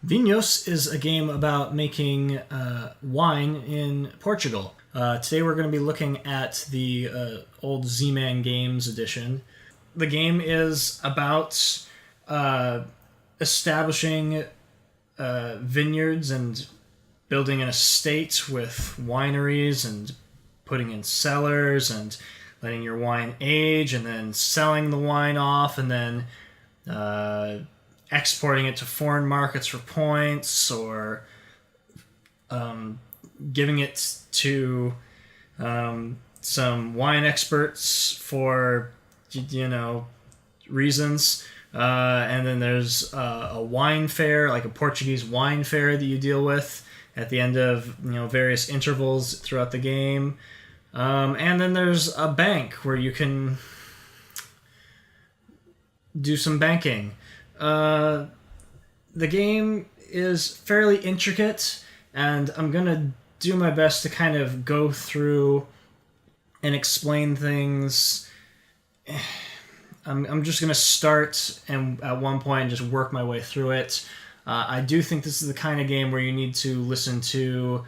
Vinhos is a game about making wine in Portugal. Today we're going to be looking at the old Z-Man Games edition. The game is about establishing vineyards and building an estate with wineries and putting in cellars and letting your wine age and then selling the wine off and then exporting it to foreign markets for points or giving it to some wine experts for reasons. And then there's a wine fair, like a Portuguese wine fair that you deal with at the end of various intervals throughout the game. And then there's a bank where you can do some banking. The game is fairly intricate, and I'm going to do my best to kind of go through and explain things. I'm just going to start and at one point just work my way through it. I do think this is the kind of game where you need to listen to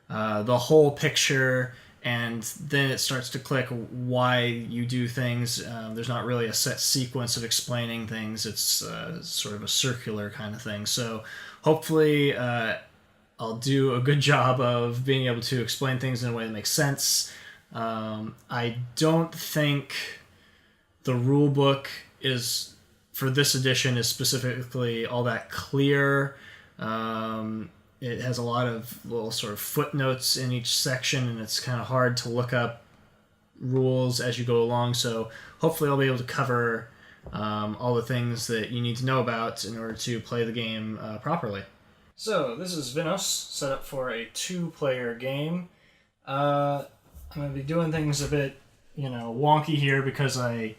the whole picture, and then it starts to click why you do things. There's not really a set sequence of explaining things. It's sort of a circular kind of thing. So hopefully I'll do a good job of being able to explain things in a way that makes sense. I don't think the rule book is for this edition is specifically all that clear. It has a lot of little sort of footnotes in each section, and it's kind of hard to look up rules as you go along. So hopefully I'll be able to cover all the things that you need to know about in order to play the game properly. So this is Vinhos, set up for a 2-player game. I'm going to be doing things a bit, wonky here because I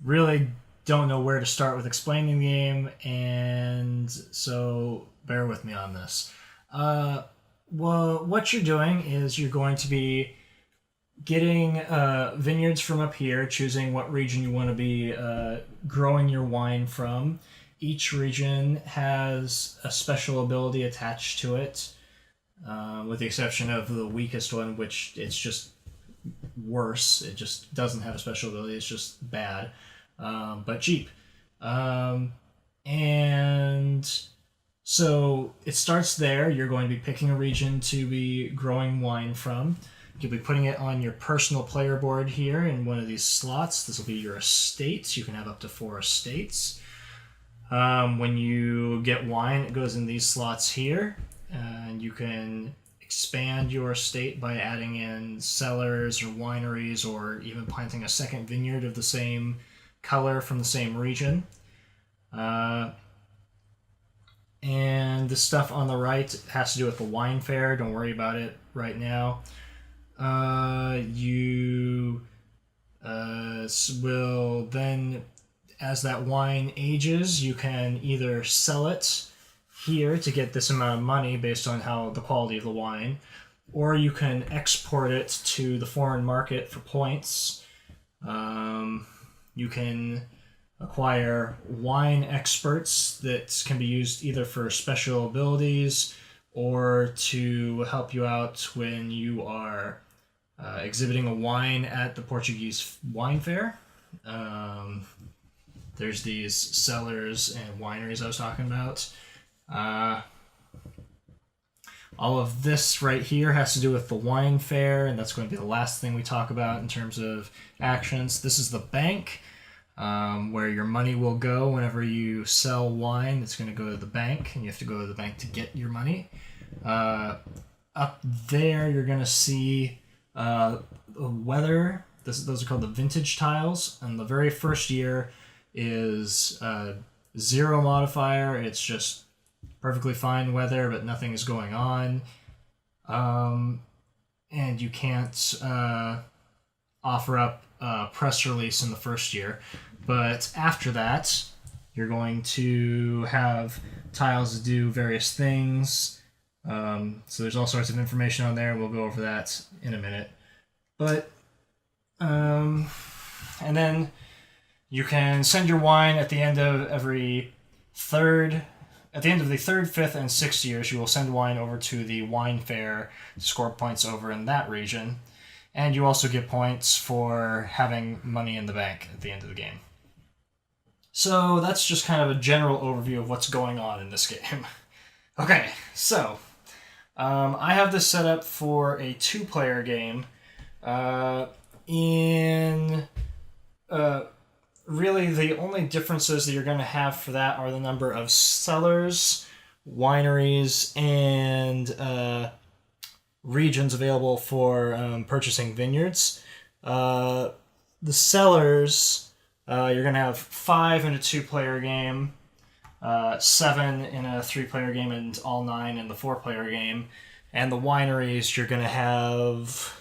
really don't know where to start with explaining the game, and so bear with me on this. Well, what you're doing is you're going to be getting vineyards from up here, choosing what region you want to be growing your wine from. Each region has a special ability attached to it, with the exception of the weakest one, which it's just worse. It just doesn't have a special ability. It's just bad, but cheap. And so it starts there. You're going to be picking a region to be growing wine from. You'll be putting it on your personal player board here in one of these slots. This will be your estates. You can have up to 4 estates. When you get wine, it goes in these slots here. And you can expand your estate by adding in cellars or wineries or even planting a second vineyard of the same color from the same region. And the stuff on the right has to do with the wine fair. Don't worry about it right now. You will then, as that wine ages, you can either sell it here to get this amount of money based on how the quality of the wine, or you can export it to the foreign market for points. You can acquire wine experts that can be used either for special abilities or to help you out when you are exhibiting a wine at the Portuguese wine fair. There's these cellars and wineries I was talking about. All of this right here has to do with the wine fair, and that's going to be the last thing we talk about in terms of actions. This is the bank. Where your money will go whenever you sell wine. It's going to go to the bank, and you have to go to the bank to get your money. Up there, you're going to see weather. Those are called the vintage tiles, and the very first year is 0 modifier. It's just perfectly fine weather, but nothing is going on. And you can't offer up a press release in the first year. But after that, you're going to have tiles to do various things. So there's all sorts of information on there. We'll go over that in a minute. But, and then you can send your wine at the end of every third At the end of the 3rd, 5th, and 6th years, you will send wine over to the wine fair to score points over in that region. And you also get points for having money in the bank at the end of the game. So that's just kind of a general overview of what's going on in this game. Okay, so I have this set up for a 2-player game. Really, the only differences that you're going to have for that are the number of cellars, wineries, and regions available for purchasing vineyards. The cellars, you're going to have 5 in a 2-player game, 7 in a 3-player game, and all 9 in the 4-player game. And the wineries, you're going to have...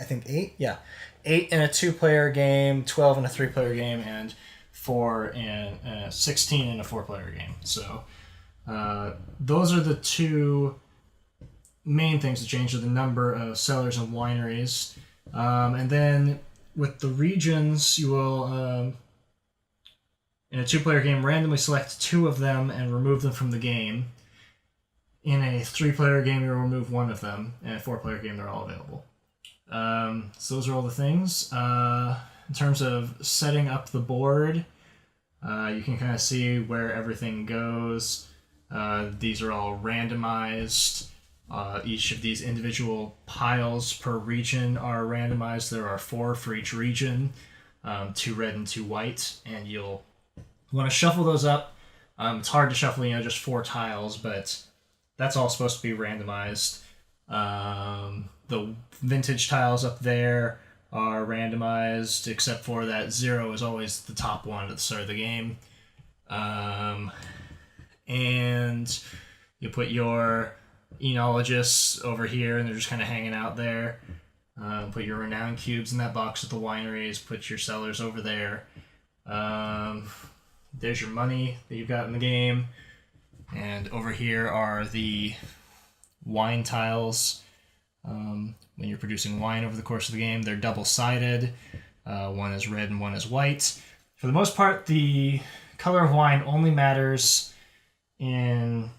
I think 8? Yeah. 8 in a 2-player game, 12 in a 3-player game, and 16 in a 4-player game. So those are the 2 main things to change, are the number of cellars and wineries. And then with the regions, you will, in a 2-player game, randomly select 2 of them and remove them from the game. In a 3-player game, you'll remove 1 of them. In a 4-player game, they're all available. So those are all the things. In terms of setting up the board, you can kind of see where everything goes. These are all randomized. Each of these individual piles per region are randomized. There are 4 for each region, 2 red and 2 white, and you'll want to shuffle those up. It's hard to shuffle, just 4 tiles, but that's all supposed to be randomized. The vintage tiles up there are randomized, except for that 0 is always the top one at the start of the game. And you put your enologists over here, and they're just kind of hanging out there. Put your renown cubes in that box with the wineries. Put your cellars over there. There's your money that you've got in the game. And over here are the wine tiles. When you're producing wine over the course of the game, they're double-sided. One is red and one is white. For the most part, the color of wine only matters in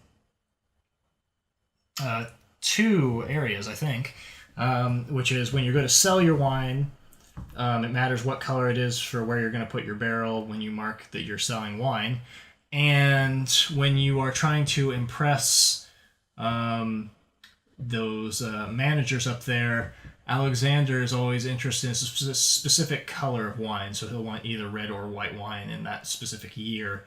2 areas, I think, which is when you're going to sell your wine, it matters what color it is for where you're going to put your barrel when you mark that you're selling wine. And when you are trying to impress those managers up there, Alexander is always interested in a specific color of wine, so he'll want either red or white wine in that specific year.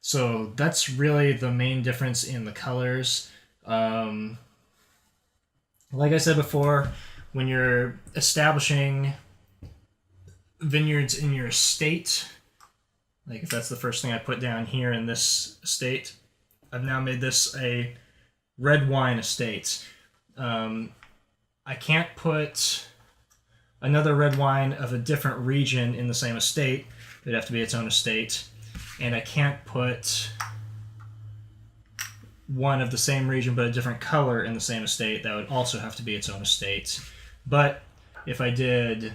So that's really the main difference in the colors. Like I said before, when you're establishing vineyards in your estate, like if that's the first thing I put down here in this estate, I've now made this a red wine estate. I can't put another red wine of a different region in the same estate. It'd have to be its own estate. And I can't put one of the same region but a different color in the same estate. That would also have to be its own estate. But if I did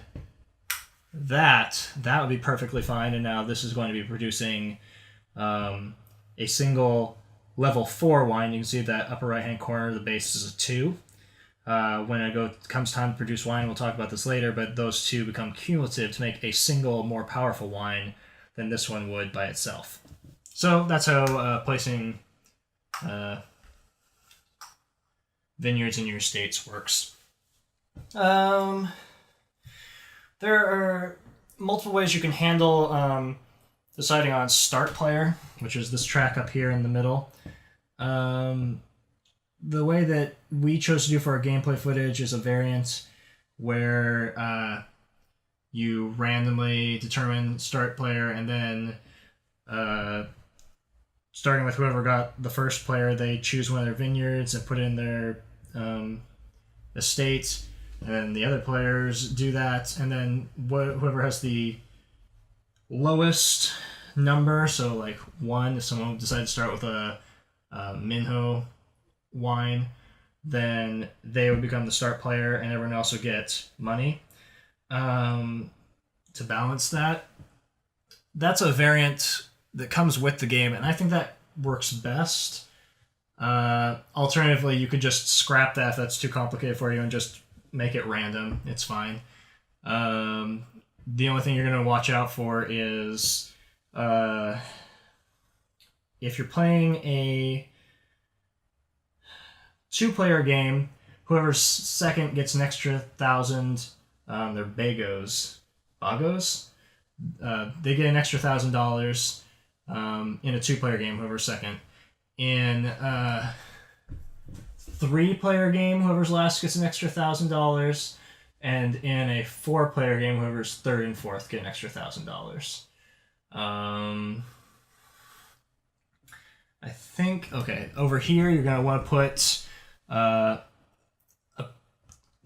that, that would be perfectly fine. And now this is going to be producing a single level 4 wine. You can see that upper right hand corner, the base is a 2. When it comes time to produce wine, we'll talk about this later, but those 2 become cumulative to make a single, more powerful wine than this one would by itself. So that's how placing vineyards in your estates works. There are multiple ways you can handle deciding on start player, which is this track up here in the middle. The way that we chose to do for our gameplay footage is a variant where you randomly determine start player, and then starting with whoever got the first player, they choose one of their vineyards and put in their estate, and then the other players do that, and then whoever has the lowest number, so like 1, if someone decided to start with a Minho wine, then they would become the start player, and everyone else would get money. To balance that, that's a variant that comes with the game, and I think that works best. Alternatively, you could just scrap that if that's too complicated for you and just make it random. It's fine. The only thing you're going to watch out for is if you're playing a 2-player game, whoever's second gets an extra 1,000. They're bagos. Bagos? They get an extra $1,000 in a 2-player game, whoever's second. In a 3-player game, whoever's last gets an extra $1,000. And in a 4-player game, whoever's third and fourth get an extra $1,000. I think, okay, over here you're going to want to put a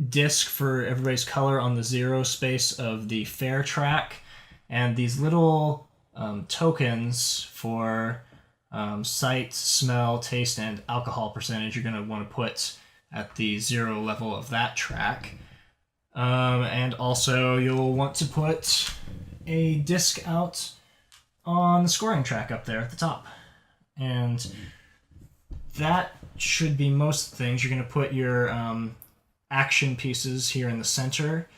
disc for everybody's color on the 0 space of the fair track, and these little tokens for sight, smell, taste, and alcohol percentage you're going to want to put at the 0 level of that track. And also you'll want to put a disc out on the scoring track up there at the top. And that should be most things. You're going to put your action pieces here in the center,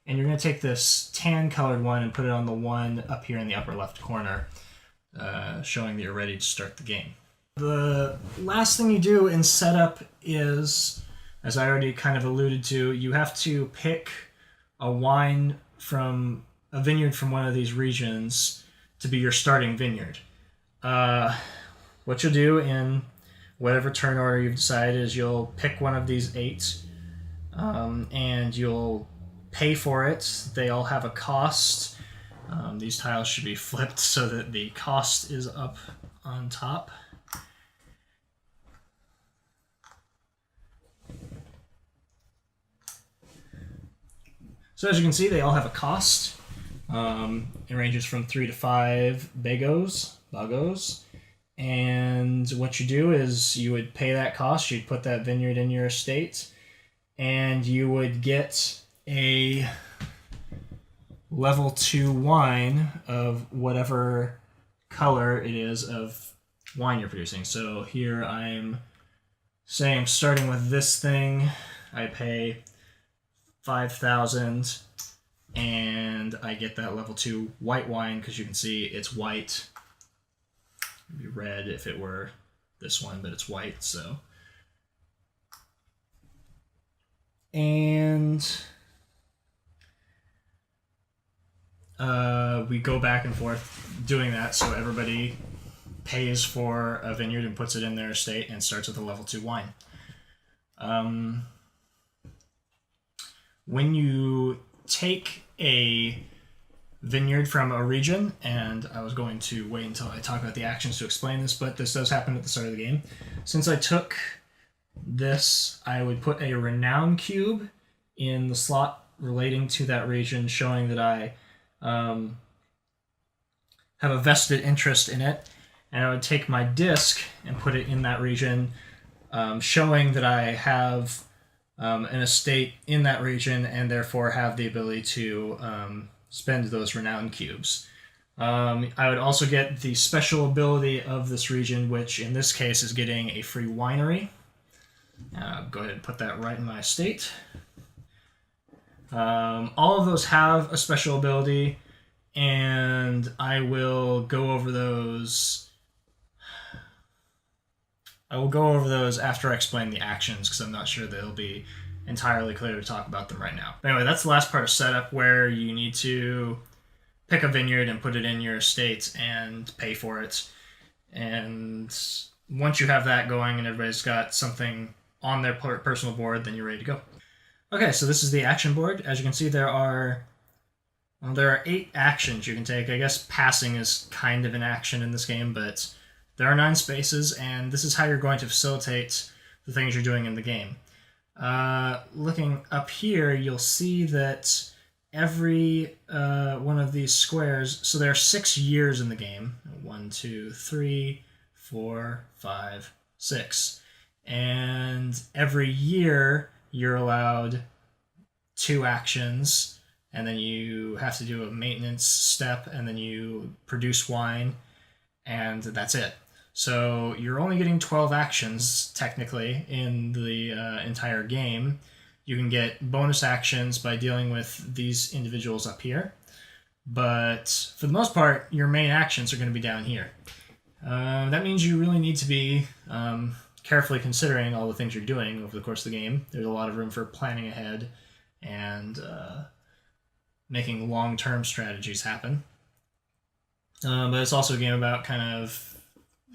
and you're going to take this tan colored one and put it on the one up here in the upper left corner, showing that you're ready to start the game. The last thing you do in setup is, as I already kind of alluded to, you have to pick a wine from a vineyard from one of these regions to be your starting vineyard. What you'll do in whatever turn order you've decided is you'll pick one of these 8, and you'll pay for it. They all have a cost. These tiles should be flipped so that the cost is up on top. So as you can see, they all have a cost. It ranges from 3 to 5 bagos. And what you do is you would pay that cost, you'd put that vineyard in your estate, and you would get a level 2 wine of whatever color it is of wine you're producing. So here I'm saying I'm starting with this thing. I pay 5,000 and I get that level 2 white wine because you can see it's white. It'd be red if it were this one, but it's white, so. And we go back and forth doing that, so everybody pays for a vineyard and puts it in their estate and starts with a level 2 wine. When you take a vineyard from a region, and I was going to wait until I talk about the actions to explain this, but this does happen at the start of the game. Since I took this, I would put a renown cube in the slot relating to that region, showing that I have a vested interest in it, and I would take my disc and put it in that region, showing that I have an estate in that region and therefore have the ability to spend those renown cubes. I would also get the special ability of this region, which in this case is getting a free winery. Go ahead and put that right in my estate. All of those have a special ability, and I will go over those. I will go over those after I explain the actions, because I'm not sure they'll be entirely clear to talk about them right now. But anyway, that's the last part of setup, where you need to pick a vineyard and put it in your estate and pay for it. And once you have that going and everybody's got something on their personal board, then you're ready to go. Okay, so this is the action board. As you can see, there are 8 actions you can take. I guess passing is kind of an action in this game, but there are 9 spaces, and this is how you're going to facilitate the things you're doing in the game. Looking up here, you'll see that every one of these squares, so there are 6 years in the game. 1, 2, 3, 4, 5, 6. And every year you're allowed 2 actions, and then you have to do a maintenance step, and then you produce wine, and that's it. So you're only getting 12 actions, technically, in the entire game. You can get bonus actions by dealing with these individuals up here, but for the most part, your main actions are going to be down here. That means you really need to be carefully considering all the things you're doing over the course of the game. There's a lot of room for planning ahead and making long-term strategies happen. But it's also a game about kind of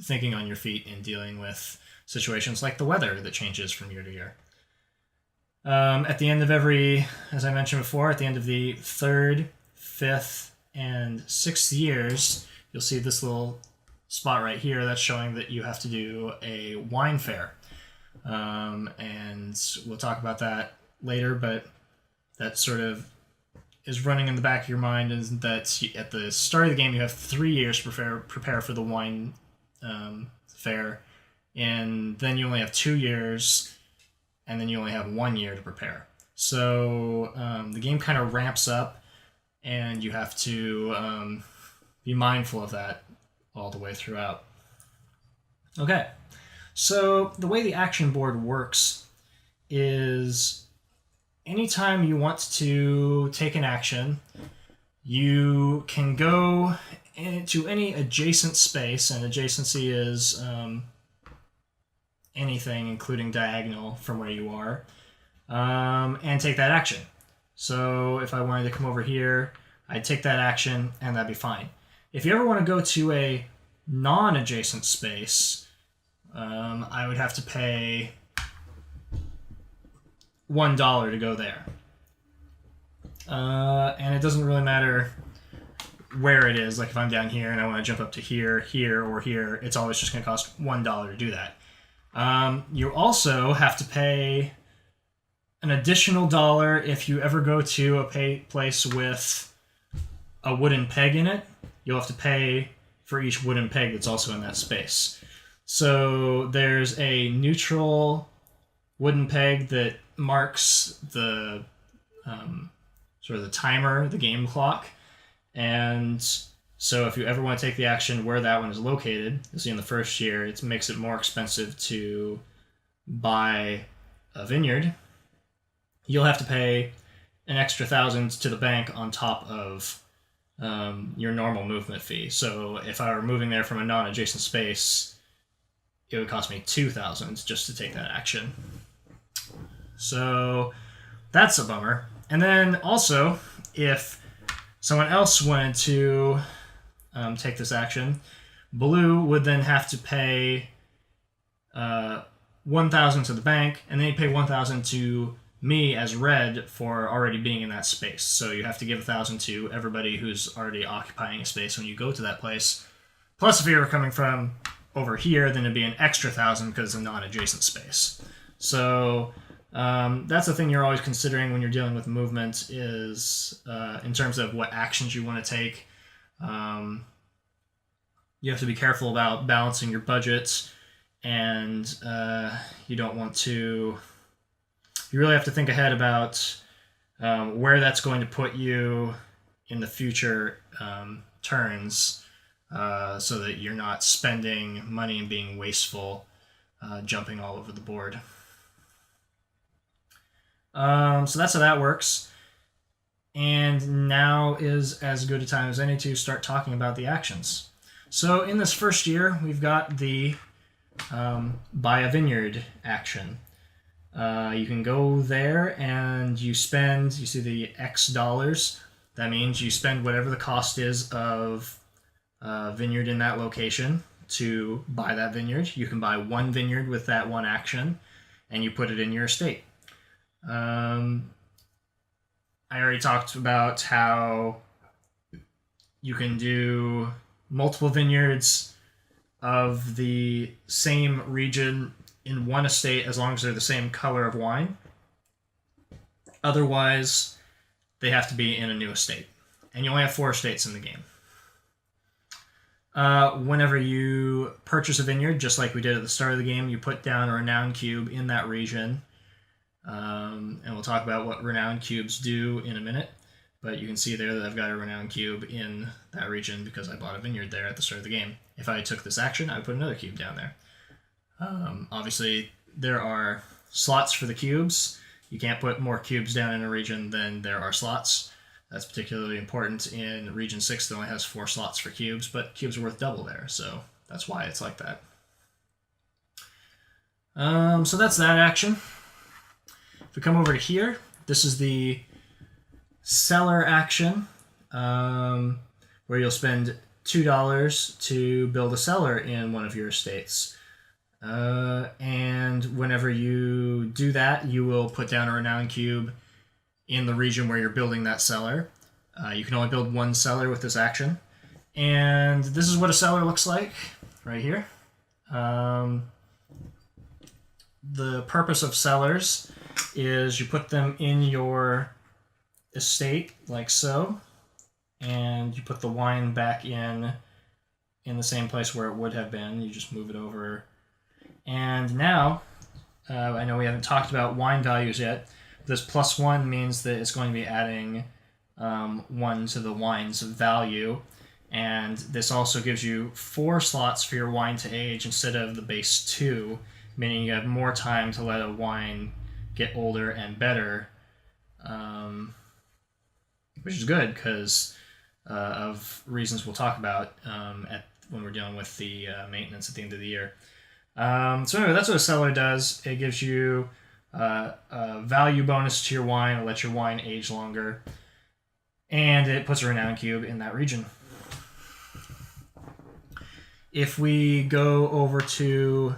thinking on your feet and dealing with situations like the weather that changes from year to year. At the end of every, as I mentioned before, at the end of the 3rd, 5th, and 6th years, you'll see this little spot right here that's showing that you have to do a wine fair. And we'll talk about that later, but that sort of is running in the back of your mind, is that at the start of the game you have 3 years to prepare for the wine fair, and then you only have 2 years, and then you only have 1 year to prepare. So the game kind of ramps up, and you have to be mindful of that all the way throughout. Okay, so the way the action board works is anytime you want to take an action, you can go into any adjacent space, and adjacency is anything including diagonal from where you are, and take that action. So if I wanted to come over here, I'd take that action and that'd be fine. If you ever want to go to a non-adjacent space, I would have to pay $1 to go there. And it doesn't really matter where it is. Like if I'm down here and I want to jump up to here, here, or here, it's always just going to cost $1 to do that. You also have to pay an additional dollar if you ever go to a place with a wooden peg in it. You'll have to pay for each wooden peg that's also in that space. So there's a neutral wooden peg that marks the sort of the timer, the game clock. And so if you ever want to take the action where that one is located, you'll see in the first year, it makes it more expensive to buy a vineyard. You'll have to pay an extra 1,000 to the bank on top of your normal movement fee. So if I were moving there from a non-adjacent space, it would cost me 2,000 just to take that action. So that's a bummer. And then also, if someone else wanted to take this action, Blue would then have to pay 1,000 to the bank, and then you pay 1,000 to me as Red for already being in that space. So you have to give 1,000 to everybody who's already occupying a space when you go to that place. Plus, if you were coming from over here, then it'd be an extra 1,000 because it's a non-adjacent space. So that's the thing you're always considering when you're dealing with movement, is in terms of what actions you want to take. You have to be careful about balancing your budgets, and you don't want to... You really have to think ahead about where that's going to put you in the future turns, so that you're not spending money and being wasteful, jumping all over the board. So that's how that works. And now is as good a time as any to start talking about the actions. So in this first year, we've got the buy a vineyard action. You can go there and you spend, you see the X dollars. That means you spend whatever the cost is of a vineyard in that location to buy that vineyard. You can buy one vineyard with that one action, and you put it in your estate. I already talked about how you can do multiple vineyards of the same region in one estate as long as they're the same color of wine. Otherwise, they have to be in a new estate. And you only have 4 estates in the game. Whenever you purchase a vineyard, just like we did at the start of the game, you put down a renown cube in that region. And we'll talk about what renown cubes do in a minute. But you can see there that I've got a renown cube in that region because I bought a vineyard there at the start of the game. If I took this action, I would put another cube down there. Obviously, there are slots for the cubes. You can't put more cubes down in a region than there are slots. That's particularly important in Region 6 that only has 4 slots for cubes, but cubes are worth double there, so that's why it's like that. So that's that action. If we come over to here, this is the seller action, where you'll spend $2 to build a cellar in one of your estates. And whenever you do that, you will put down a renown cube in the region where you're building that cellar. You can only build one cellar with this action. And this is what a cellar looks like right here. The purpose of cellars is you put them in your estate like so, and you put the wine back in the same place where it would have been. You just move it over. And now, I know we haven't talked about wine values yet. This +1 means that it's going to be adding 1 to the wine's value. And this also gives you 4 slots for your wine to age instead of the base 2, meaning you have more time to let a wine get older and better, which is good because of reasons we'll talk about when we're dealing with the maintenance at the end of the year. So anyway, that's what a cellar does. It gives you a value bonus to your wine. It lets your wine age longer. And it puts a renown cube in that region. If we go over to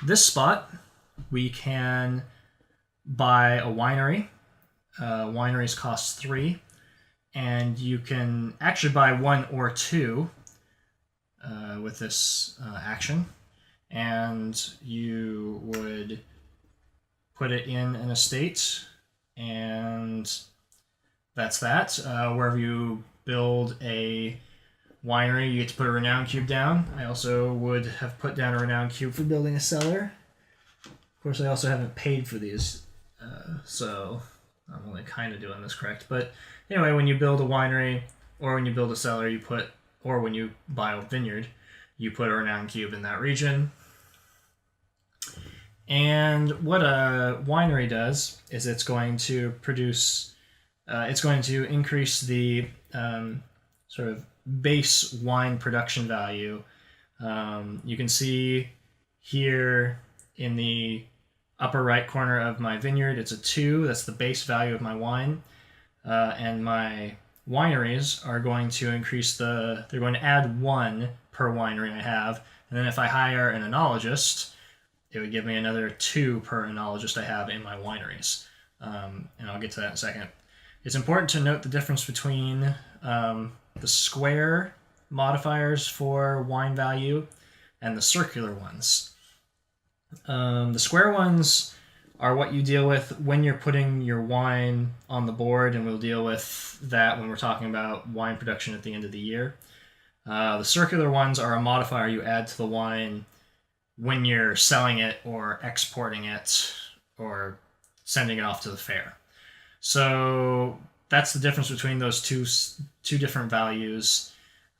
this spot, we can buy a winery. Wineries cost 3. And you can actually buy 1 or 2 with this action. And you would put it in an estate, and that's that. Wherever you build a winery, you get to put a renown cube down. I also would have put down a renown cube for building a cellar. Of course, I also haven't paid for these, so I'm only kind of doing this correct. But anyway, when you build a winery, or when you build a cellar, or when you buy a vineyard, you put a renown cube in that region. And what a winery does is it's going to produce, it's going to increase the sort of base wine production value. You can see here in the upper right corner of my vineyard, it's a 2. That's the base value of my wine. And my wineries are going to increase they're going to add 1 per winery I have. And then if I hire an enologist, it would give me another 2 per enologist I have in my wineries. And I'll get to that in a second. It's important to note the difference between the square modifiers for wine value and the circular ones. The square ones are what you deal with when you're putting your wine on the board, and we'll deal with that when we're talking about wine production at the end of the year. The circular ones are a modifier you add to the wine when you're selling it or exporting it or sending it off to the fair. So that's the difference between those two different values,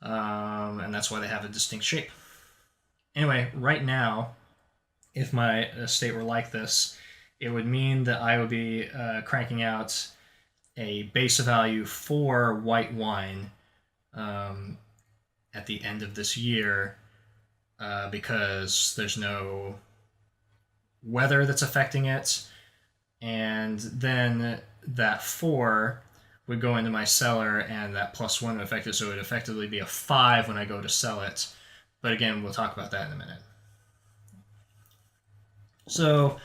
and that's why they have a distinct shape. Anyway, right now, if my estate were like this, it would mean that I would be cranking out a base value for white wine at the end of this year, because there's no weather that's affecting it, and then that 4 would go into my cellar, and that +1 would affect it, so it would effectively be a 5 when I go to sell it. But again, we'll talk about that in a minute. So,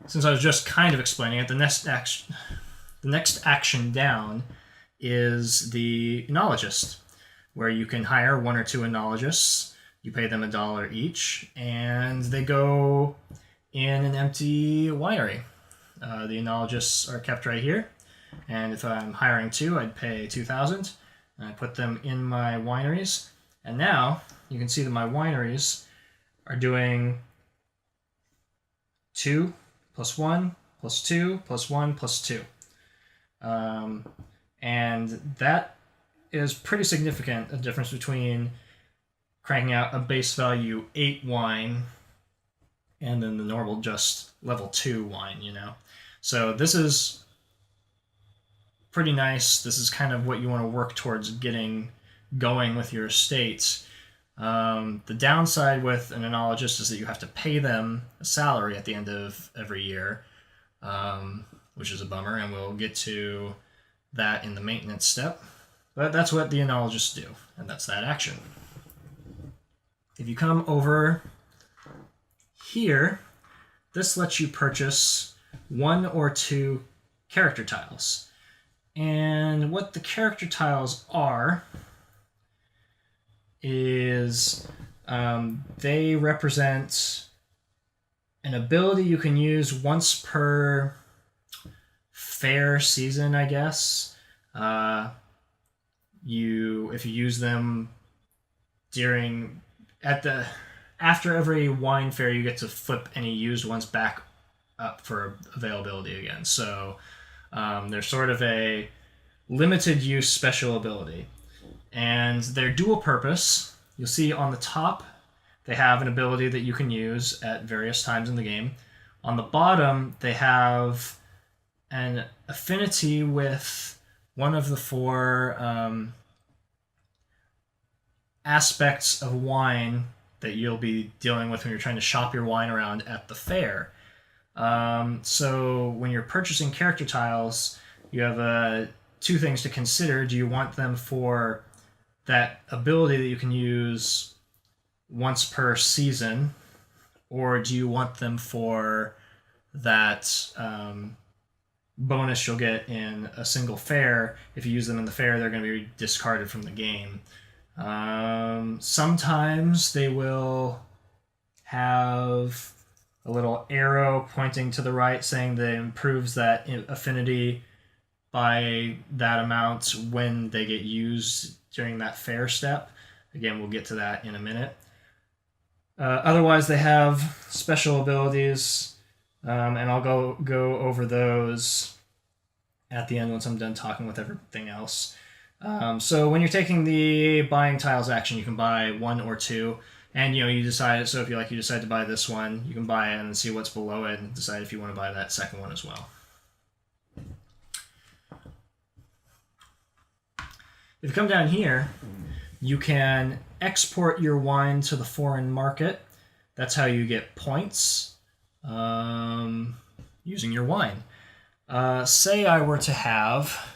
since I was just kind of explaining it, the next action down is the enologist, where you can hire 1 or 2 enologists. You pay them $1 each, and they go in an empty winery. The enologists are kept right here, and if I'm hiring 2, I'd pay $2,000, and I put them in my wineries. And now you can see that my wineries are doing 2 +1 +2 +1 +2. And that is pretty significant, a difference between cranking out a base value 8 wine and then the normal just level 2 wine, you know? So this is pretty nice. This is kind of what you want to work towards getting going with your estates. The downside with an enologist is that you have to pay them a salary at the end of every year, which is a bummer, and we'll get to that in the maintenance step. But that's what the enologists do, and that's that action. If you come over here, this lets you purchase 1 or 2 character tiles. And what the character tiles are is they represent an ability you can use once per fair season, I guess. If you use them after every wine fair, you get to flip any used ones back up for availability again. So they're sort of a limited use special ability. And they're dual purpose. You'll see on the top, they have an ability that you can use at various times in the game. On the bottom, they have an affinity with one of the 4 aspects of wine that you'll be dealing with when you're trying to shop your wine around at the fair. So when you're purchasing character tiles, you have 2 things to consider. Do you want them for that ability that you can use once per season, or do you want them for that bonus you'll get in a single fair? If you use them in the fair, they're going to be discarded from the game. Sometimes they will have a little arrow pointing to the right saying that it improves that affinity by that amount when they get used during that fair step. Again, we'll get to that in a minute. Otherwise, they have special abilities, and I'll go over those at the end once I'm done talking with everything else. So when you're taking the buying tiles action, you can buy 1 or 2, and you decide. So if you decide to buy this one, you can buy it and see what's below it, and decide if you want to buy that second one as well. If you come down here, you can export your wine to the foreign market. That's how you get points using your wine. Say I were to have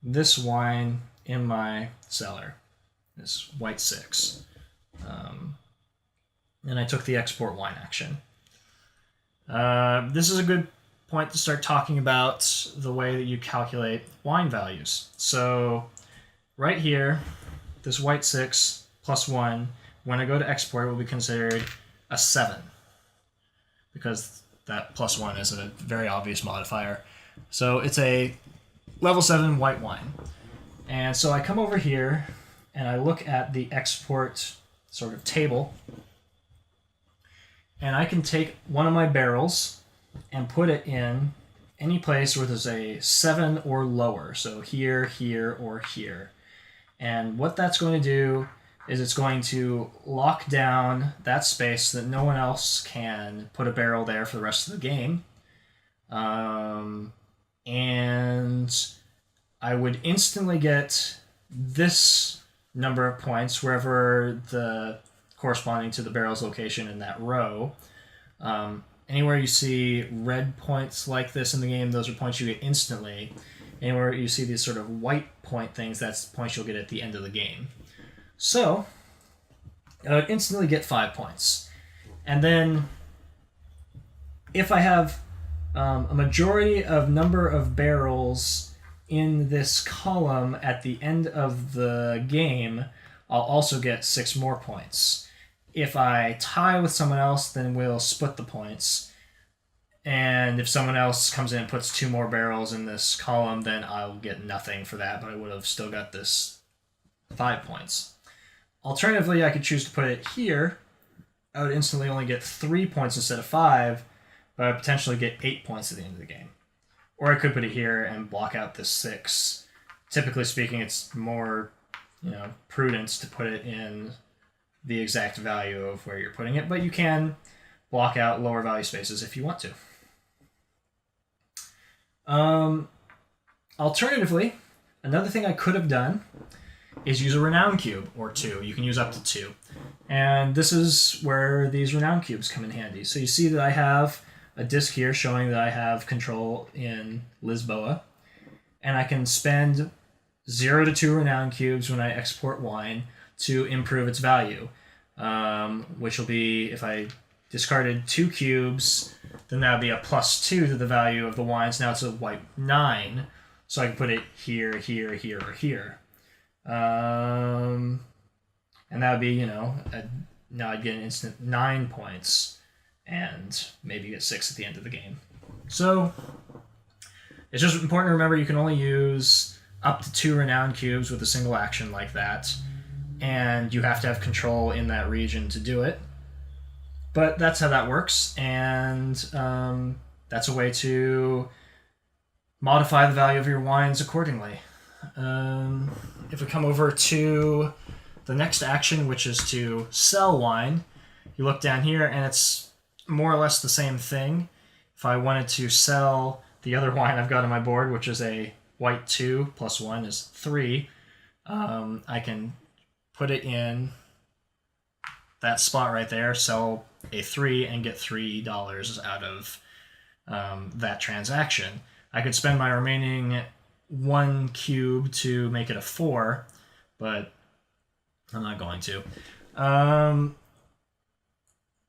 this wine in my cellar, this white 6, and I took the export wine action. This is a good point to start talking about the way that you calculate wine values. So right here, this white 6 plus 1, when I go to export, will be considered a 7, because that plus 1 is a very obvious modifier. So it's a level 7 white wine. And so I come over here and I look at the export sort of table, and I can take one of my barrels and put it in any place where there's a 7 or lower. So here, here, or here. And what that's going to do is it's going to lock down that space so that no one else can put a barrel there for the rest of the game. And I would instantly get this number of points wherever the corresponding to the barrel's location in that row. Anywhere you see red points like this in the game, those are points you get instantly. Anywhere you see these sort of white point things, that's points you'll get at the end of the game. So, I would instantly get 5 points. And then, if I have a majority of number of barrels in this column at the end of the game, I'll also get 6 more points. If I tie with someone else, then we'll split the points. And if someone else comes in and puts 2 more barrels in this column, then I'll get nothing for that, but I would have still got this 5 points. Alternatively, I could choose to put it here. I would instantly only get 3 points instead of 5, but I would potentially get 8 points at the end of the game. Or I could put it here and block out this 6. Typically speaking, it's more, prudent to put it in the exact value of where you're putting it, but you can block out lower value spaces if you want to. Alternatively, another thing I could have done is use a renown cube, or 2. You can use up to 2. And this is where these renown cubes come in handy. So you see that I have a disc here showing that I have control in Lisboa, and I can spend 0 to 2 renown cubes when I export wine to improve its value, which will be, if I discarded 2 cubes, then that would be a +2 to the value of the wines. Now it's a white 9, so I can put it here, here, here, or here. And that would be, now I'd get an instant 9 points, and maybe get 6 at the end of the game. So it's just important to remember you can only use up to 2 renown cubes with a single action like that, and you have to have control in that region to do it. But that's how that works, and that's a way to modify the value of your wines accordingly. If we come over to the next action, which is to sell wine, you look down here and it's more or less the same thing. If I wanted to sell the other wine I've got on my board, which is a white 2 plus 1 is 3, I can put it in that spot right there, sell a 3, and get $3 out of that transaction. I could spend my remaining 1 cube to make it a 4, but I'm not going to.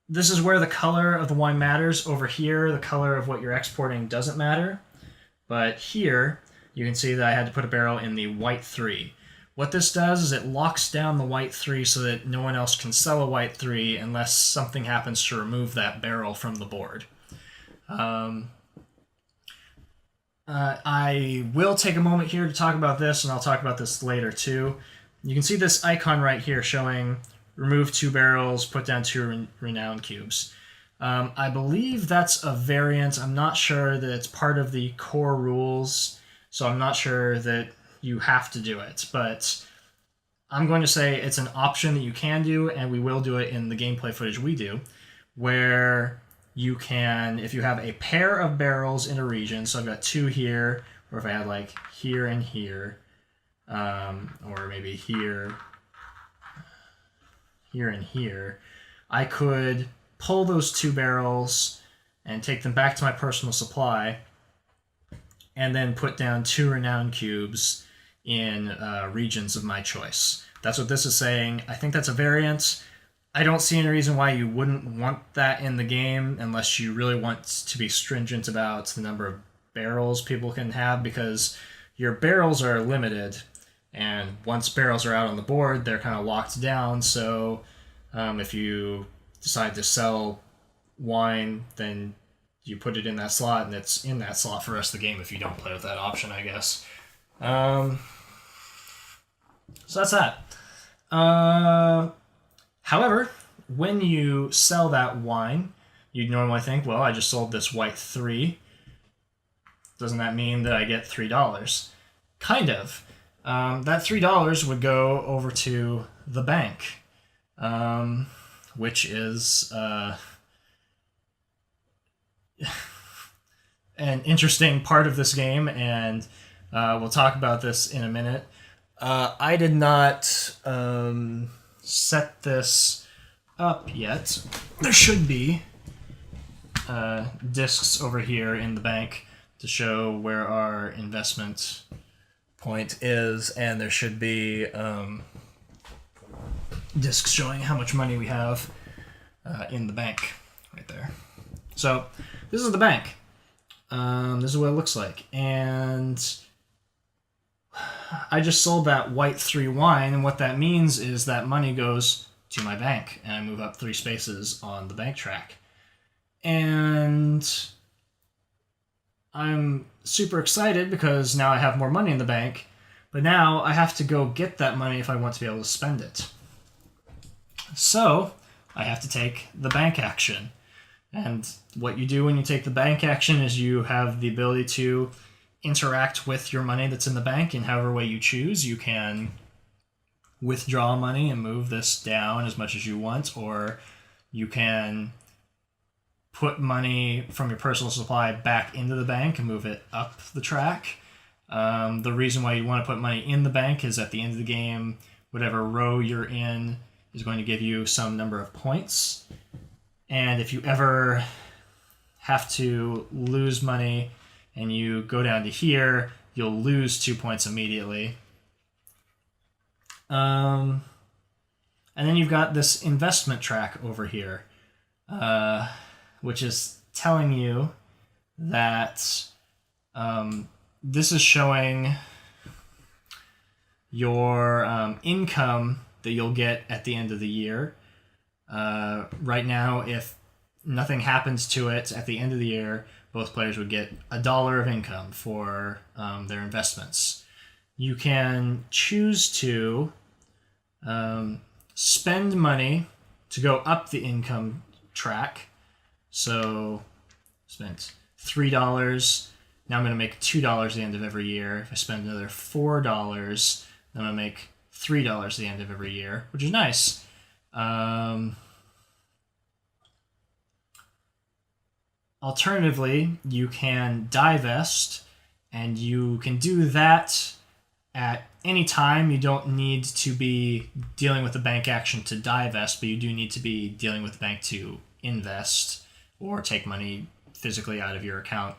This is where the color of the wine matters. Over here, the color of what you're exporting doesn't matter. But here, you can see that I had to put a barrel in the white 3. What this does is it locks down the white 3 so that no one else can sell a white 3 unless something happens to remove that barrel from the board. I will take a moment here to talk about this, and I'll talk about this later too. You can see this icon right here showing remove 2 barrels, put down 2 renown cubes. I believe that's a variant. I'm not sure that it's part of the core rules, so I'm not sure that you have to do it, but I'm going to say it's an option that you can do, and we will do it in the gameplay footage we do, where you can, if you have a pair of barrels in a region, so I've got 2 here, or if I had like here and here, or maybe here and here, I could pull those 2 barrels and take them back to my personal supply, and then put down 2 renown cubes in regions of my choice. That's what this is saying. I think that's a variant. I don't see any reason why you wouldn't want that in the game unless you really want to be stringent about the number of barrels people can have, because your barrels are limited, and once barrels are out on the board, they're kind of locked down. So if you decide to sell wine, then you put it in that slot, and it's in that slot for the rest of the game if you don't play with that option, I guess. So that's that. However, when you sell that wine, you'd normally think, well, I just sold this white 3. Doesn't that mean that I get $3? Kind of. That $3 would go over to the bank, which is an interesting part of this game, and we'll talk about this in a minute. I did not set this up yet. There should be discs over here in the bank to show where our investment point is, and there should be discs showing how much money we have in the bank right there. So this is the bank. This is what it looks like, and I just sold that white 3 wine, and what that means is that money goes to my bank, and I move up 3 spaces on the bank track. And I'm super excited because now I have more money in the bank, but now I have to go get that money if I want to be able to spend it. So I have to take the bank action. And what you do when you take the bank action is you have the ability to interact with your money that's in the bank in however way you choose. You can withdraw money and move this down as much as you want, or you can put money from your personal supply back into the bank and move it up the track. The reason why you want to put money in the bank is at the end of the game, whatever row you're in is going to give you some number of points. And if you ever have to lose money and you go down to here, you'll lose 2 points immediately. And then you've got this investment track over here, which is telling you that this is showing your income that you'll get at the end of the year. Right now, if nothing happens to it at the end of the year, both players would get $1 of income for their investments. You can choose to spend money to go up the income track. So, spent $3. Now I'm going to make $2 at the end of every year. If I spend another $4, then I'm going to make $3 at the end of every year, which is nice. Alternatively, you can divest, and you can do that at any time. You don't need to be dealing with the bank action to divest, but you do need to be dealing with the bank to invest or take money physically out of your account.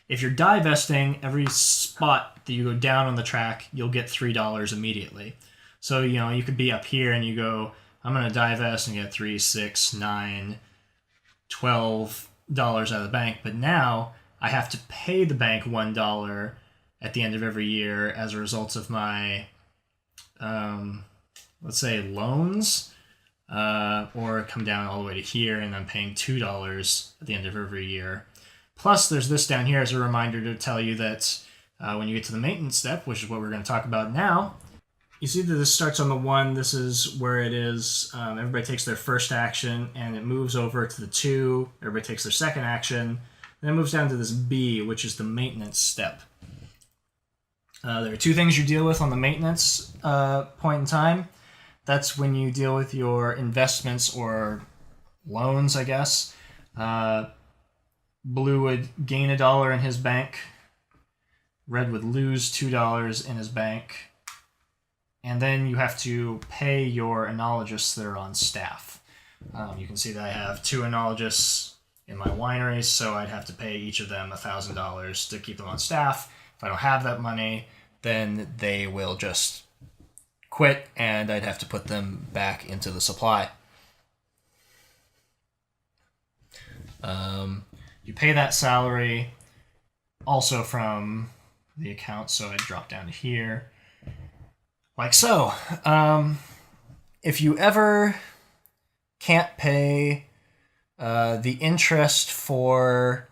If you're divesting, every spot that you go down on the track, you'll get $3 immediately. So, you could be up here and you go, I'm going to divest and get $3, $6, $9, $12 out of the bank. But now I have to pay the bank $1 at the end of every year as a result of my, let's say, loans, or come down all the way to here and I'm paying $2 at the end of every year. Plus, there's this down here as a reminder to tell you that when you get to the maintenance step, which is what we're going to talk about now, you see that this starts on the 1. This is where it is. Everybody takes their first action, and it moves over to the 2. Everybody takes their second action. Then it moves down to this B, which is the maintenance step. There are 2 things you deal with on the maintenance point in time. That's when you deal with your investments or loans, I guess. Blue would gain $1 in his bank. Red would lose $2 in his bank. And then you have to pay your enologists that are on staff. You can see that I have 2 enologists in my wineries, so I'd have to pay each of them $1,000 to keep them on staff. If I don't have that money, then they will just quit, and I'd have to put them back into the supply. You pay that salary also from the account, so I drop down to here, like so. If you ever can't pay the interest for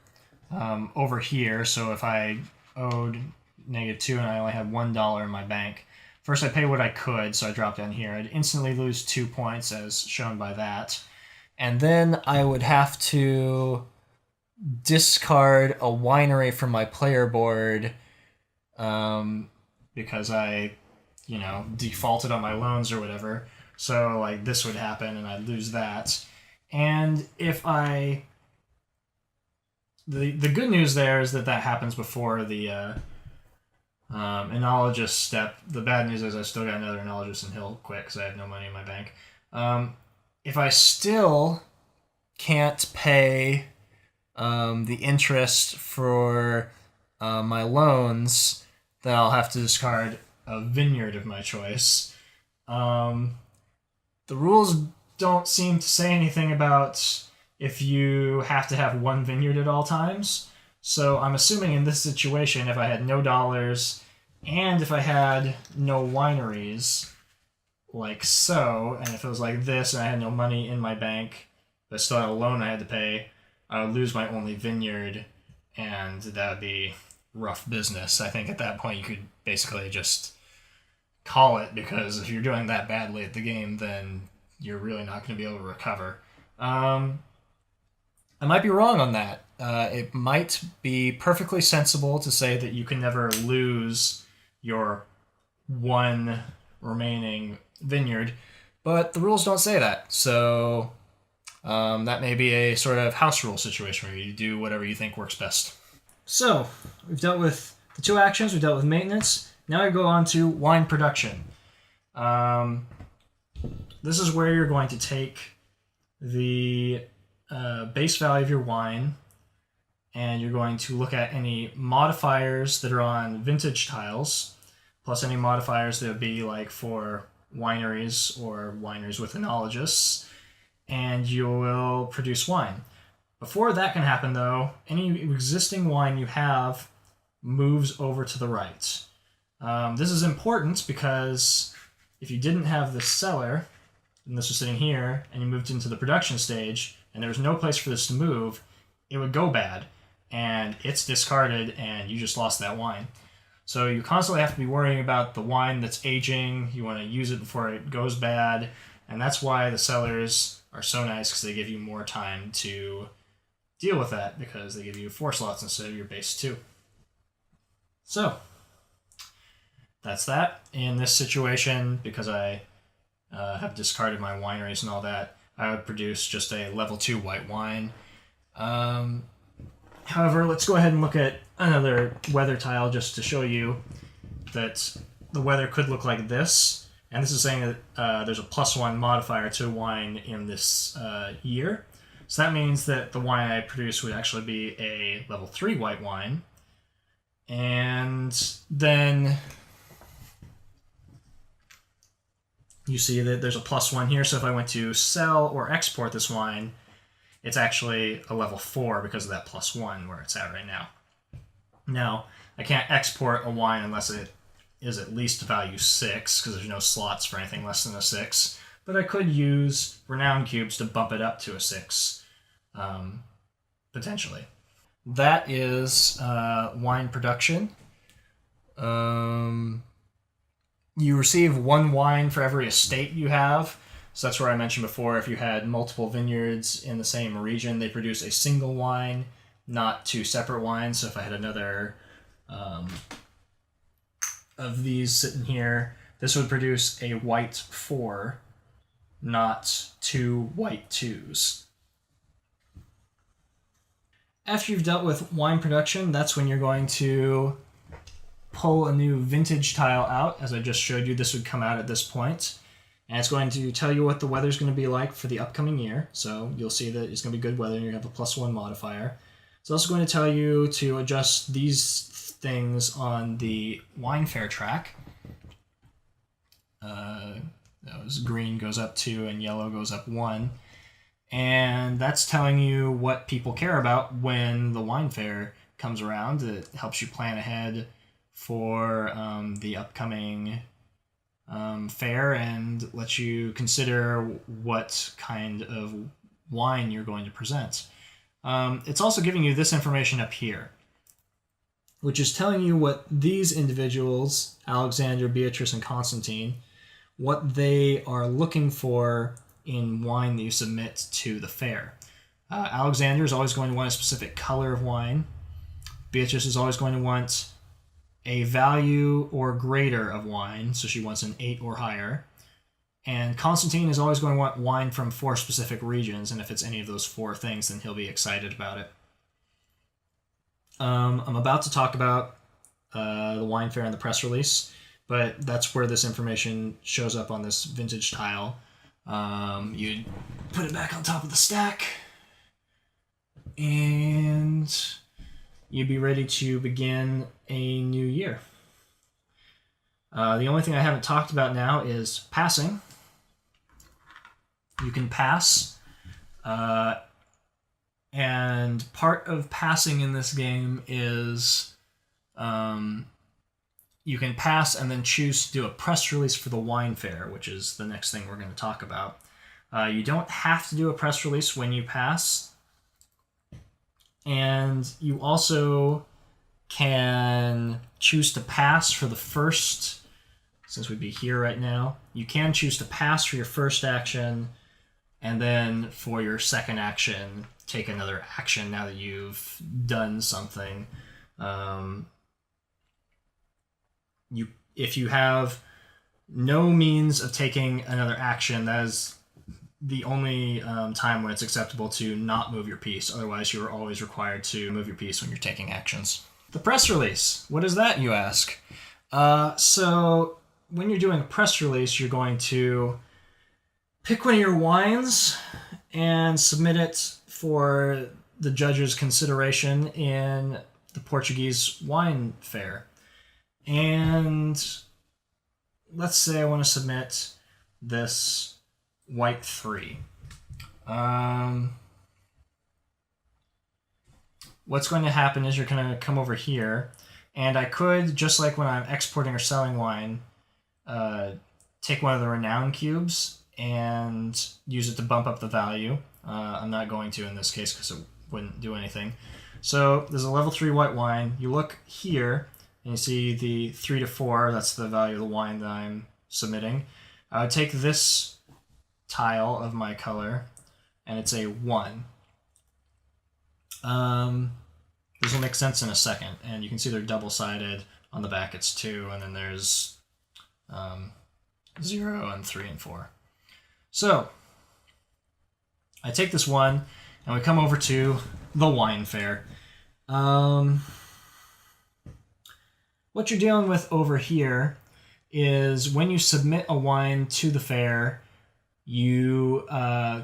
over here, so if I owed -2 and I only had $1 in my bank, first I pay what I could, so I drop down here. I'd instantly lose 2 points, as shown by that. And then I would have to discard a winery from my player board because I, defaulted on my loans or whatever. So, this would happen, and I'd lose that. And if I... The good news there is that happens before the enologist step. The bad news is I still got another enologist, and he'll quit because I have no money in my bank. If I still can't pay the interest for my loans, then I'll have to discard a vineyard of my choice. The rules don't seem to say anything about if you have to have 1 vineyard at all times. So I'm assuming in this situation, if I had no dollars and if I had no wineries, like so, and if it was like this and I had no money in my bank, but still had a loan I had to pay, I would lose my only vineyard, and that would be rough business. I think at that point you could basically just call it, because if you're doing that badly at the game, then you're really not going to be able to recover. I might be wrong on that. it might be perfectly sensible to say that you can never lose your one remaining vineyard, but the rules don't say that. So that may be a sort of house rule situation where you do whatever you think works best. So we've dealt with the 2 actions, we've dealt with maintenance. Now I go on to wine production. This is where you're going to take the base value of your wine, and you're going to look at any modifiers that are on vintage tiles, plus any modifiers that would be like for wineries or wineries with enologists, and you will produce wine. Before that can happen, though, any existing wine you have moves over to the right. This is important because if you didn't have this cellar, and this was sitting here, and you moved into the production stage, and there was no place for this to move, it would go bad, and it's discarded, and you just lost that wine. So you constantly have to be worrying about the wine that's aging. You want to use it before it goes bad, and that's why the cellars are so nice, because they give you more time to deal with that, because they give you 4 slots instead of your base 2. So that's that. In this situation, because I have discarded my wineries and all that, I would produce just a level 2 white wine. However, let's go ahead and look at another weather tile just to show you that the weather could look like this. And this is saying that there's a +1 modifier to wine in this year. So that means that the wine I produce would actually be a level 3 white wine. And then you see that there's a +1 here, so if I went to sell or export this wine, it's actually a level 4 because of that +1 where it's at right now. Now, I can't export a wine unless it is at least value 6, because there's no slots for anything less than a 6, but I could use renown cubes to bump it up to a 6, potentially. That is wine production. You receive 1 wine for every estate you have. So that's where I mentioned before, if you had multiple vineyards in the same region, they produce a single wine, not 2 separate wines. So if I had another of these sitting here, this would produce a white 4, not 2 white 2s. After you've dealt with wine production, that's when you're going to pull a new vintage tile out. As I just showed you, this would come out at this point. And it's going to tell you what the weather's going to be like for the upcoming year. So you'll see that it's going to be good weather, and you have a +1 modifier. It's also going to tell you to adjust these things on the wine fair track. Green goes up 2 and yellow goes up 1. And that's telling you what people care about when the wine fair comes around. It helps you plan ahead for the upcoming fair and lets you consider what kind of wine you're going to present. It's also giving you this information up here, which is telling you what these individuals, Alexander, Beatrice, and Constantine, what they are looking for in wine that you submit to the fair. Alexander is always going to want a specific color of wine. Beatrice is always going to want a value or greater of wine, so she wants an 8 or higher. And Constantine is always going to want wine from 4 specific regions, and if it's any of those 4 things, then he'll be excited about it. I'm about to talk about the wine fair and the press release, but that's where this information shows up on this vintage tile. You put it back on top of the stack, and you'd be ready to begin a new year. The only thing I haven't talked about now is passing. You can pass, and part of passing in this game is you can pass and then choose to do a press release for the wine fair, which is the next thing we're going to talk about. You don't have to do a press release when you pass, and you also can choose to pass for the first, since we'd be here right now, you can choose to pass for your first action, and then for your second action, take another action now that you've done something. If you have no means of taking another action, that is the only time when it's acceptable to not move your piece. Otherwise, you are always required to move your piece when you're taking actions. The press release. What is that, you ask? So when you're doing a press release, you're going to pick one of your wines and submit it for the judge's consideration in the Portuguese wine fair. And let's say I want to submit this white 3. What's going to happen is you're going to come over here, and I could, just like when I'm exporting or selling wine, take one of the renown cubes and use it to bump up the value. I'm not going to in this case because it wouldn't do anything. So there's a level 3 white wine. You look here and you see the 3 to 4. That's the value of the wine that I'm submitting. I would take this tile of my color, and it's a 1. This will make sense in a second, and you can see they're double-sided. On the back it's 2, and then there's 0 and 3 and 4. So I take this 1, and we come over to the wine fair. What you're dealing with over here is when you submit a wine to the fair, you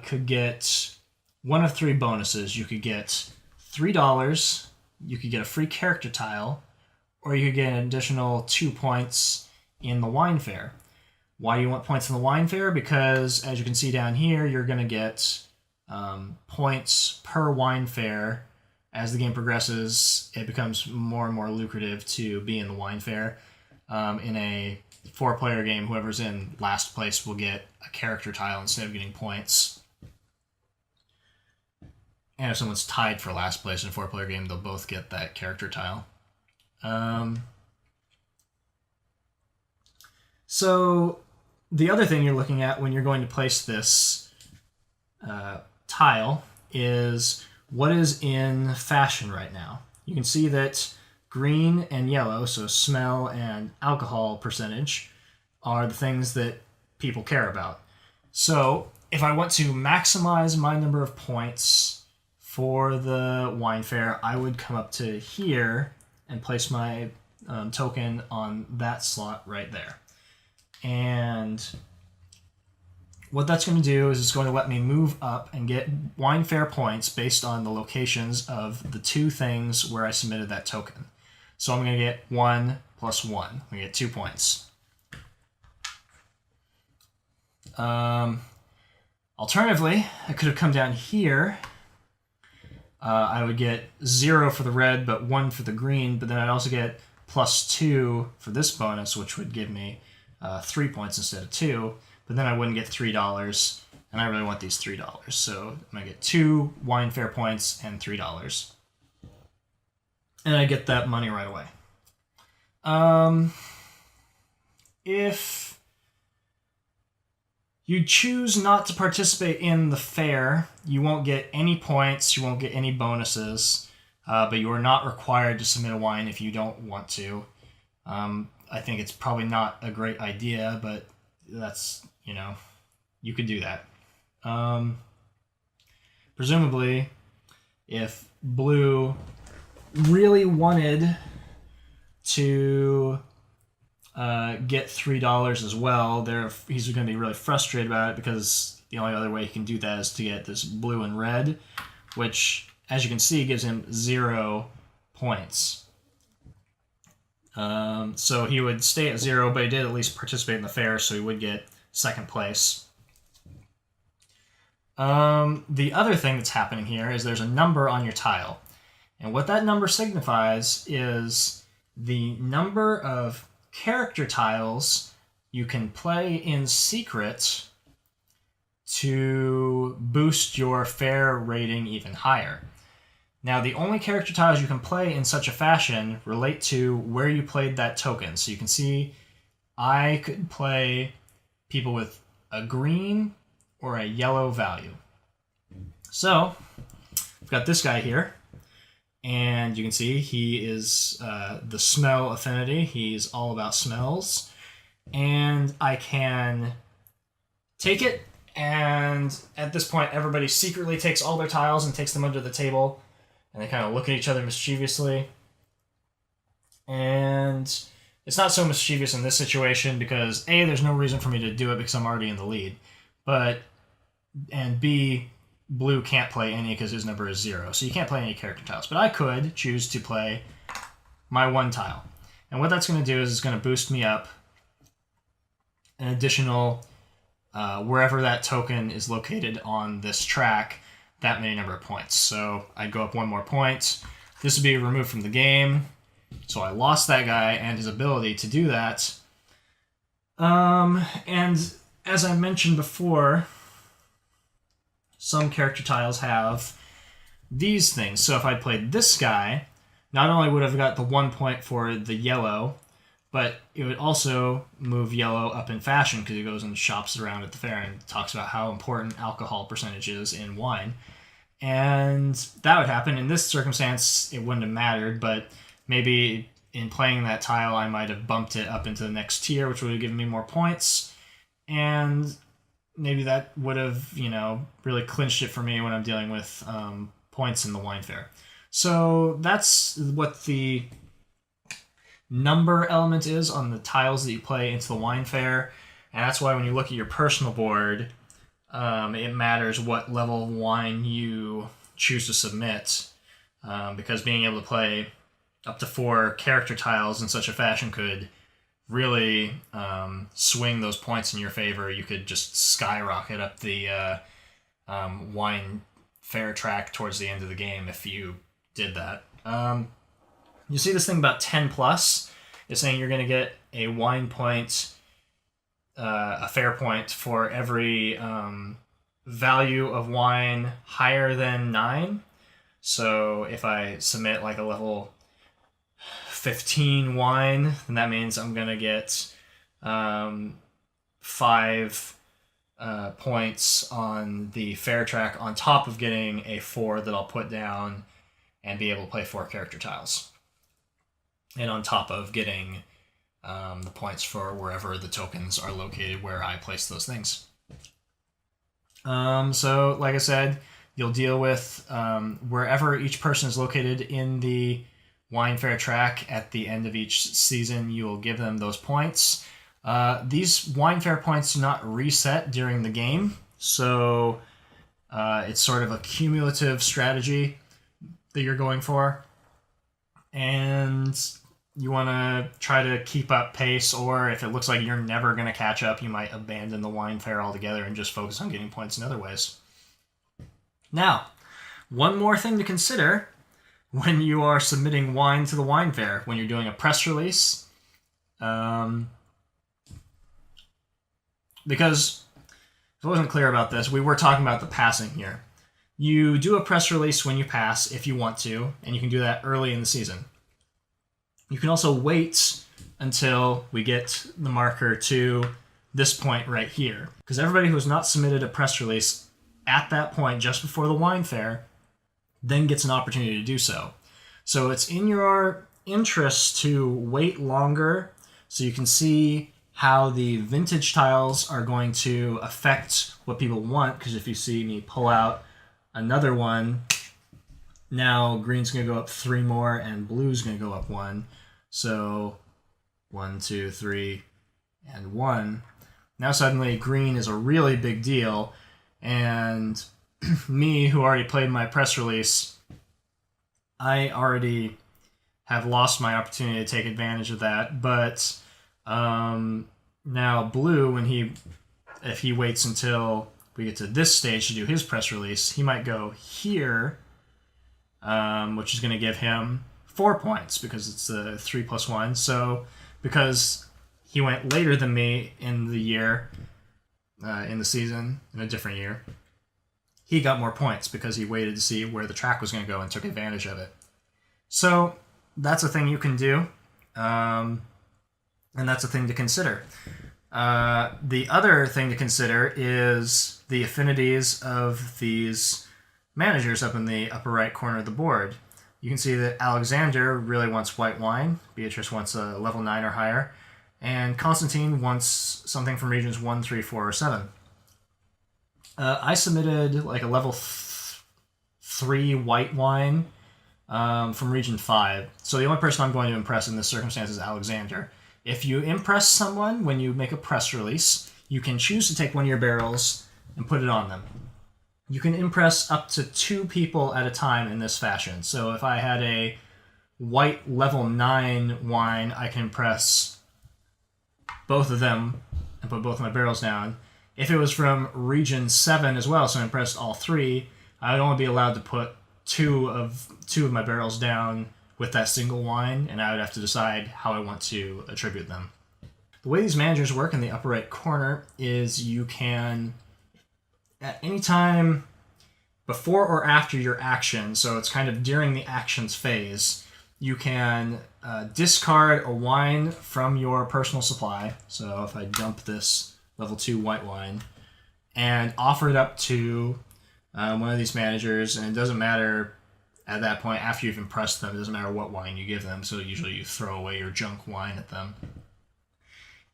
could get one of 3 bonuses. You could get $3, you could get a free character tile, or you could get an additional 2 points in the wine fair. Why do you want points in the wine fair? Because as you can see down here, you're going to get points per wine fair. As the game progresses, it becomes more and more lucrative to be in the wine fair. In a 4-player game, whoever's in last place will get a character tile instead of getting points. And if someone's tied for last place in a 4-player game, they'll both get that character tile. So the other thing you're looking at when you're going to place this tile is what is in fashion right now. You can see that green and yellow, so smell and alcohol percentage, are the things that people care about. So if I want to maximize my number of points for the wine fair, I would come up to here and place my token on that slot right there. And what that's going to do is it's going to let me move up and get wine fair points based on the locations of the 2 things where I submitted that token. So I'm going to get 1 plus 1. I'm going to get 2 points. Alternatively, I could have come down here. I would get 0 for the red, but 1 for the green, but then I'd also get plus 2 for this bonus, which would give me 3 points instead of 2, but then I wouldn't get $3, and I really want these $3. So I'm going to get 2 wine fair points and $3. And I get that money right away. If you choose not to participate in the fair, you won't get any points, you won't get any bonuses, but you are not required to submit a wine if you don't want to. I think it's probably not a great idea, but that's, you could do that. Presumably, if Blue really wanted to get $3 as well, he's going to be really frustrated about it because the only other way he can do that is to get this blue and red, which, as you can see, gives him 0 points. So he would stay at 0, but he did at least participate in the fair, so he would get 2nd place. The other thing that's happening here is there's a number on your tile. And what that number signifies is the number of character tiles you can play in secret to boost your fair rating even higher. Now, the only character tiles you can play in such a fashion relate to where you played that token. So you can see I could play people with a green or a yellow value. So got this guy here, and you can see he is the smell affinity. He's all about smells. And I can take it, and at this point everybody secretly takes all their tiles and takes them under the table, and they kind of look at each other mischievously. And it's not so mischievous in this situation because A, there's no reason for me to do it because I'm already in the lead, and B, blue can't play any because his number is 0, so you can't play any character tiles. But I could choose to play my 1 tile. And what that's going to do is it's going to boost me up an additional, wherever that token is located on this track, that many number of points. So I'd go up 1 more point. This would be removed from the game. So I lost that guy and his ability to do that. And as I mentioned before, some character tiles have these things. So if I played this guy, not only would I have got the 1 point for the yellow, but it would also move yellow up in fashion because he goes and shops around at the fair and talks about how important alcohol percentage is in wine. And that would happen. In this circumstance, it wouldn't have mattered, but maybe in playing that tile, I might have bumped it up into the next tier, which would have given me more points. And maybe that would have, really clinched it for me when I'm dealing with points in the wine fair. So that's what the number element is on the tiles that you play into the wine fair. And that's why when you look at your personal board, it matters what level of wine you choose to submit. Because being able to play up to 4 character tiles in such a fashion could really swing those points in your favor. You could just skyrocket up the wine fair track towards the end of the game if you did that. You see this thing about 10 plus is saying you're going to get a wine point, a fair point for every value of wine higher than 9. So if I submit like a level 15 wine, then that means I'm going to get 5 points on the fair track on top of getting a 4 that I'll put down and be able to play 4 character tiles. And on top of getting the points for wherever the tokens are located where I place those things. So, like I said, you'll deal with wherever each person is located in the wine fair track at the end of each season. You'll give them those points. These wine fair points do not reset during the game, so it's sort of a cumulative strategy that you're going for. And you want to try to keep up pace, or if it looks like you're never going to catch up, you might abandon the wine fair altogether and just focus on getting points in other ways. Now, one more thing to consider when you are submitting wine to the wine fair, when you're doing a press release, because if I wasn't clear about this, we were talking about the passing here. You do a press release when you pass if you want to, and you can do that early in the season. You can also wait until we get the marker to this point right here, because everybody who has not submitted a press release at that point just before the wine fair then gets an opportunity to do so. So it's in your interest to wait longer so you can see how the vintage tiles are going to affect what people want, because if you see me pull out another one, now green's going to go up 3 more and blue's going to go up 1. So 1, 2, 3, and 1. Now suddenly green is a really big deal, and me, who already played my press release, I already have lost my opportunity to take advantage of that. But now blue, if he waits until we get to this stage to do his press release, he might go here, which is going to give him 4 points because it's a 3 plus 1. So because he went later than me in the year, in the season, in a different year, he got more points because he waited to see where the track was going to go and took advantage of it. So that's a thing you can do, and that's a thing to consider. The other thing to consider is the affinities of these managers up in the upper right corner of the board. You can see that Alexander really wants white wine, Beatrice wants a level 9 or higher, and Constantine wants something from regions 1, 3, 4, or 7. I submitted like a level 3 white wine from region 5. So the only person I'm going to impress in this circumstance is Alexander. If you impress someone when you make a press release, you can choose to take one of your barrels and put it on them. You can impress up to 2 people at a time in this fashion. So if I had a white level 9 wine, I can impress both of them and put both of my barrels down. If it was from region 7 as well, so I impressed all 3, I would only be allowed to put two of my barrels down with that single wine, and I would have to decide how I want to attribute them. The way these managers work in the upper right corner is you can, at any time before or after your action, so it's kind of during the actions phase, you can discard a wine from your personal supply. So if I dump this level 2 white wine and offer it up to one of these managers, and it doesn't matter at that point, after you've impressed them, it doesn't matter what wine you give them, so usually you throw away your junk wine at them.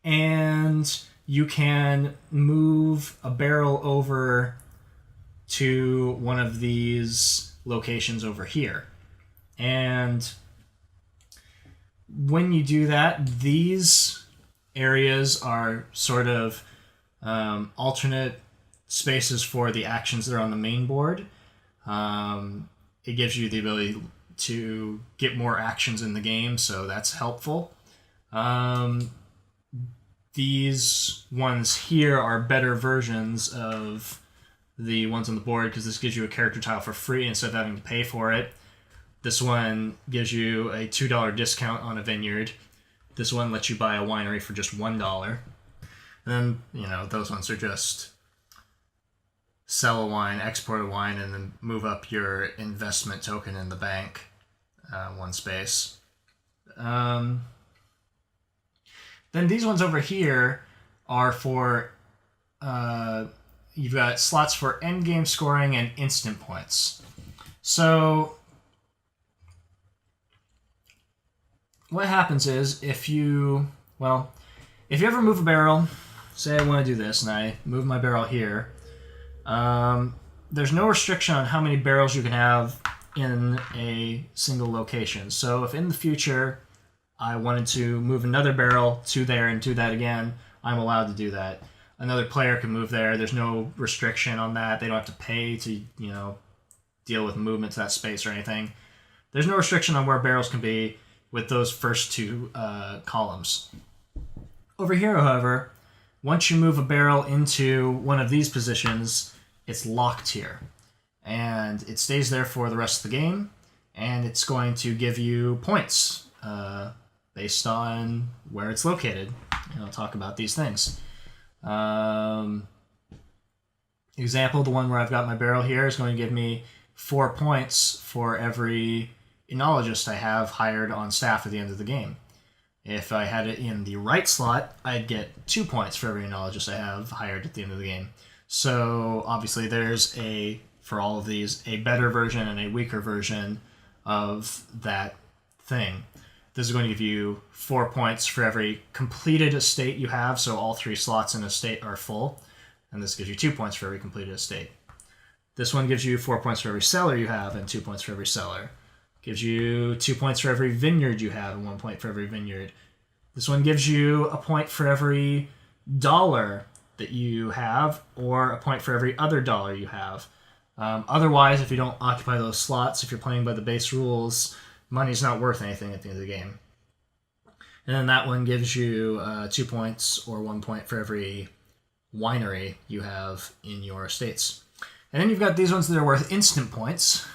And you can move a barrel over to one of these locations over here. And when you do that, these areas are sort of alternate spaces for the actions that are on the main board. It gives you the ability to get more actions in the game, so that's helpful. These ones here are better versions of the ones on the board because this gives you a character tile for free instead of having to pay for it. This one gives you a $2 discount on a vineyard. This one lets you buy a winery for just $1. And then, those ones are just sell a wine, export a wine, and then move up your investment token in the bank one space. Then these ones over here are for, you've got slots for endgame scoring and instant points. So what happens is if you ever move a barrel, say I want to do this and I move my barrel here, there's no restriction on how many barrels you can have in a single location. So if in the future I wanted to move another barrel to there and do that again, I'm allowed to do that. Another player can move there. There's no restriction on that. They don't have to pay to, deal with movement to that space or anything. There's no restriction on where barrels can be with those first 2 columns. Over here, however, once you move a barrel into one of these positions, it's locked here. And it stays there for the rest of the game, and it's going to give you points based on where it's located. And I'll talk about these things. Example, the one where I've got my barrel here is going to give me 4 points for every enologist I have hired on staff at the end of the game. If I had it in the right slot, I'd get 2 points for every enologist I have hired at the end of the game. So obviously there's for all of these, a better version and a weaker version of that thing. This is going to give you 4 points for every completed estate you have, so all 3 slots in a estate are full, and this gives you 2 points for every completed estate. This one gives you 4 points for every cellar you have and 2 points for every cellar. Gives you 2 points for every vineyard you have and 1 point for every vineyard. This one gives you a point for every dollar that you have, or a point for every other dollar you have. Otherwise, if you don't occupy those slots, if you're playing by the base rules, money's not worth anything at the end of the game. And then that one gives you 2 points or 1 point for every winery you have in your estates. And then you've got these ones that are worth instant points.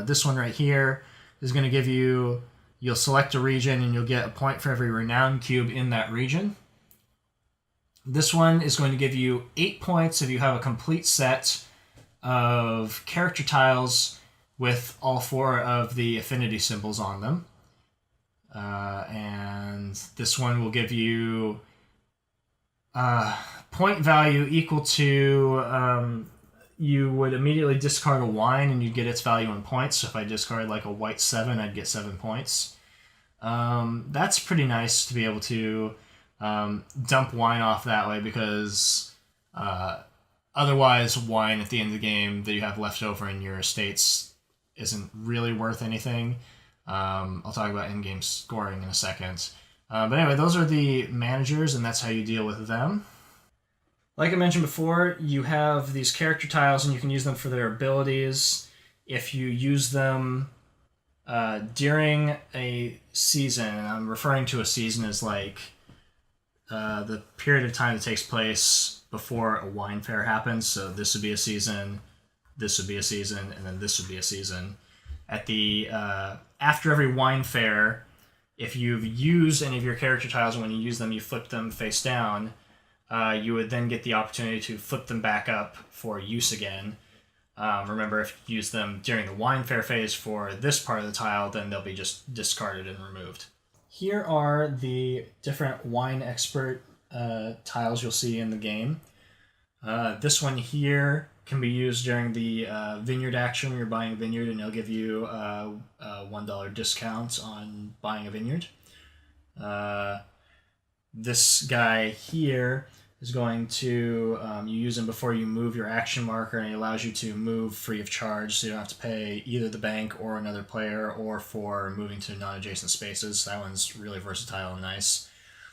This one right here is going to give you, you'll select a region and you'll get a point for every renown cube in that region. This one is going to give you 8 points if you have a complete set of character tiles with all 4 of the affinity symbols on them. And this one will give you point value equal to you would immediately discard a wine and you'd get its value in points. So if I discard like a white 7, I'd get 7 points. That's pretty nice to be able to dump wine off that way, because otherwise wine at the end of the game that you have left over in your estates isn't really worth anything. I'll talk about in-game scoring in a second. But anyway, those are the managers, and that's how you deal with them. Like I mentioned before, you have these character tiles, and you can use them for their abilities. If you use them during a season, and I'm referring to a season as like the period of time that takes place before a wine fair happens. So this would be a season, this would be a season, and then this would be a season. At the after every wine fair, if you've used any of your character tiles, and when you use them, you flip them face down, you would then get the opportunity to flip them back up for use again. Remember, if you use them during the wine fair phase for this part of the tile, then they'll be just discarded and removed. Here are the different wine expert tiles you'll see in the game. This one here can be used during the vineyard action when you're buying a vineyard, and it'll give you a $1 discount on buying a vineyard. This guy here is going to, you use him before you move your action marker, and he allows you to move free of charge, so you don't have to pay either the bank or another player, or for moving to non-adjacent spaces. That one's really versatile and nice.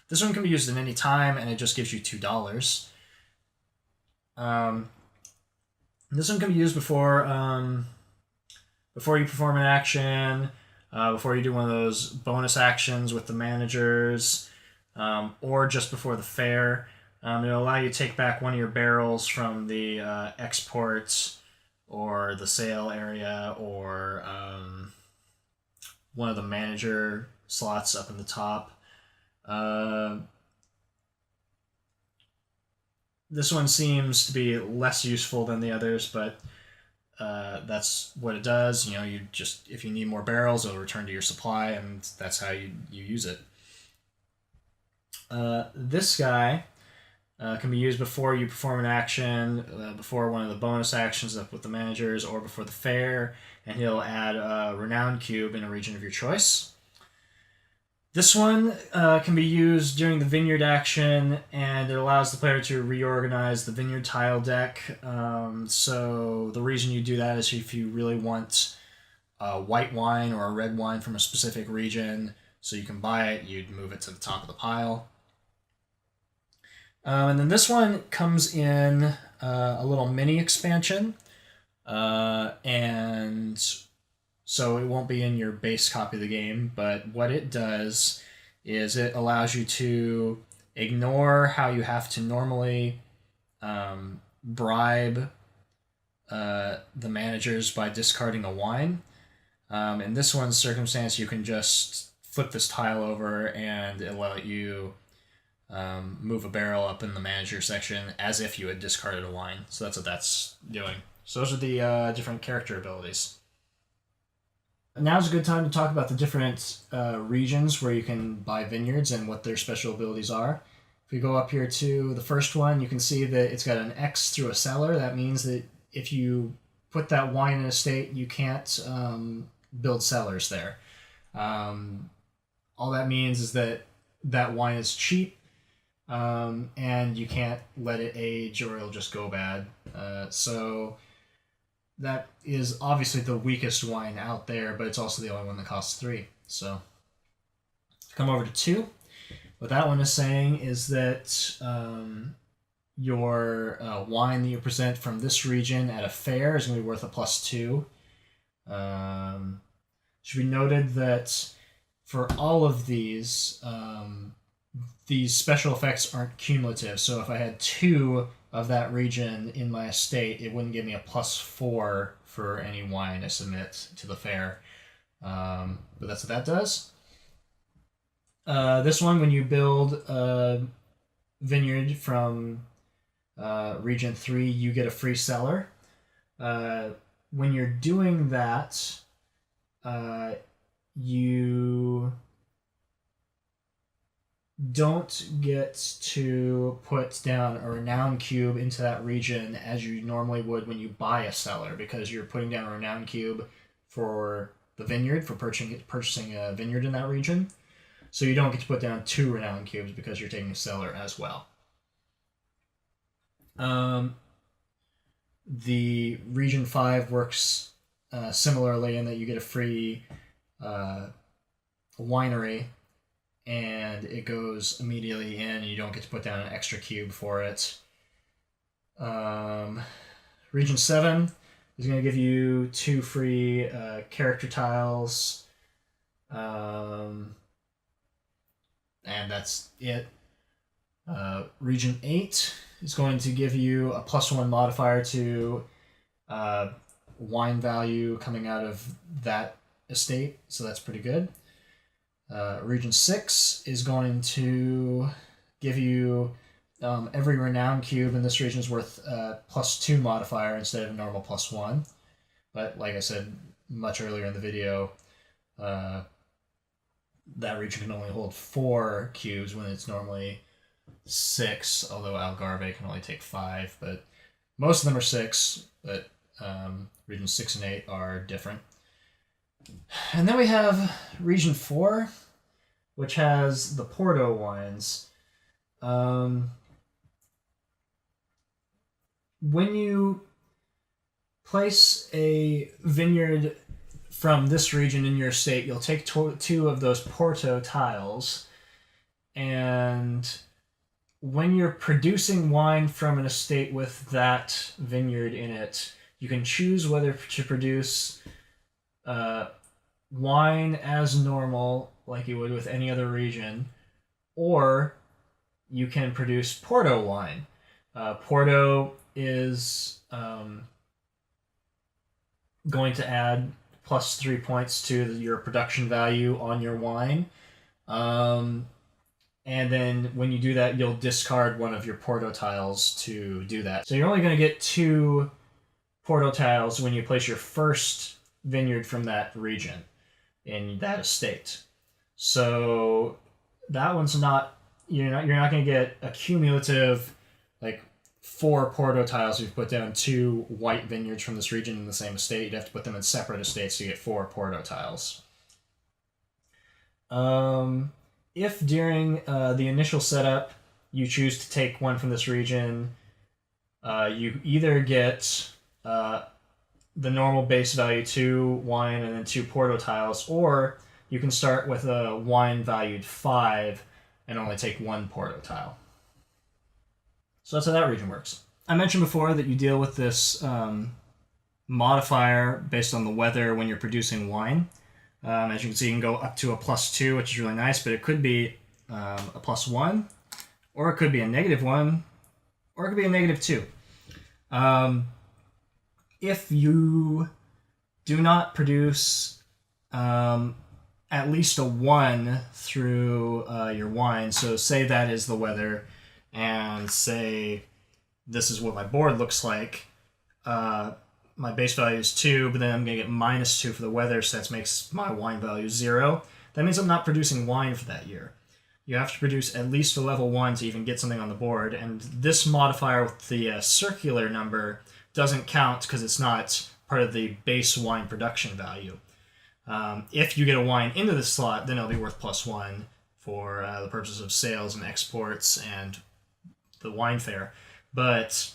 This one can be used at any time, and it just gives you $2. This one can be used before you perform an action, before you do one of those bonus actions with the managers, or just before the fair. It'll allow you to take back one of your barrels from the export or the sale area, or one of the manager slots up in the top. This one seems to be less useful than the others, but that's what it does. You know, you just, if you need more barrels, it'll return to your supply, and that's how you use it. This guy can be used before you perform an action, before one of the bonus actions up with the managers, or before the fair, and he'll add a renown cube in a region of your choice. This one can be used during the vineyard action, and it allows the player to reorganize the vineyard tile deck. So the reason you do that is if you really want a white wine or a red wine from a specific region, so you can buy it, you'd move it to the top of the pile. And then this one comes in a little mini expansion, and so it won't be in your base copy of the game, but what it does is it allows you to ignore how you have to normally bribe the managers by discarding a wine. In this one's circumstance, you can just flip this tile over, and it'll let you move a barrel up in the manager section as if you had discarded a wine. So that's what that's doing. So those are the different character abilities. Now's a good time to talk about the different regions where you can buy vineyards and what their special abilities are. If we go up here to the first one, you can see that it's got an X through a cellar. That means that if you put that wine in a state, you can't build cellars there. All that means is that that wine is cheap, and you can't let it age or it'll just go bad. So that is obviously the weakest wine out there, but it's also the only one that costs 3. So come over to 2. What that one is saying is that your wine that you present from this region at a fair is going to be worth a +2. Should be noted that for all of these special effects aren't cumulative. So if I had 2 of that region in my estate, it wouldn't give me a +4 for any wine I submit to the fair. But that's what that does. This one, when you build a vineyard from region 3, you get a free cellar. When you're doing that, don't get to put down a renown cube into that region as you normally would when you buy a cellar, because you're putting down a renown cube for the vineyard, for purchasing a vineyard in that region. So you don't get to put down 2 renown cubes because you're taking a cellar as well. The region 5 works similarly in that you get a free winery, and it goes immediately in, and you don't get to put down an extra cube for it. Region 7 is going to give you 2 free character tiles, and that's it. Region 8 is going to give you a +1 modifier to wine value coming out of that estate, so that's pretty good. Region 6 is going to give you every renown cube in this region is worth a +2 modifier instead of a normal +1. But like I said much earlier in the video, that region can only hold 4 cubes when it's normally 6, although Algarve can only take 5, but most of them are 6, but regions 6 and 8 are different. And then we have region 4, which has the Porto wines. When you place a vineyard from this region in your estate, you'll take 2 of those Porto tiles, and when you're producing wine from an estate with that vineyard in it, you can choose whether to produce wine as normal, like you would with any other region, or you can produce Porto wine. Porto is going to add +3 points to your production value on your wine. And then when you do that, you'll discard one of your Porto tiles to do that. So you're only going to get 2 Porto tiles when you place your first vineyard from that region in that estate. So that one's not, you're not going to get a cumulative like 4 Porto tiles if you put down 2 white vineyards from this region in the same estate. You'd have to put them in separate estates to get 4 Porto tiles. If during the initial setup you choose to take one from this region, you either get the normal base value 2 wine and then 2 Porto tiles, or you can start with a wine valued 5 and only take 1 Porto tile. So that's how that region works. I mentioned before that you deal with this modifier based on the weather when you're producing wine. As you can see, you can go up to a +2, which is really nice, but it could be a +1, or it could be a -1, or it could be a -2. If you do not produce at least a 1 through your wine, so say that is the weather, and say this is what my board looks like, my base value is 2, but then I'm going to get -2 for the weather, so that makes my wine value 0. That means I'm not producing wine for that year. You have to produce at least a level 1 to even get something on the board, and this modifier with the circular number doesn't count because it's not part of the base wine production value. If you get a wine into this slot, then it'll be worth +1 for the purposes of sales and exports and the wine fair. But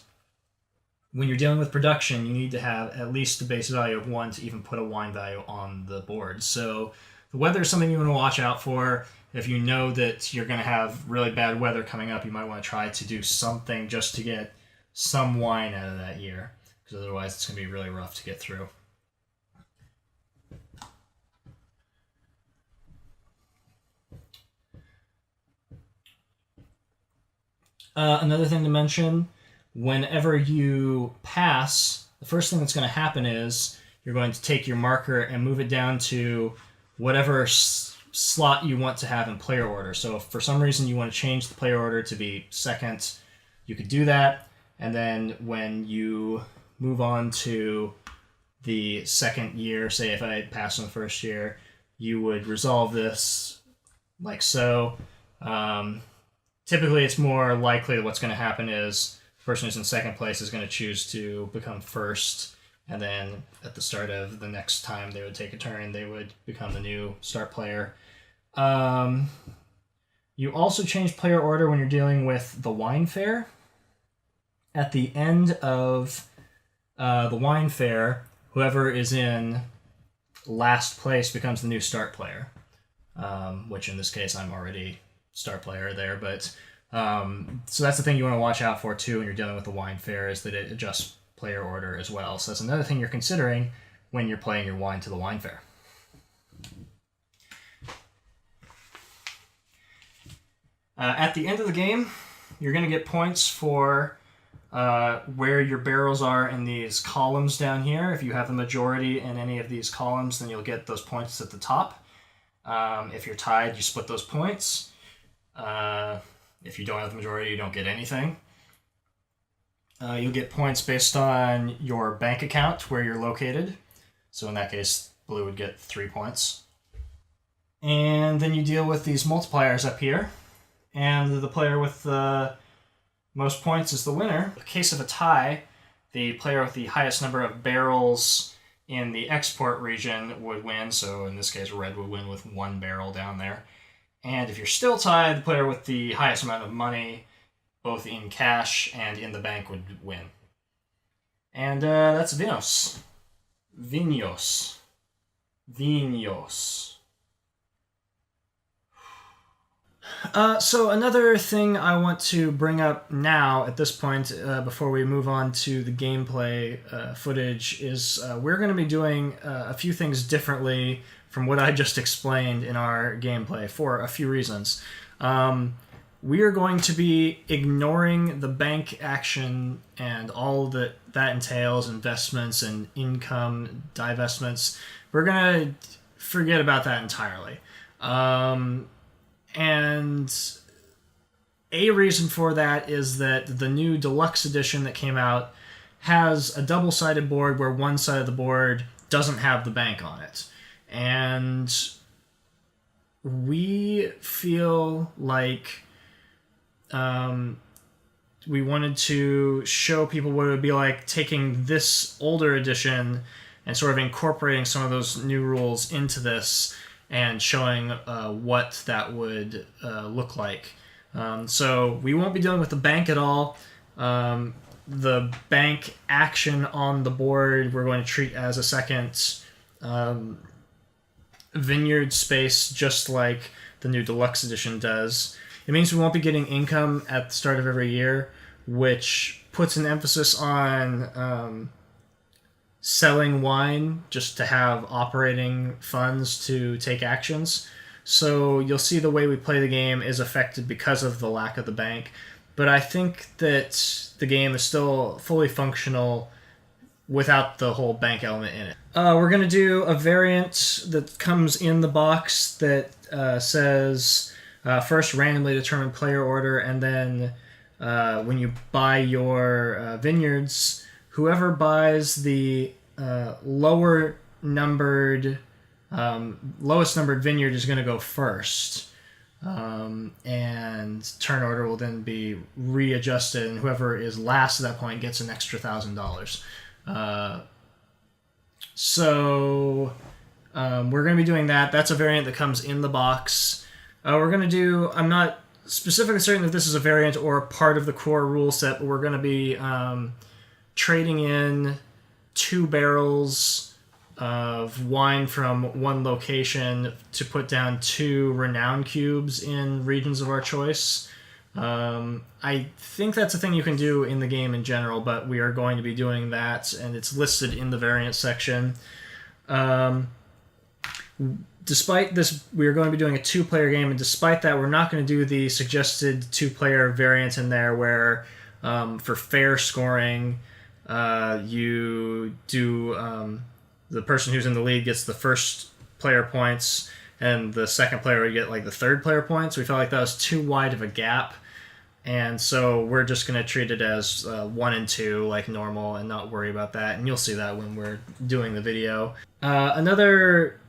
when you're dealing with production, you need to have at least a base value of 1 to even put a wine value on the board. So the weather is something you want to watch out for. If you know that you're going to have really bad weather coming up, you might want to try to do something just to get some wine out of that year, because otherwise it's going to be really rough to get through. Another thing to mention, whenever you pass, the first thing that's going to happen is you're going to take your marker and move it down to whatever slot you want to have in player order. So if for some reason you want to change the player order to be second, you could do that. And then when you move on to the second year, say if I passed in the first year, you would resolve this like so, Typically, it's more likely that what's going to happen is the person who's in second place is going to choose to become first, and then at the start of the next time they would take a turn, they would become the new start player. You also change player order when you're dealing with the wine fair. At the end of the wine fair, whoever is in last place becomes the new start player, which in this case I'm already start player there. But so that's the thing you want to watch out for too when you're dealing with the wine fair, is that it adjusts player order as well. So that's another thing you're considering when you're playing your wine to the wine fair. At the end of the game, you're going to get points for where your barrels are in these columns down here. If you have the majority in any of these columns, then you'll get those points at the top. If you're tied, you split those points. If you don't have the majority, you don't get anything. You'll get points based on your bank account, where you're located. So in that case, blue would get 3 points. And then you deal with these multipliers up here. And the player with the most points is the winner. In case of a tie, the player with the highest number of barrels in the export region would win. So in this case, red would win with 1 barrel down there. And if you're still tied, the player with the highest amount of money, both in cash and in the bank, would win. And that's Vinhos. Vinhos. Vinhos. So another thing I want to bring up now at this point, before we move on to the gameplay footage, is we're going to be doing a few things differently from what I just explained in our gameplay for a few reasons. We are going to be ignoring the bank action and all that entails, investments and income divestments. We're going to forget about that entirely. And a reason for that is that the new deluxe edition that came out has a double-sided board where one side of the board doesn't have the bank on it. And we feel like we wanted to show people what it would be like taking this older edition and sort of incorporating some of those new rules into this, and showing what that would look like. So we won't be dealing with the bank at all. The bank action on the board we're going to treat as a second vineyard space, just like the new deluxe edition does. It means we won't be getting income at the start of every year, which puts an emphasis on selling wine just to have operating funds to take actions. So you'll see the way we play the game is affected because of the lack of the bank. But I think that the game is still fully functional without the whole bank element in it. We're going to do a variant that comes in the box that says first randomly determine player order, and then when you buy your vineyards, whoever buys the lowest numbered vineyard is going to go first, and turn order will then be readjusted, and whoever is last at that point gets an extra $1,000. So we're going to be doing that. That's a variant that comes in the box. We're going to do, I'm not specifically certain if this is a variant or a part of the core rule set, but we're going to be trading in 2 barrels of wine from one location to put down 2 renown cubes in regions of our choice. I think that's a thing you can do in the game in general, but we are going to be doing that, and it's listed in the variant section. Despite this, we are going to be doing a 2-player game, and despite that, we're not going to do the suggested 2-player variant in there where for fair scoring, you do the person who's in the lead gets the first player points, and the second player would get like the third player points. We felt like that was too wide of a gap, and so we're just going to treat it as 1 and 2 like normal and not worry about that, and you'll see that when we're doing the video. Another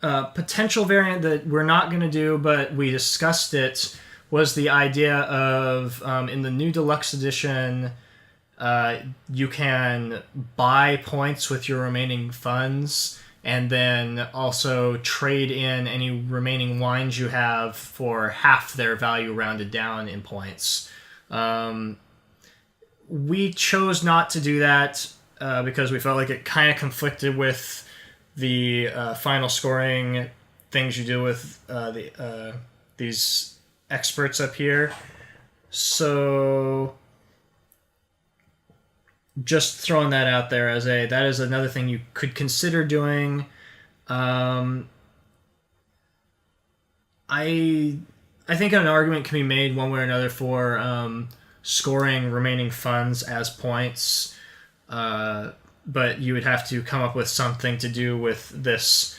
potential variant that we're not going to do, but we discussed it, was the idea of in the new deluxe edition, you can buy points with your remaining funds and then also trade in any remaining wines you have for half their value rounded down in points. We chose not to do that because we felt like it kind of conflicted with the final scoring things you do with these experts up here. So just throwing that out there as that is another thing you could consider doing. I think an argument can be made one way or another for scoring remaining funds as points, but you would have to come up with something to do with this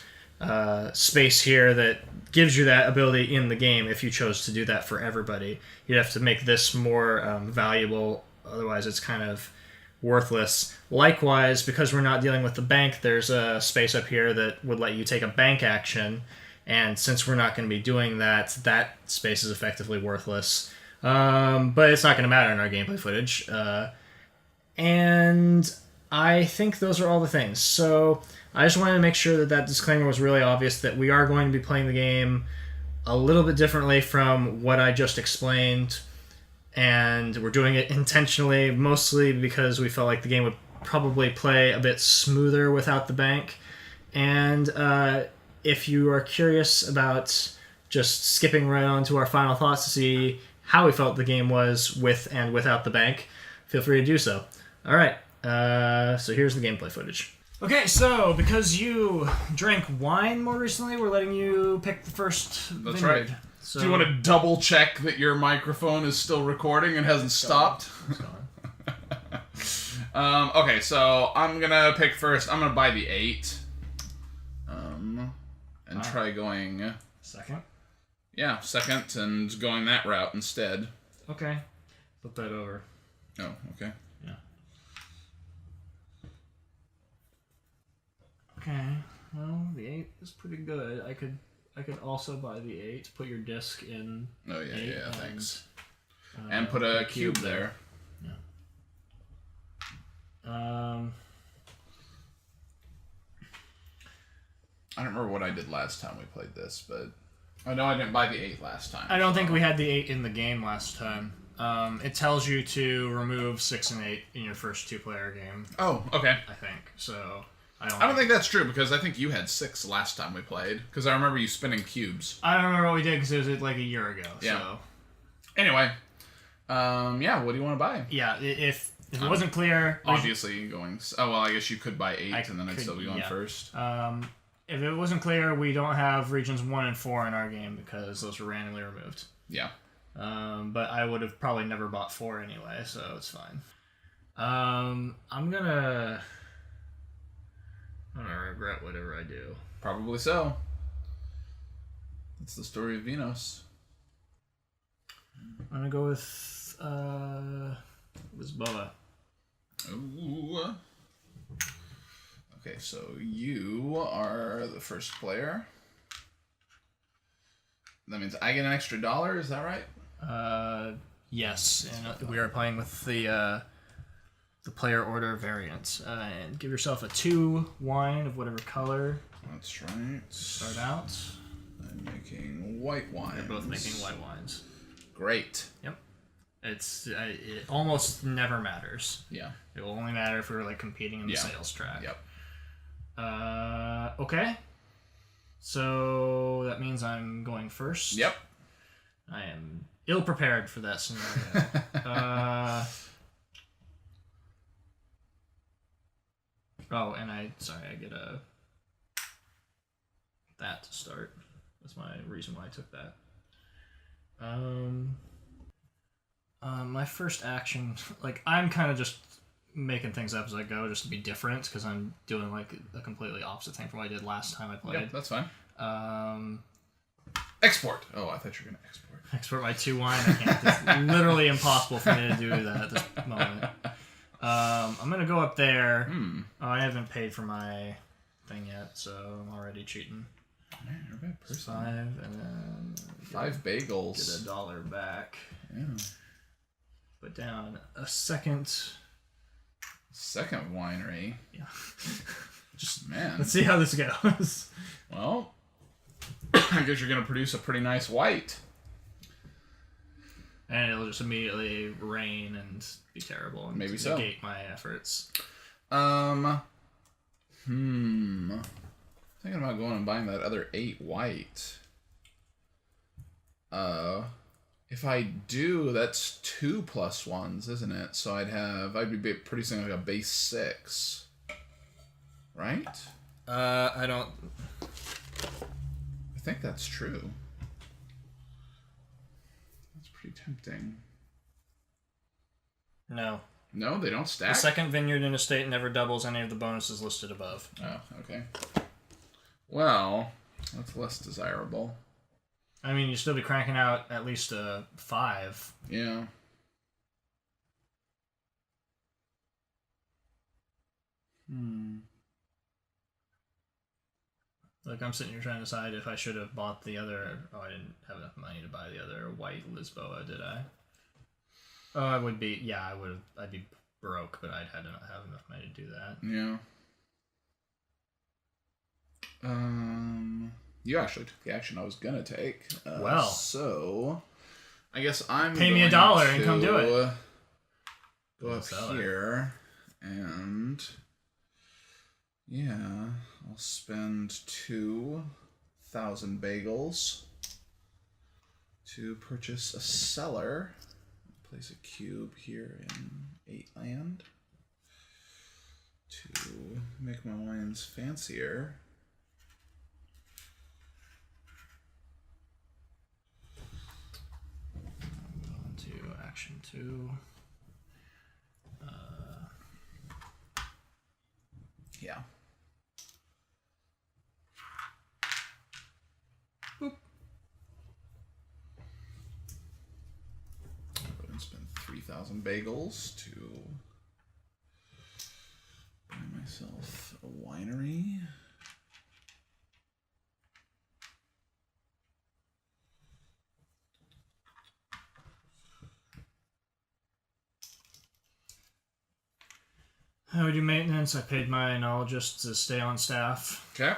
space here that gives you that ability in the game if you chose to do that for everybody. You'd have to make this more valuable, otherwise it's kind of worthless. Likewise, because we're not dealing with the bank, there's a space up here that would let you take a bank action, and since we're not going to be doing that, that space is effectively worthless. But it's not going to matter in our gameplay footage. And I think those are all the things. So I just wanted to make sure that that disclaimer was really obvious, that we are going to be playing the game a little bit differently from what I just explained. And we're doing it intentionally, mostly because we felt like the game would probably play a bit smoother without the bank. And if you are curious about just skipping right on to our final thoughts to see how we felt the game was with and without the bank, feel free to do so. All right, so here's the gameplay footage. Okay, so because you drank wine more recently, we're letting you pick the first That's vineyard. right. So, do you want to double check that your microphone is still recording and hasn't stopped? Okay, so I'm gonna pick first. I'm gonna buy the 8. And try going second. Yeah, second, and going that route instead. Okay. Flip that over. Oh, okay. Yeah. Okay. Well, the 8 is pretty good. I could also buy the 8. Put your disc in. Oh yeah, 8 yeah. Thanks. And put a cube there. Yeah. I don't remember what I did last time we played this, but I know I didn't buy the 8 last time. I don't think we had the 8 in the game last time. It tells you to remove 6 and 8 in your first 2-player game. Oh, okay. I think so. I don't think that's true, because I think you had 6 last time we played, because I remember you spinning cubes. I don't remember what we did because it was like a year ago. Yeah. So. Anyway, yeah. What do you want to buy? Yeah, if it wasn't clear, obviously going. Oh well, I guess you could buy 8, and then I'd still be going first. If it wasn't clear, we don't have regions 1 and 4 in our game because those were randomly removed. Yeah. But I would have probably never bought 4 anyway, so it's fine. I'm gonna regret whatever I do. Probably so. It's the story of Vinhos. I'm gonna go with Lisboa. Ooh. Okay, so you are the first player. That means I get an extra $1, is that right? Yes, and we are playing with the player order variant. And give yourself a 2 wine of whatever color. That's right. Start out. I'm making white wines. You're both making white wines. Great. Yep. It almost never matters. Yeah. It will only matter if we're like competing in the sales track. Yep. Okay. So that means I'm going first. Yep. I am ill prepared for that scenario. Oh, and I get that to start. That's my reason why I took that. My first action, like, I'm kind of just making things up as I go, just to be different, because I'm doing like a completely opposite thing from what I did last time I played. Yeah, that's fine. Export. Oh, I thought you were gonna export. Export my 2 wine. I can't. It's literally impossible for me to do that at this moment. I'm gonna go up there. Oh, I haven't paid for my thing yet, so I'm already cheating. Man, you're a bad person. 5, and then 5 bagels. Get $1 back. Yeah. Put down a second winery. Yeah. Just, man. Let's see how this goes. Well, I guess you're going to produce a pretty nice white. And it'll just immediately rain and be terrible and maybe so. Negate my efforts. Thinking about going and buying that other 8 white. If I do, that's 2 +1s, isn't it? So I'd be producing like a base 6. Right? I don't... I think that's true. That's pretty tempting. No. No, they don't stack? The second vineyard in a state never doubles any of the bonuses listed above. Oh, okay. Well, that's less desirable. I mean, you still be cranking out at least a 5. Yeah. Like, I'm sitting here trying to decide if I should have bought the other... Oh, I didn't have enough money to buy the other white Lisboa, did I? Oh, I would be... Yeah, I would have... I'd be broke, but I'd have enough money to do that. Yeah. You actually took the action I was gonna take. Well. So... I guess I'm Pay me $1 and come do it. Go up here, and... Yeah, I'll spend 2,000 bagels to purchase a cellar. Place a cube here in 8 land to make my wines fancier. On to action 2. Yeah. Boop. I'll go and spend 3,000 bagels to buy myself a winery. I would do maintenance. I paid my enologist to stay on staff. Okay.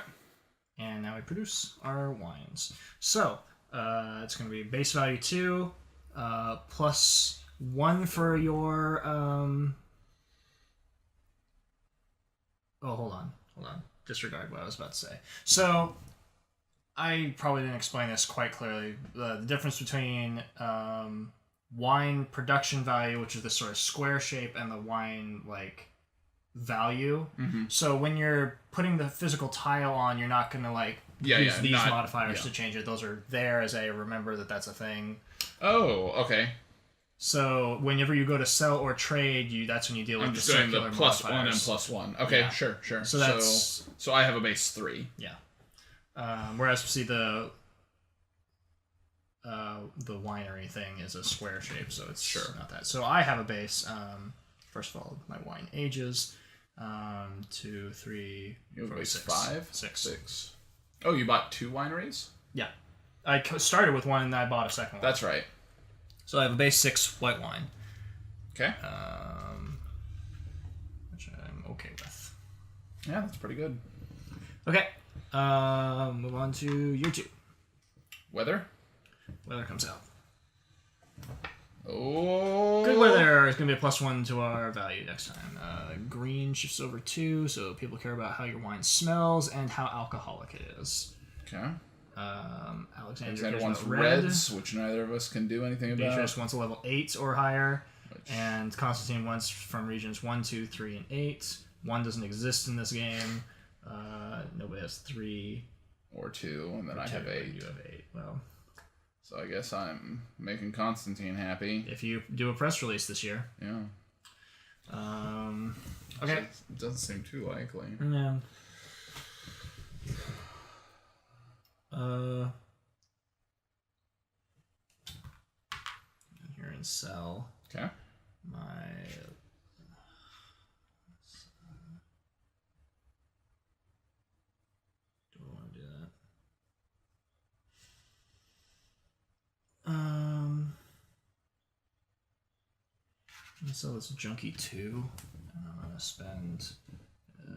And now we produce our wines. So, it's going to be base value 2, plus 1 for your... Oh, hold on. Disregard what I was about to say. So, I probably didn't explain this quite clearly. The difference between wine production value, which is this sort of square shape, and the wine, like... value. So when you're putting the physical tile on, you're not going to use these modifiers to change it. Those are there as a remember that that's a thing. Oh, okay. So whenever you go to sell or trade, that's when you deal with the circular plus modifiers. 1 and +1. Okay, yeah. Sure. So that's so I have a base 3. Yeah. Whereas see the winery thing is a square shape, so it's not that. So I have a base. First of all, my wine ages. 2, 3, 4, 6. 5? 6. Oh, you bought 2 wineries? Yeah. I started with 1 and then I bought a second one. That's right. So I have a base 6 white wine. Okay. Which I'm okay with. Yeah, that's pretty good. Okay. Move on to year 2. Weather? Weather comes out. Oh. Good weather is going to be a +1 to our value next time. Green shifts over 2, so people care about how your wine smells and how alcoholic it is. Okay. Alexander wants red. reds, which neither of us can do anything about. Beatrice wants a level 8 or higher. And Constantine wants from regions 1, 2, 3, and 8. 1 doesn't exist in this game. Nobody has 3. Or 2, and then I have 8. You have 8. Well... So I guess I'm making Constantine happy. If you do a press release this year. Yeah. Okay. It doesn't seem too likely. Yeah. Here in sell. Okay. Do I want to do that? So it's junky 2. And I'm gonna spend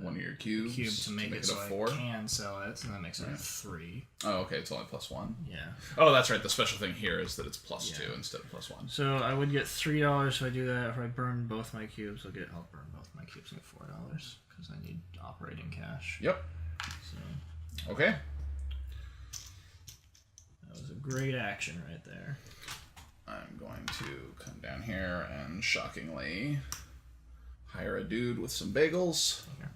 one of your cubes cube to make it a so 4. I can sell it, and that makes it a 3. Oh, okay, it's only +1. Yeah. Oh, that's right. The special thing here is that it's +2 instead of +1. So I would get $3 if I do that. If I burn both my cubes, I'll burn both my cubes and get $4 because I need operating cash. Yep. So. Okay. That was a great action right there. I'm going to come down here and shockingly hire a dude with some bagels. Okay.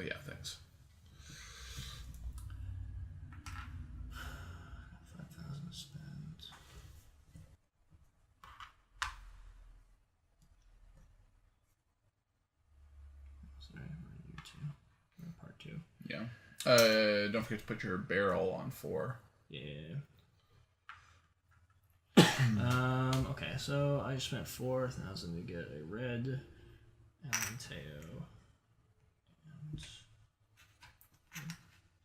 Yeah, thanks. 5,000 spent. Sorry, we're U2. We're part 2. Yeah. Don't forget to put your barrel on 4. Yeah. Okay, so I spent 4,000 to get a red Teo. And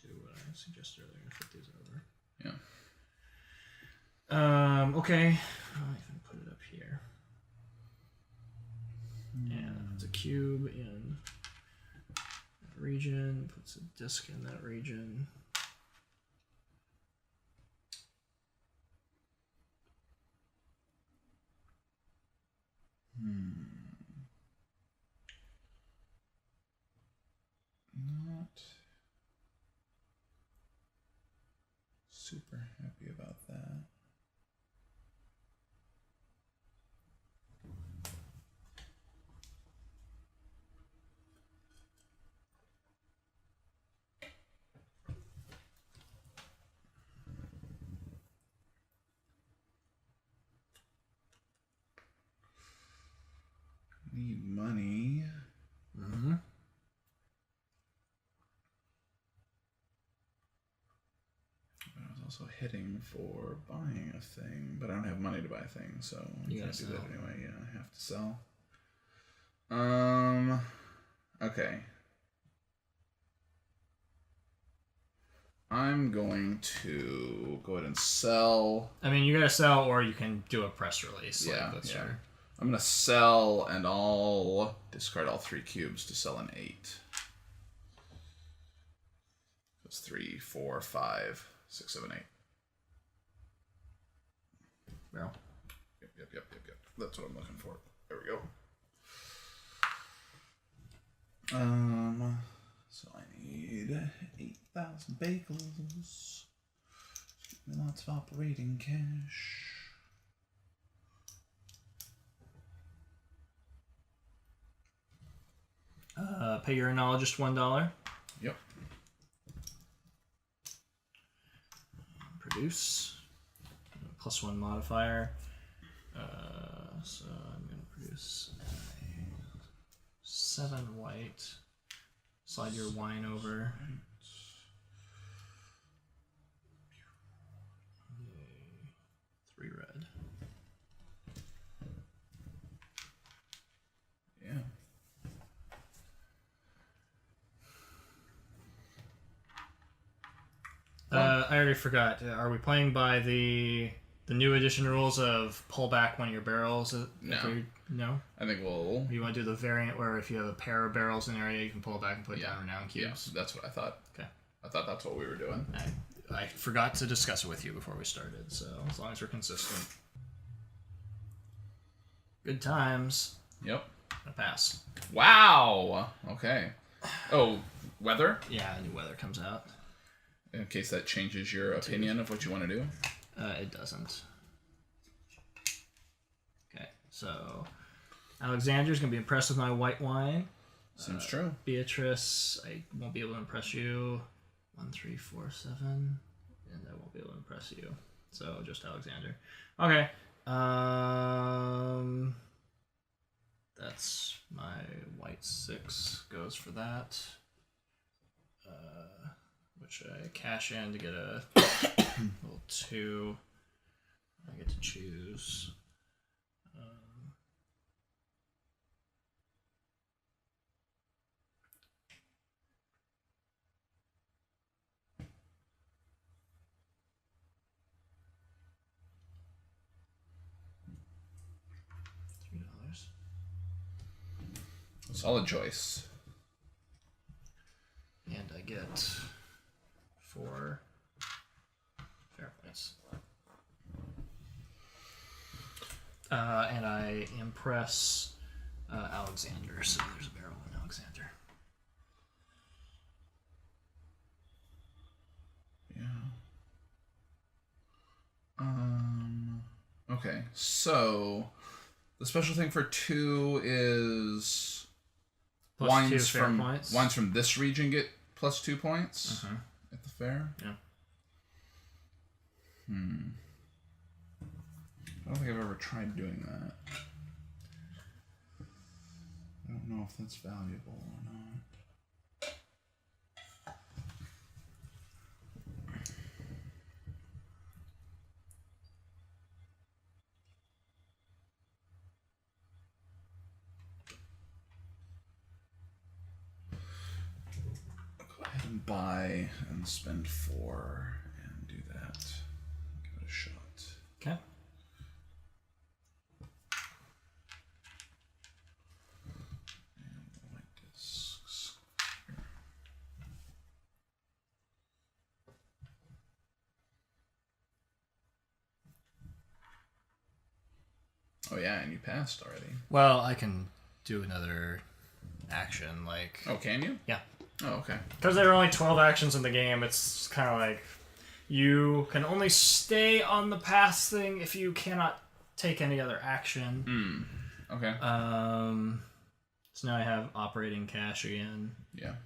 do what I suggested earlier and flip these over. Yeah. Okay. I can put it up here. And it's a cube in that region. Puts a disc in that region. Not super happy about that. Need money. Mm-hmm. I was also hitting for buying a thing, but I don't have money to buy things, so I can't do that anyway. Yeah, I have to sell. Okay. I'm going to go ahead and sell. I mean, you gotta sell, or you can do a press release. Yeah, That's yeah. your... I'm gonna sell, and I'll discard all 3 cubes to sell an 8. That's 3, 4, 5, 6, 7, 8. Barrel. Yep. That's what I'm looking for. There we go. So I need 8,000 bagels. Give me lots of operating cash. Pay your enologist $1. Yep. Produce. +1 modifier. So I'm going to produce a 7 white. Slide your wine over. 3 red. Yeah. I already forgot. Are we playing by the new edition rules of pull back one of your barrels? No. No? I think we'll... You want to do the variant where if you have a pair of barrels in an area, you can pull it back and put down renown cubes? Yeah, that's what I thought. Okay. I thought that's what we were doing. I forgot to discuss it with you before we started, so as long as we're consistent. Good times. Yep. A pass. Wow! Okay. Oh, weather? Yeah, new weather comes out. In case that changes your opinion of what you want to do. It doesn't. Okay, so Alexander's going to be impressed with my white wine. Seems true. Beatrice, I won't be able to impress you. 1, 3, 4, 7. And I won't be able to impress you. So just Alexander. Okay. That's my white 6 goes for that. Which I cash in to get a little 2. I get to choose. $3. Solid choice. And I get 4 fair points. And I impress Alexander, so there's a barrel in Alexander. Yeah. Okay, so the special thing for 2 is Plus wines 2 fair points. Wines from this region get plus 2 points at the fair. Yeah. I don't think I've ever tried doing that. I don't know if that's valuable or not. Go ahead and buy and spend 4 and do that. Give it a shot. Okay. Oh yeah, and you passed already. Well, I can do another action, like... Oh, can you? Yeah. Oh, okay. Because there are only 12 actions in the game, it's kind of like... You can only stay on the pass thing if you cannot take any other action. Okay. So now I have operating cash again. Yeah.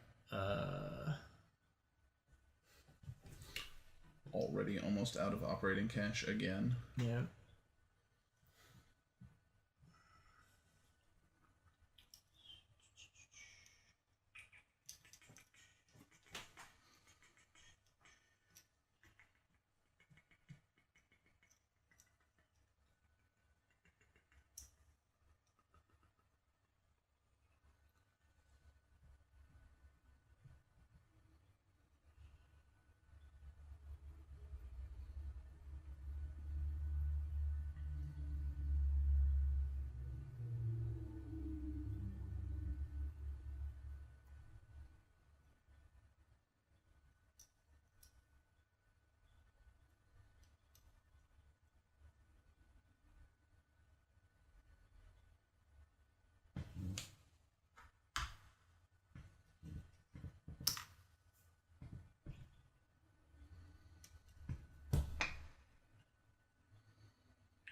Already almost out of operating cash again. Yeah.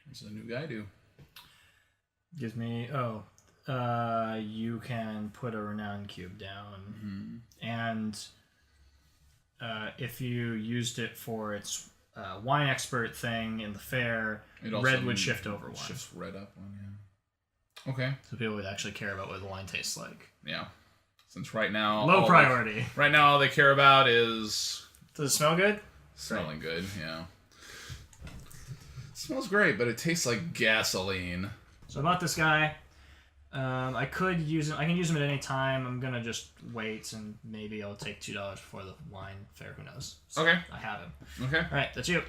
What does the new guy do? Gives me... you can put a renown cube down. And if you used it for its wine expert thing in the fair, red would shift over 1. Shifts red up 1, yeah. Okay. So people would actually care about what the wine tastes like. Yeah. Since right now... Low priority. Right now all they care about is... Does it smell good? Smelling good, yeah. It smells great, but it tastes like gasoline. So I bought this guy. I could use him. I can use him at any time. I'm gonna just wait, and maybe I'll take $2 before the wine fair. Who knows? So Okay. I have him. Okay. All right, that's you.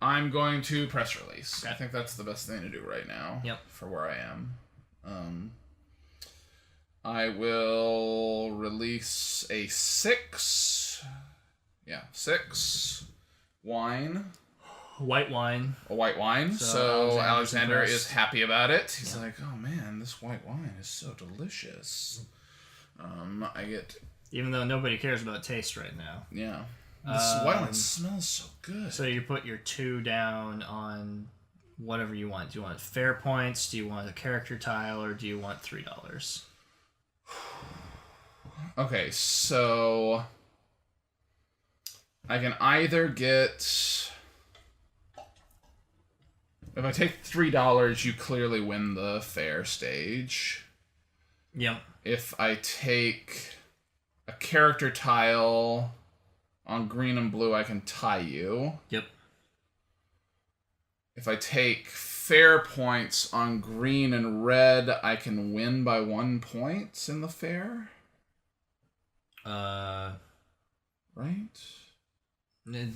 I'm going to press release. Okay. I think that's the best thing to do right now. Yep. For where I am. I will release a 6. Yeah, 6 wine. White wine. A white wine. So Alexander is happy about it. He's like, oh man, this white wine is so delicious. I get... Even though nobody cares about taste right now. Yeah. This white wine smells so good. So you put your 2 down on whatever you want. Do you want fair points? Do you want a character tile? Or do you want $3? Okay, so... I can either get... If I take $3, you clearly win the fair stage. Yep. If I take a character tile on green and blue, I can tie you. Yep. If I take fair points on green and red, I can win by 1 point in the fair. Right?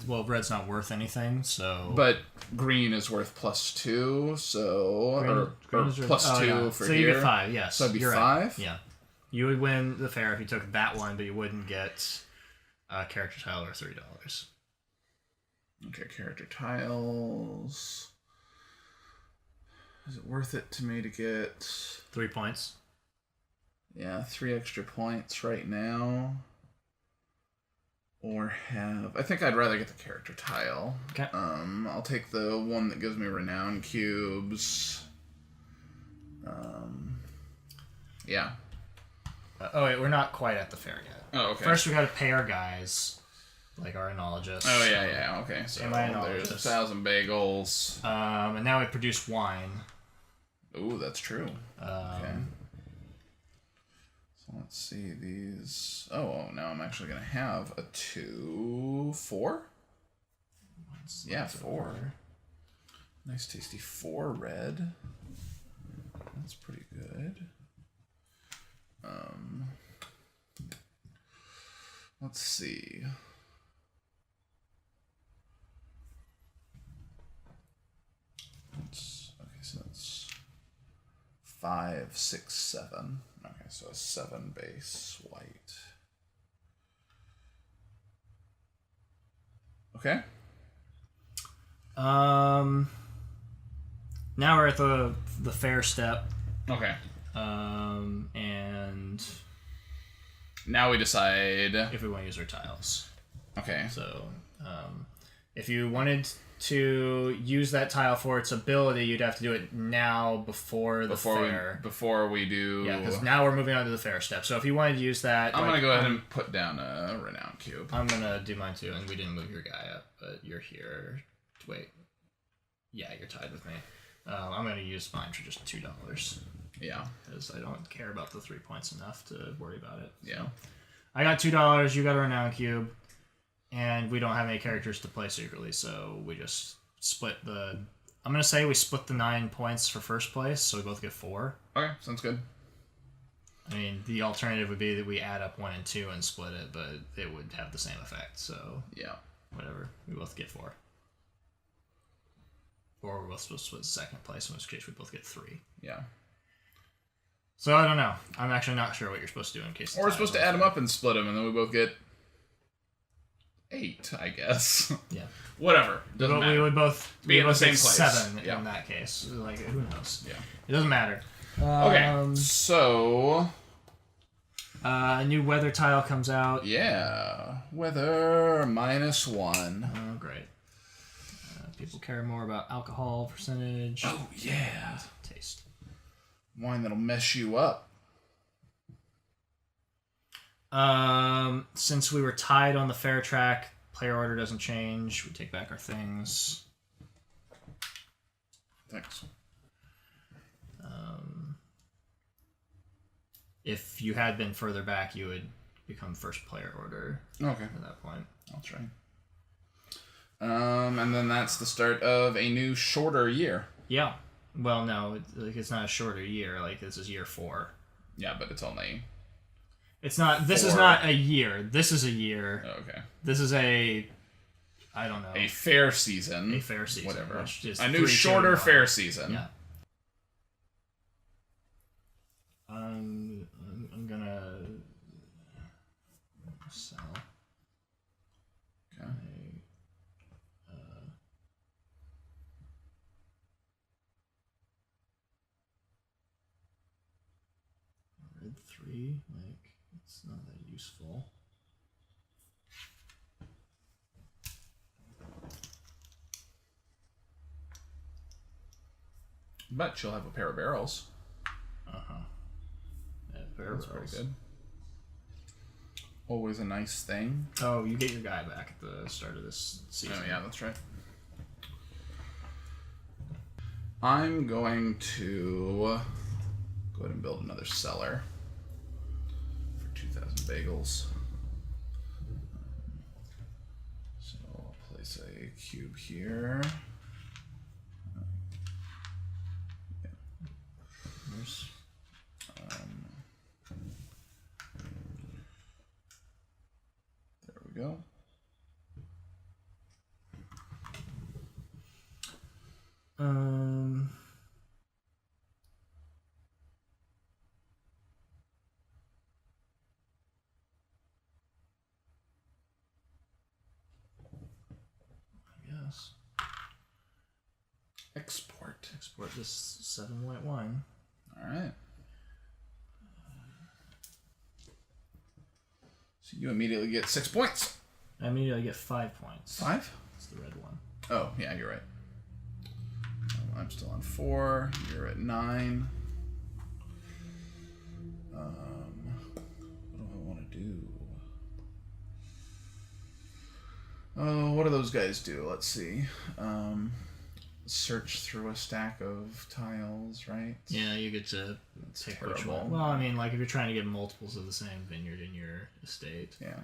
Well, red's not worth anything, so... But green is worth +2, so... Green is or +2 for so here. So you'd be 5, yes. So it'd be you're 5? Right. Yeah. You would win the fair if you took that one, but you wouldn't get a character tile or $3. Okay, character tiles. Is it worth it to me to get 3 points? Yeah, 3 extra points right now. Or have... I think I'd rather get the character tile. Okay. I'll take the one that gives me renown cubes. Yeah. Oh, wait, we're not quite at the fair yet. Oh, okay. First, we gotta pay our guys, like our enologists. Oh, yeah, okay. So there's 1,000 bagels. And now we produce wine. Ooh, that's true. Okay. So let's see these. Oh, now I'm actually going to have a 2, 4? Yeah, 4. Nice tasty 4 red. That's pretty good. Let's see. Okay, so that's 5, 6, 7. Okay, so a 7 base white. Okay. Now we're at the fair step. Okay. And now we decide if we want to use our tiles. Okay. So, if you wanted to use that tile for its ability, you'd have to do it now before the fair. Before we do... Yeah, because now we're moving on to the fair step. So if you wanted to use that... I'm going to go ahead and put down a renown cube. I'm going to do mine too, and we didn't move your guy up, but you're here. Wait. Yeah, you're tied with me. I'm going to use mine for just $2. Yeah. Because I don't care about the 3 points enough to worry about it. Yeah. So. I got $2, you got a renown cube. And we don't have any characters to play secretly, so we just split the... I'm going to say we split the 9 points for first place, so we both get 4. Okay, sounds good. I mean, the alternative would be that we add up 1 and 2 and split it, but it would have the same effect, so... Yeah. Whatever. We both get 4. Or we're both supposed to split second place, in which case we both get 3. Yeah. So I don't know. I'm actually not sure what you're supposed to do in case... Or we're supposed to add them up and split them, and then we both get... 8, I guess. Yeah. Whatever. Doesn't matter. We would both be in the same place. 7 yeah. in that case. Like, who knows? Yeah. It doesn't matter. Okay, so... a new weather tile comes out. Yeah. Weather -1. Oh, great. People care more about alcohol percentage. Oh, yeah. Taste. Wine that'll mess you up. Since we were tied on the fair track, player order doesn't change. We take back our things. Thanks. If you had been further back, you would become first player order. Okay. At that point. I'll try. And then that's the start of a new shorter year. Yeah. Well, no, it's not a shorter year. Like, this is year 4. Yeah, but it's only... It's not... This is not a year. This is a year. Oh, okay. This is a... I don't know. A fair season. A fair season. Whatever. Just a new shorter fair season. Yeah. I'm gonna... sell. Okay. Red 3, like, it's not that useful. But she'll have a pair of barrels. Uh-huh. Yeah, That's pretty good. Always a nice thing. Oh, you get your guy back at the start of this season. Oh, yeah, that's right. I'm going to go ahead and build another cellar for 2,000 bagels. So I'll place a cube here. There we go. this. Export. Export this 7.1. All right. So you immediately get 6 points. I immediately get 5 points. 5? It's the red one. Oh, yeah, you're right. I'm still on 4. You're at 9. What do I want to do? Oh, what do those guys do? Let's see. Search through a stack of tiles, right? Yeah, you get to pick which terrible. one. Well, I mean, like if you're trying to get multiples of the same vineyard in your estate. Yeah.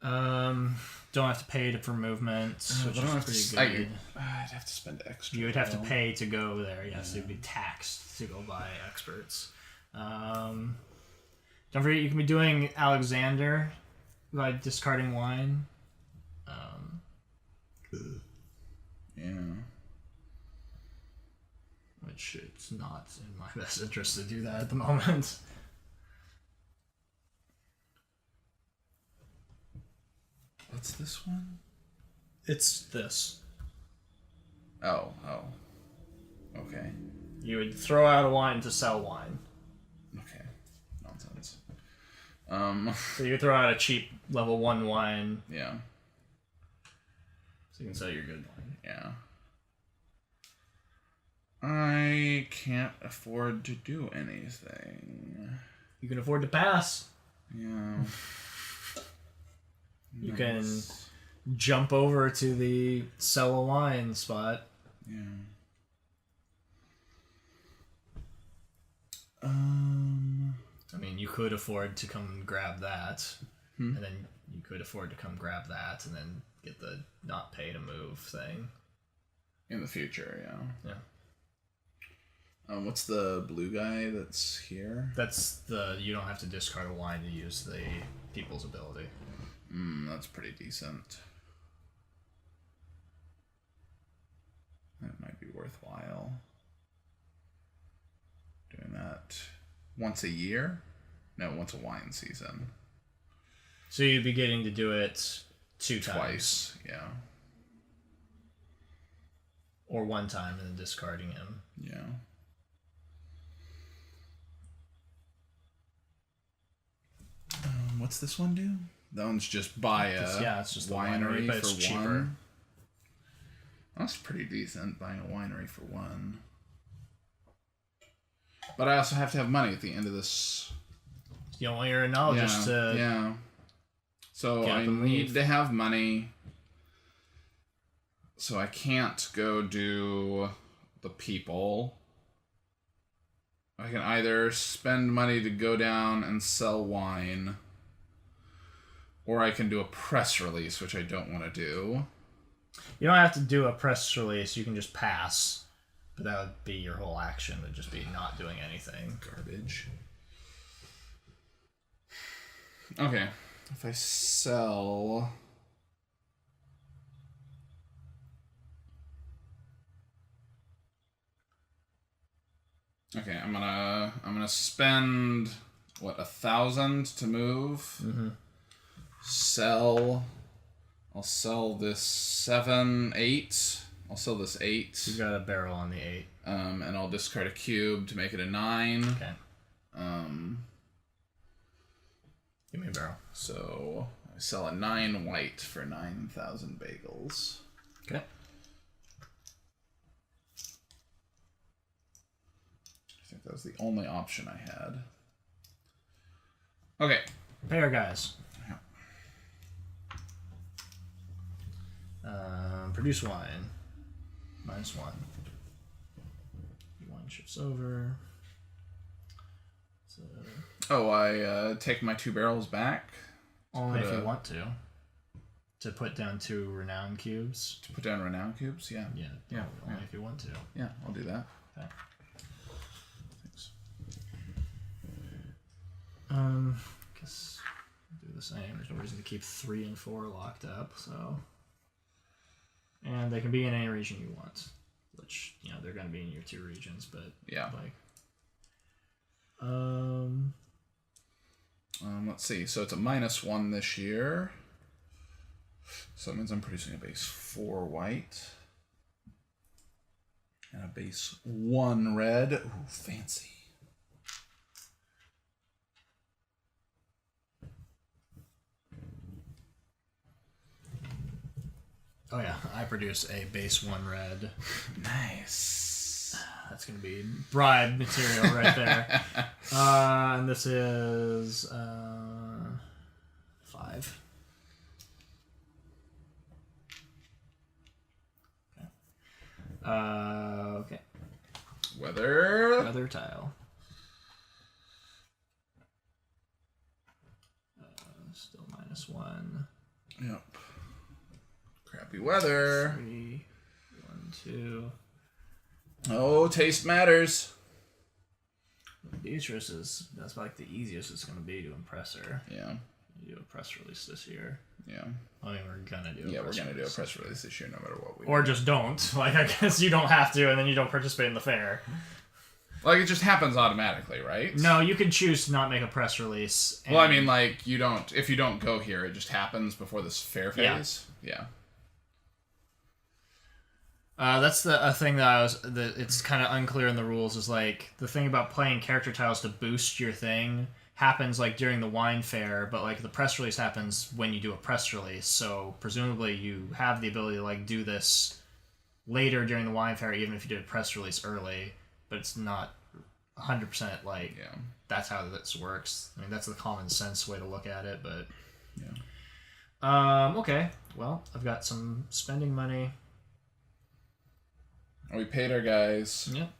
Don't have to pay for movement, which is pretty good. I'd have to spend extra. You would have to pay to go there. Yes, you'd be taxed to go buy experts. Don't forget, you can be doing Alexander by discarding wine. Yeah. Which it's not in my best interest to do that at the moment. What's this one? It's this. Oh. Okay. You would throw out a wine to sell wine. Okay. Nonsense. So you throw out a cheap level 1 wine. Yeah. So you can sell your good wine. Yeah. I can't afford to do anything. You can afford to pass. Yeah. You can jump over to the sell a wine spot. Yeah. I mean, you could afford to come grab that, and then you could afford to come grab that, and then get the not pay to move thing. In the future, yeah. Yeah. What's the blue guy that's here? That's the you don't have to discard a wine to use the people's ability. That's pretty decent. That might be worthwhile. Doing that once a year? No, once a wine season. So you'd be getting to do it twice, yeah. or one time and then discarding him. Yeah. What's this one do? That one's just buy it's just winery but for it's cheaper. 1. That's pretty decent, buying a winery for 1. But I also have to have money at the end of this. You don't want your enologist to... Yeah. So get up I and need leave. to have money. So I can't go do the people. I can either spend money to go down and sell wine, or I can do a press release, which I don't want to do. You don't have to do a press release. You can just pass. But that would be your whole action. Would just be not doing anything. Garbage. Okay. If I sell... Okay, I'm gonna spend what, 1,000 to move. Mm-hmm. Sell. I'll sell this 7, 8. I'll sell this 8. You got a barrel on the 8. And I'll discard a cube to make it a 9. Okay. Give me a barrel. So I sell a 9 white for 9,000 bagels. Okay. I think that was the only option I had. Okay. Pay our guys. Yeah. Produce wine. -1. Wine shifts over. So Oh, I take my 2 barrels back. only if you want to. To put down 2 renown cubes. To put down renown cubes? Yeah. Yeah. Only if you want to. Yeah, I'll do that. Okay. Thanks. Guess do the same. There's no reason to keep 3 and 4 locked up, so. And they can be in any region you want. Which, they're gonna be in your 2 regions, but Yeah. like let's see. So it's a -1 this year. So that means I'm producing a base 4 white. And a base 1 red. Ooh, fancy. Oh yeah, I produce a base 1 red. Nice. That's going to be bribe material right there. And this is 5. Okay. Weather tile. Still -1. Yep. Crappy weather. 3, 1, 2. Oh, taste matters. Beatrice that's like the easiest it's going to be to impress her. Yeah. You do a press release this year. Yeah. I mean, we're gonna do. We're gonna do a press release this year, no matter what we. Or just don't. Like, I guess you don't have to, and then you don't participate in the fair. Like, it just happens automatically, right? No, you can choose to not make a press release. Well, I mean, like, you don't. If you don't go here, it just happens before this fair phase. Yeah. That's a thing that it's kind of unclear in the rules. Is like the thing about playing character tiles to boost your thing happens like during the wine fair, but like the press release happens when you do a press release. So presumably you have the ability to like do this later during the wine fair, even if you did a press release early. But it's not 100% like that's how this works. I mean, that's the common sense way to look at it. But okay. Well, I've got some spending money. We paid our guys. Yep.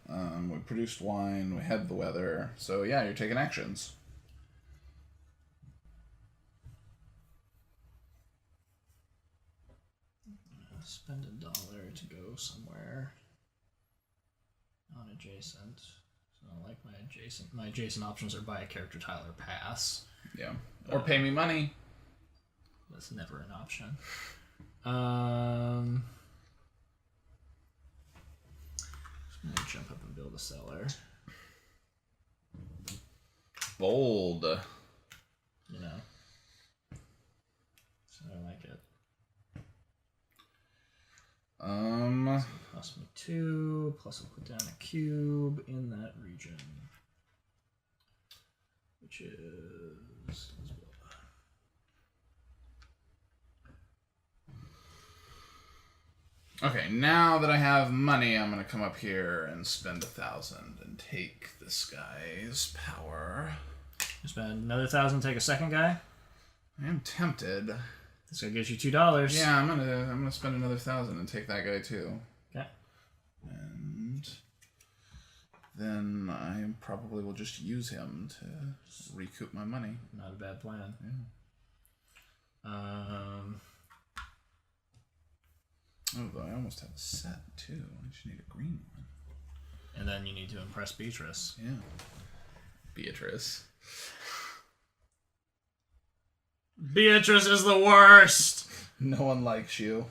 We produced wine. We had the weather. So yeah, you're taking actions. Spend $1 to go somewhere non-adjacent. So like my adjacent options are buy a character tile or pass. Yeah. Or pay me money. That's never an option. I'm gonna jump up and build a cellar. Bold. You know. So I like it. Plus me 2, plus I'll put down a cube in that region. Which is... let's build. Okay, now that I have money, I'm gonna come up here and spend 1,000 and take this guy's power. You spend another 1,000, take a second guy. I am tempted. This guy gives you $2. Yeah, I'm gonna spend another 1,000 and take that guy too. Okay. And then I probably will just use him to recoup my money. Not a bad plan. Yeah. Oh, but I almost have a set too. I just need a green one. And then you need to impress Beatrice. Yeah. Beatrice. Beatrice is the worst! No one likes you.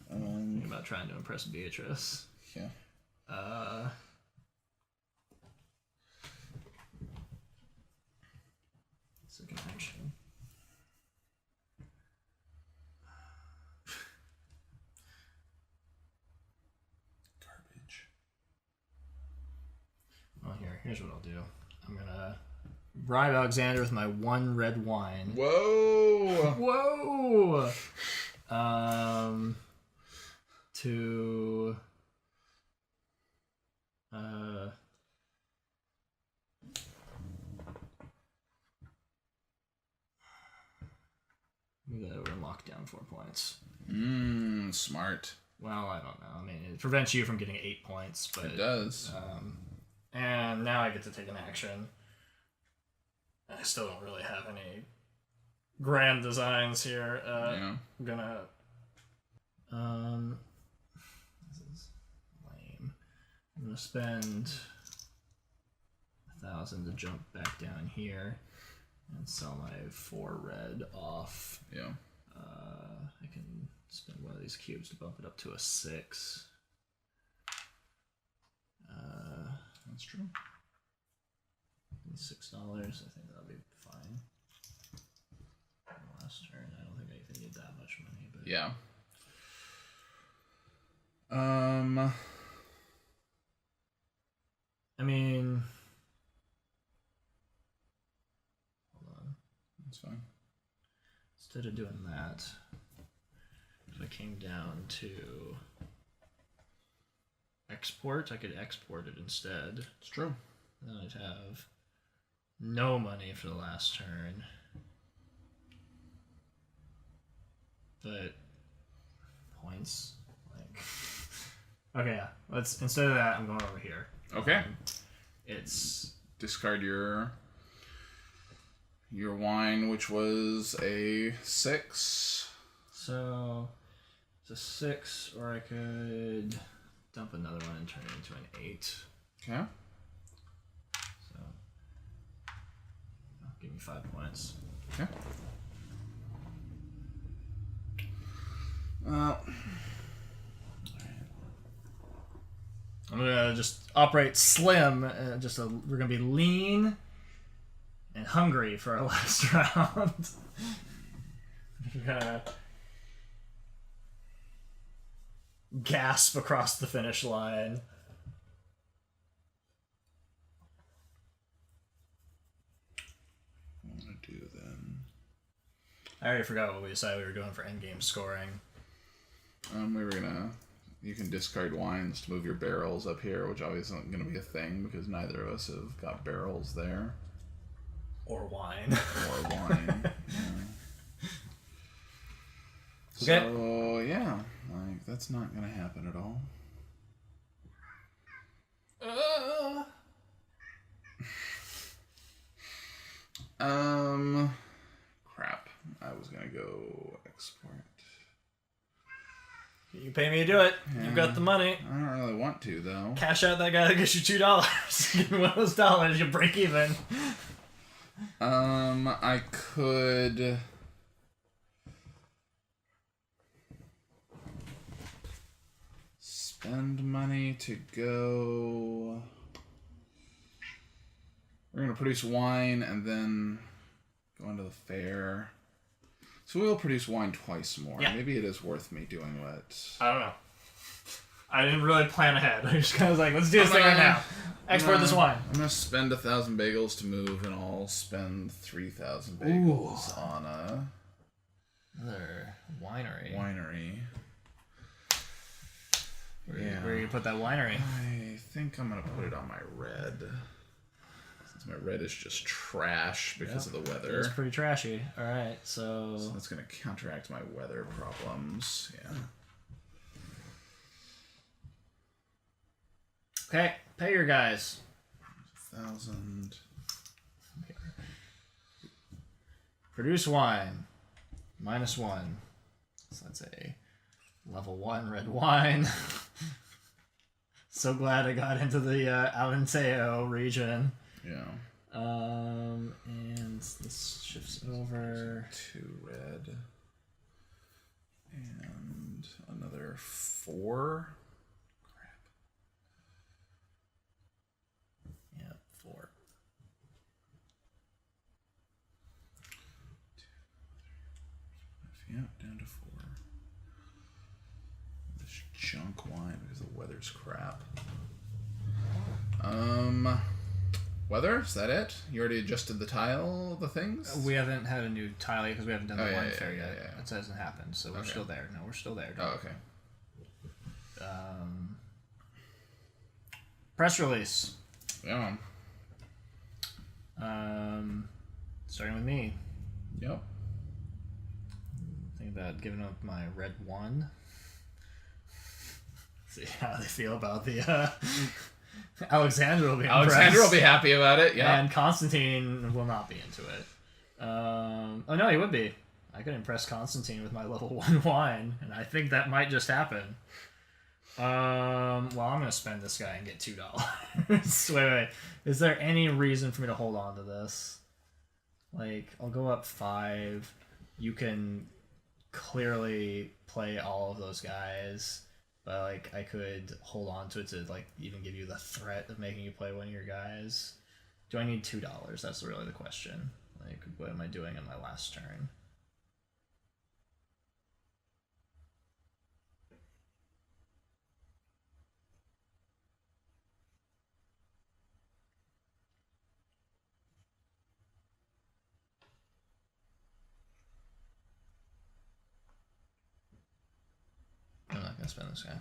Think about trying to impress Beatrice. Yeah. Second action. Garbage. Well, here's what I'll do. I'm gonna bribe Alexander with my 1 red wine. Whoa! Whoa! To move that over and lock down 4 points. Smart. Well, I don't know. I mean, it prevents you from getting 8 points, but It does. And now I get to take an action. I still don't really have any grand designs here. Yeah. I'm gonna. This is lame. I'm gonna spend 1,000 to jump back down here and sell my 4 red off. Yeah. I can spend one of these cubes to bump it up to a 6. That's true. $6. I think that'll be fine. Last turn, I don't think anything need that much money, but yeah. I mean, hold on. That's fine. Instead of doing that, if I came down to export, I could export it instead. It's true. Then I'd have no money for the last turn. But points, like, okay, yeah. Let's instead of that, I'm going over here. Okay. It's discard your wine, which was a 6. So it's a 6, or I could dump another one and turn it into an 8. Okay. So give me 5 points. Okay. I'm gonna just operate slim. We're gonna be lean and hungry for our last round. We're gonna gasp across the finish line. What do I do then? I already forgot what we decided we were doing for endgame scoring. We were gonna. You can discard wines to move your barrels up here, which obviously isn't gonna be a thing because neither of us have got barrels there. Or wine. Or wine. Okay. So yeah, like that's not gonna happen at all. Crap. I was gonna go export. You pay me to do it. Yeah. You've got the money. I don't really want to though. Cash out that guy that gives you $2. Give me one of those dollars, you break even. I could spend money to go. We're gonna produce wine and then go into the fair. So we'll produce wine twice more. Yeah. Maybe it is worth me doing what. I don't know. I didn't really plan ahead. I just kind of was like, let's do this thing right now. Export this wine. I'm gonna spend 1,000 bagels to move, and I'll spend 3,000 bagels on Another winery. Where do you put that winery? I think I'm gonna put it on my red. Since my red is just trash because of the weather. It's pretty trashy. Alright, so That's gonna counteract my weather problems. Yeah. okay, pay your guys. 1,000. Produce wine. -1. So that's a level 1 red wine. So glad I got into the Alentejo region. Yeah. And this shifts over. 2 red. And another 4. Yeah, 4. Yep, down to 4. This junk wine because the weather's crap. Weather? Is that it? You already adjusted the things? We haven't had a new tile yet because we haven't done the wine fair yet. Yeah. That hasn't happened, so we're still there. No, we're still there. Oh, okay. Press release. Yeah. Starting with me. Yep. Think about giving up my red 1. See how they feel about the Alexandra will be impressed. Alexandra will be happy about it, yeah. And Constantine will not be into it. Oh no, he would be. I could impress Constantine with my level 1 wine, and I think that might just happen. Well, I'm gonna spend this guy and get $2. Wait. Is there any reason for me to hold on to this? Like, I'll go up 5. You can clearly play all of those guys, but like I could hold on to it to like even give you the threat of making you play one of your guys. Do I need $2? That's really the question. Like, what am I doing on my last turn? gonna spend this guy.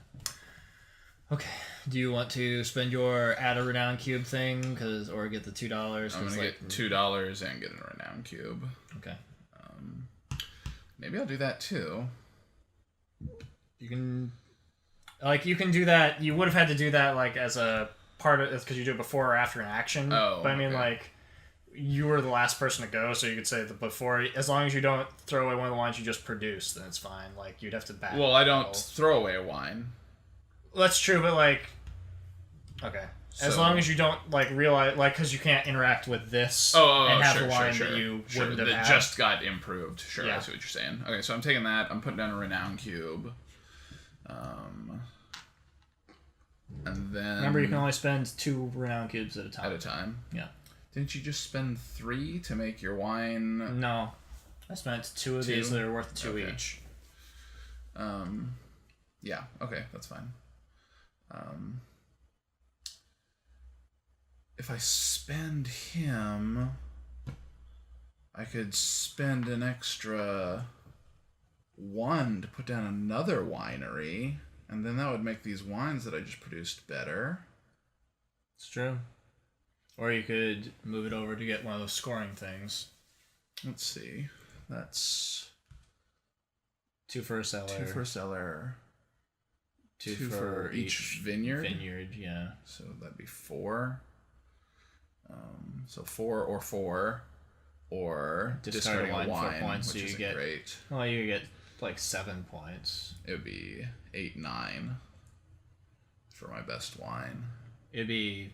Okay. Do you want to spend your add a renown cube thing, or get the $2? I'm gonna get $2 and get a renown cube. Okay. Maybe I'll do that too. You can do that. You would have had to do that like as a part of it because you do it before or after an action. Oh, but I mean, like, you were the last person to go, so you could say that before, as long as you don't throw away one of the wines you just produced, then it's fine. Like, you'd have to back. Well, I don't throw away a wine. Well, that's true, but like, okay. As long as you don't like realize, like, because you can't interact with this and have the wine that you wouldn't have had. Just got improved. Sure, Yeah. I see what you're saying. Okay, so I'm taking that. I'm putting down a renown cube. And then... Remember, you can only spend 2 renown cubes at a time. At a time? Yeah. Didn't you just spend 3 to make your wine? No. I spent 2 of these that are worth 2 each. Yeah, okay, that's fine. If I spend him, I could spend an extra 1 to put down another winery, and then that would make these wines that I just produced better. It's true. Or you could move it over to get one of those scoring things. Let's see. That's 2 for a cellar. 2 for a cellar. 2 for each vineyard. Vineyard, yeah. So that'd be 4. So 4 or discarding a wine, points, which so isn't get, great. Well, you get like 7 points. It would be 8, 9 for my best wine. It'd be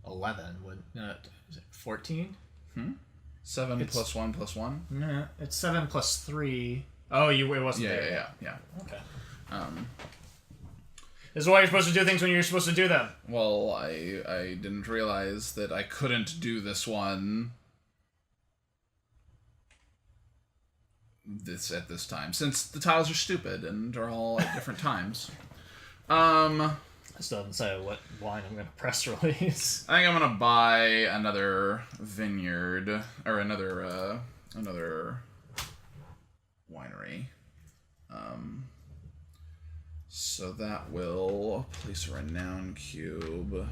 11. Is it 14? 7 plus 1 plus 1? No, it's 7 plus 3. Oh, it wasn't there. Yeah. Okay. This is why you're supposed to do things when you're supposed to do them. Well, I didn't realize that I couldn't do this one at this time, since the tiles are stupid and are all at different times. I still haven't decided what wine I'm going to press release. think I'm going to buy another vineyard, or another winery. So that will place a renown cube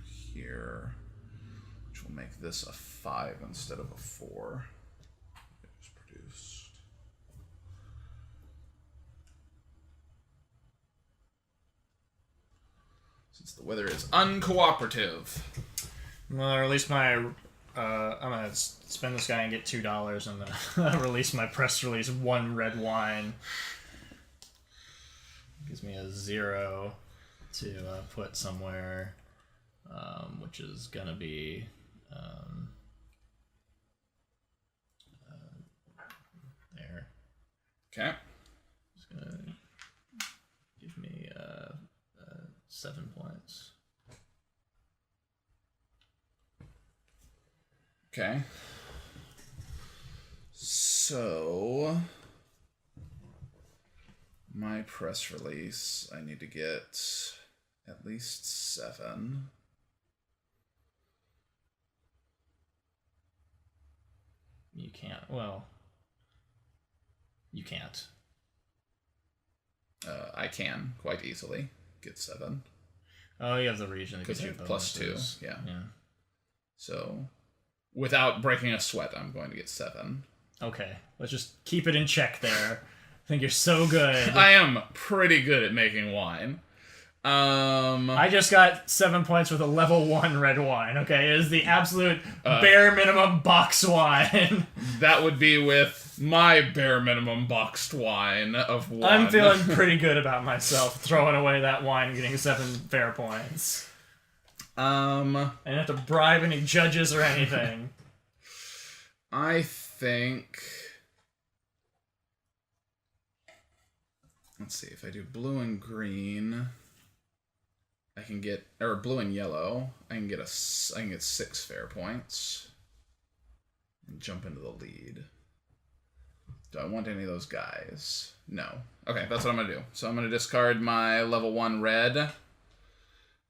here, which will make this a 5 instead of a 4. It was produced. Since the weather is uncooperative. Well, or at least I'm going to spend this guy and get $2. I'm going to release my press release 1 red wine. Gives me a 0 to put somewhere, which is going to be there. Okay. It's going to give me 7 points. Okay. So my press release, I need to get at least 7. You can't. Well, you can't. I can quite easily get 7. Oh, you have the region that because gives you you have plus 2. bonuses. Yeah. Yeah. So without breaking a sweat, I'm going to get 7. Okay, let's just keep it in check there. I think you're so good. I am pretty good at making wine. I just got 7 points with a level 1 red wine. Okay, it is the absolute bare minimum box wine. That would be with my bare minimum boxed wine of 1. I'm feeling pretty good about myself throwing away that wine and getting 7 fair points. I didn't have to bribe any judges or anything. I think... Let's see, if I do blue and green, I can get, or blue and yellow, I can get 6 fair points and jump into the lead. Do I want any of those guys? No. Okay, that's what I'm gonna do. So I'm gonna discard my level 1 red,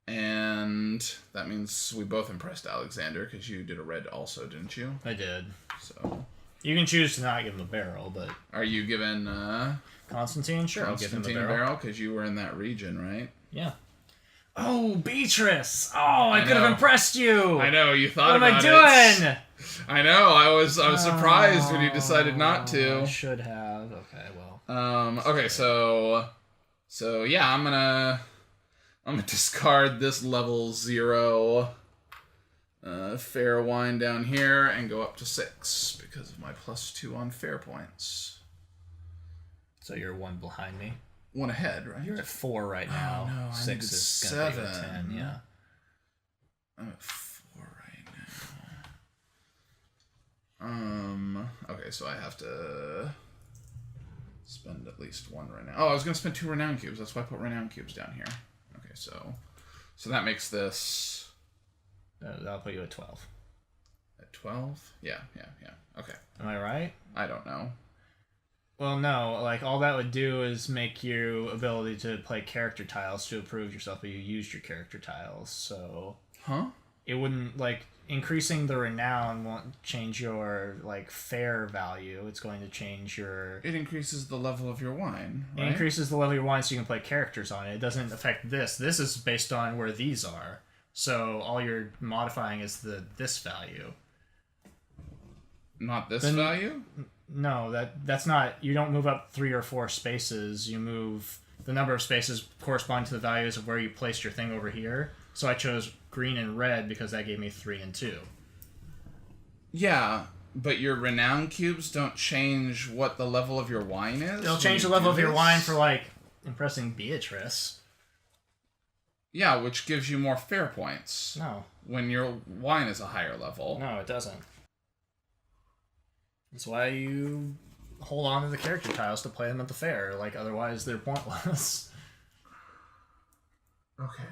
and that means we both impressed Alexander because you did a red also, didn't you? I did. So You can choose to not give him a barrel, but... Are you given... Constantine? Sure, I'll give him a barrel. Because you were in that region, right? Yeah. Oh, Beatrice! Oh, I could have impressed you! I know, you thought about it. What am I doing? I know, I was surprised when you decided not to. I should have. Okay, well. Okay, so yeah, I'm gonna discard this level 0 fair wine down here and go up to 6 because of my +2 on fair points. So you're 1 behind me. 1 ahead, right? You're at 4 right now. Oh, no, 6 is 7. Gonna be 10, yeah. I'm at 4 right now. Okay, so I have to spend at least 1 renown. Oh, I was gonna spend 2 renown cubes. That's why I put renown cubes down here. Okay, so that makes this. That'll put you at 12. At 12? Yeah. Okay. Am I right? I don't know. Well, no. Like, all that would do is make your ability to play character tiles to improve yourself, but you used your character tiles, so... Huh? It wouldn't, like, increasing the renown won't change your, like, fair value. It's going to change your... It increases the level of your wine, right? It increases the level of your wine so you can play characters on it. It doesn't affect this. This is based on where these are. So all you're modifying is this value. Not this value? No, that's not... You don't move up 3 or 4 spaces. You move... The number of spaces correspond to the values of where you placed your thing over here. So I chose green and red because that gave me 3 and 2. Yeah, but your renown cubes don't change what the level of your wine is? They'll change the level of your wine for, like, impressing Beatrice. Yeah, which gives you more fair points. No. When your wine is a higher level. No, it doesn't. That's why you hold on to the character tiles to play them at the fair. Like, otherwise they're pointless. Okay.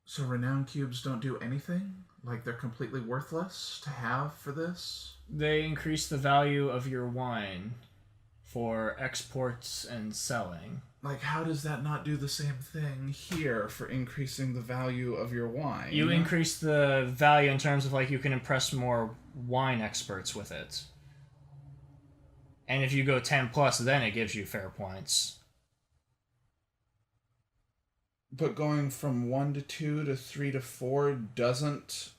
So renown cubes don't do anything? Like, they're completely worthless to have for this? They increase the value of your wine for exports and selling. Like, how does that not do the same thing here for increasing the value of your wine? You increase the value in terms of, like, you can impress more wine experts with it. And if you go 10+, then it gives you fair points. But going from 1 to 2 to 3 to 4 doesn't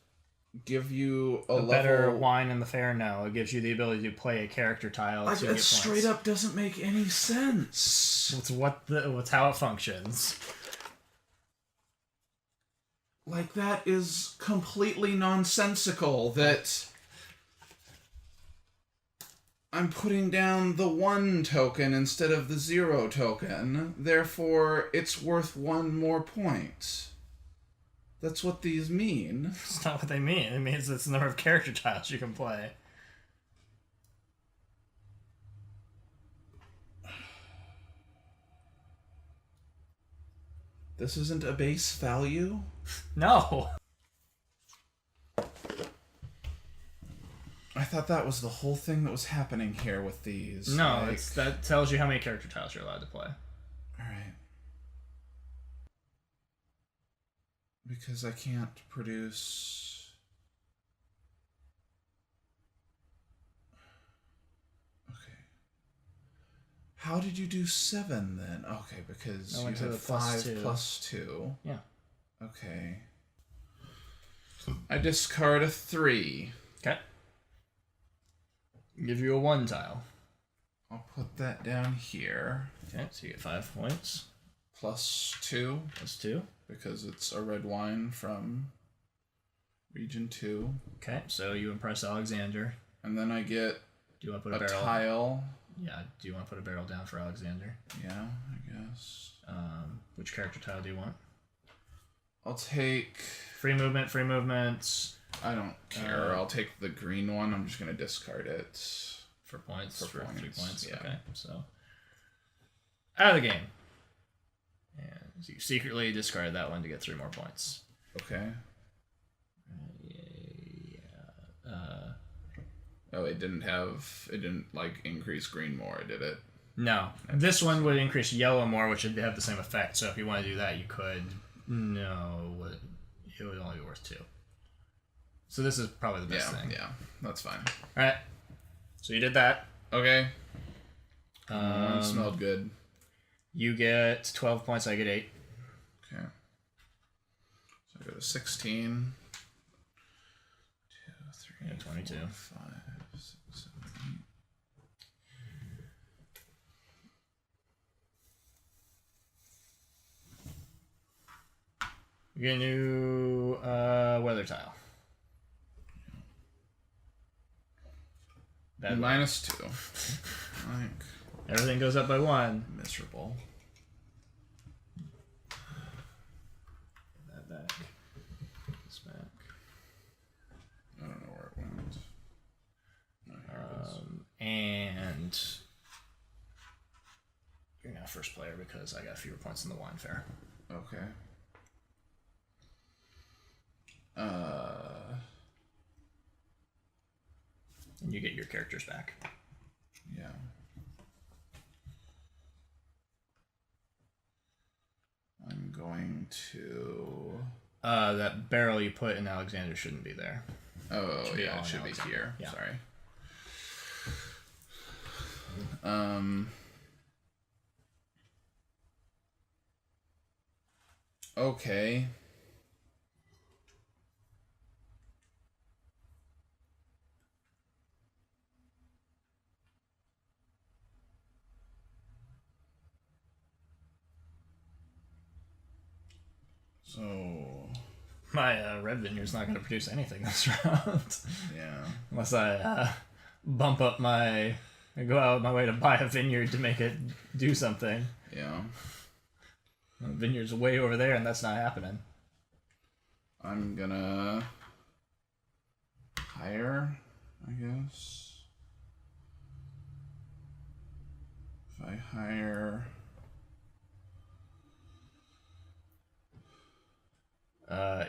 give you a level... better wine in the fair? No, it gives you the ability to play a character tile to get points. It straight up doesn't make any sense. It's how it functions. Like, that is completely nonsensical that I'm putting down the 1 token instead of the 0 token, therefore it's worth 1 more point. That's what these mean. It's not what they mean. It means it's the number of character tiles you can play. This isn't a base value? No. I thought that was the whole thing that was happening here with these. No, that tells you how many character tiles you're allowed to play. Alright. Because I can't produce... Okay. How did you do 7 then? Okay, because you had 5 plus 2. Yeah. Okay. I discard a 3. Okay. Give you a 1 tile. I'll put that down here. Okay, so you get 5 points. Plus 2. Plus 2. Because it's a red wine from region 2. Okay, so you impress Alexander. And then I get do you want to put a barrel? Tile. Yeah, do you want to put a barrel down for Alexander? Yeah, I guess. Which character tile do you want? I'll take... Free movements. I don't care. I'll take the green one. I'm just going to discard it. For points? For 3 points? Yeah. Okay, so... Out of the game. And you secretly discarded that one to get 3 more points. Okay. Yeah. Oh, it didn't, like, increase green more, did it? No. This one would increase yellow more, which would have the same effect. So if you want to do that, you could. No. It would only be worth 2. So this is probably the best thing. Yeah, that's fine. All right. So you did that. Okay. One smelled good. You get 12 points. I get 8. Okay. So I go to 16. 2, 3, 22. 4, 5, 6, 7, 8. You get a new weather tile. -2. Everything goes up by 1. Miserable. That back. This back. I don't know where it went. Oh, here it is. And you're now first player because I got fewer points than the wine fair. Okay. And you get your characters back. Yeah. I'm going to... that barrel you put in Alexander shouldn't be there. Oh, yeah, it should be here. Yeah. Sorry. Okay. So... My red vineyard's not going to produce anything this round. Yeah. Unless I bump up I go out of my way to buy a vineyard to make it do something. Yeah. The vineyard's way over there, and that's not happening. I'm gonna hire, I guess. If I hire...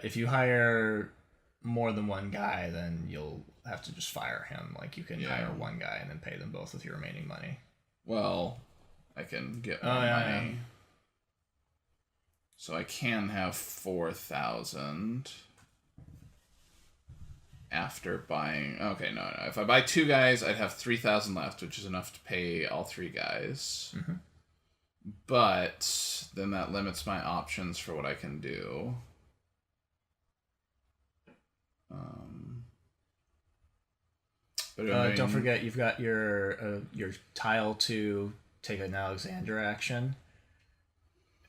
If you hire more than one guy, then you'll have to just fire him. Like, you can hire one guy and then pay them both with your remaining money. Well, I can get more money. Yeah. So I can have 4,000 after buying... Okay, no. If I buy 2 guys, I'd have 3,000 left, which is enough to pay all 3 guys. Mm-hmm. But then that limits my options for what I can do. But don't forget, you've got your tile to take an Alexander action,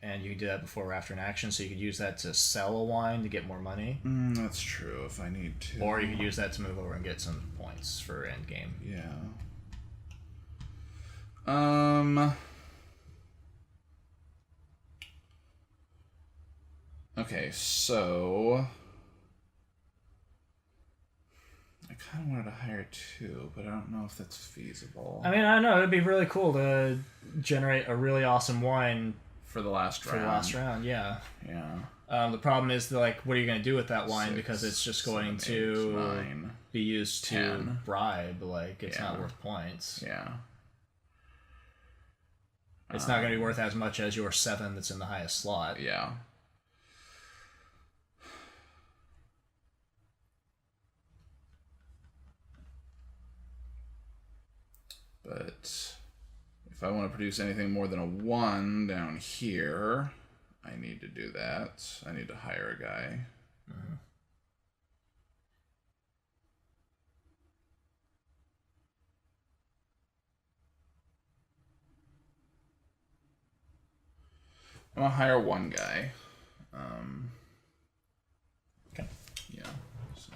and you can do that before or after an action, so you could use that to sell a wine to get more money. That's true, if I need to. Or you could use that to move over and get some points for endgame. Yeah. Okay, so... I kind of wanted to hire 2, but I don't know if that's feasible. I mean, I don't know. It'd be really cool to generate a really awesome wine for the last round. Yeah. Yeah. The problem is, like, what are you going to do with that wine? 6, because it's just going 7, 8, to 9, be used 10. to bribe. Like, it's not worth points. Yeah. It's not going to be worth as much as your 7 that's in the highest slot. Yeah. But if I want to produce anything more than a 1 down here, I need to do that. I need to hire a guy. Mm-hmm. I'm going to hire 1 guy. Okay. Yeah. So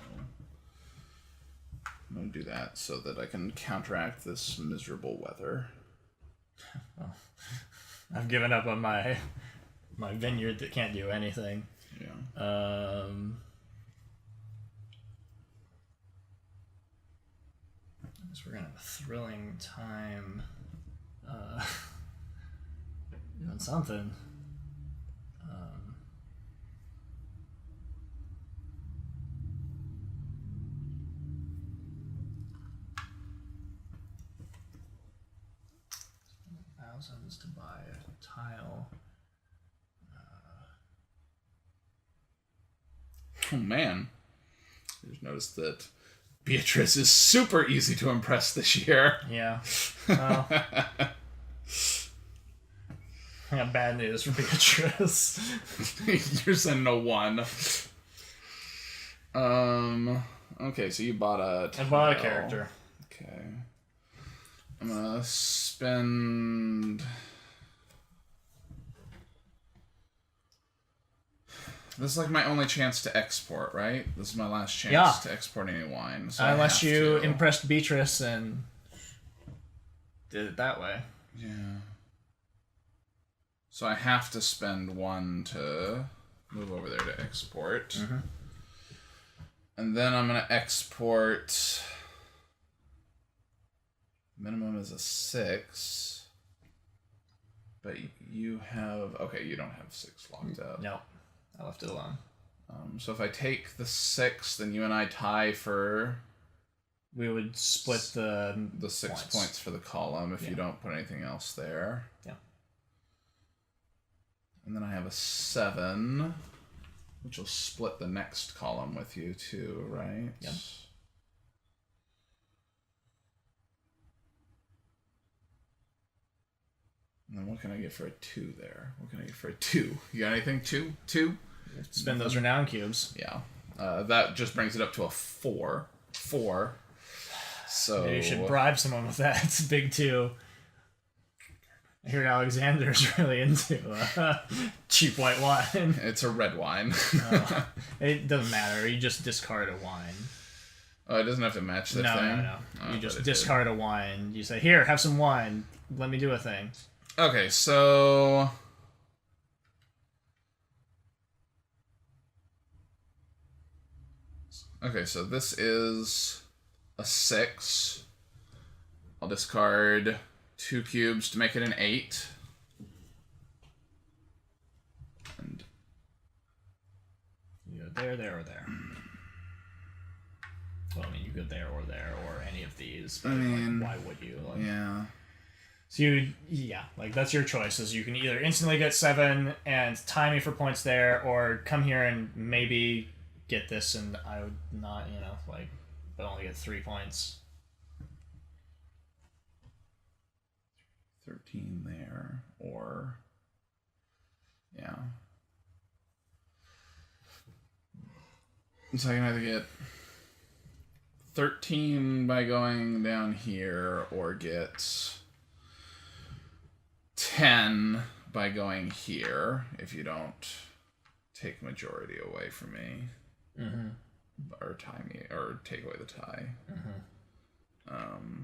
I'm going to do that so that I can counteract this miserable weather. Well, I've given up on my vineyard that can't do anything. Yeah. So we're gonna have a thrilling time doing something. Thousands to buy a tile. Oh man, Just noticed that Beatrice is super easy to impress this year. Yeah. Well, I got bad news for Beatrice. You're sending a 1. Okay, so you bought a tile. I bought a character. Okay. I'm gonna spend... This is like my only chance to export, right? This is my last chance to export any wine. So unless you impressed Beatrice and did it that way. Yeah. So I have to spend 1 to move over there to export. Mm-hmm. And then I'm going to export... Minimum is a 6. But you have... Okay, you don't have 6 locked up. No. I left it alone. So if I take the 6, then you and I tie for... We would split the 6 points for the column if you don't put anything else there. Yeah. And then I have a 7, which will split the next column with you too, right? Yep. And then what can I get for a 2 there? What can I get for a 2? You got anything? 2? 2? Spend those renown cubes. Yeah. That just brings it up to a 4. 4. So maybe you should bribe someone with that. It's a big 2. I hear Alexander's really into cheap white wine. It's a red wine. It doesn't matter. You just discard a wine. Oh, it doesn't have to match the thing? No. You just discard a wine. You say, here, have some wine. Let me do a thing. Okay, so... Okay, so this is a 6. I'll discard 2 cubes to make it an 8. And you go there, or there. Well, I mean, you go there, or any of these. But, I mean, why would you? Yeah. So that's your choices. You can either instantly get 7 and tie me for points there, or come here and maybe get this and I would not, but only get 3 points. 13 there, or... Yeah. So I can either get 13 by going down here, or get 10 by going here, if you don't take majority away from me. Mm-hmm. Or tie me, or take away the tie. Mm-hmm.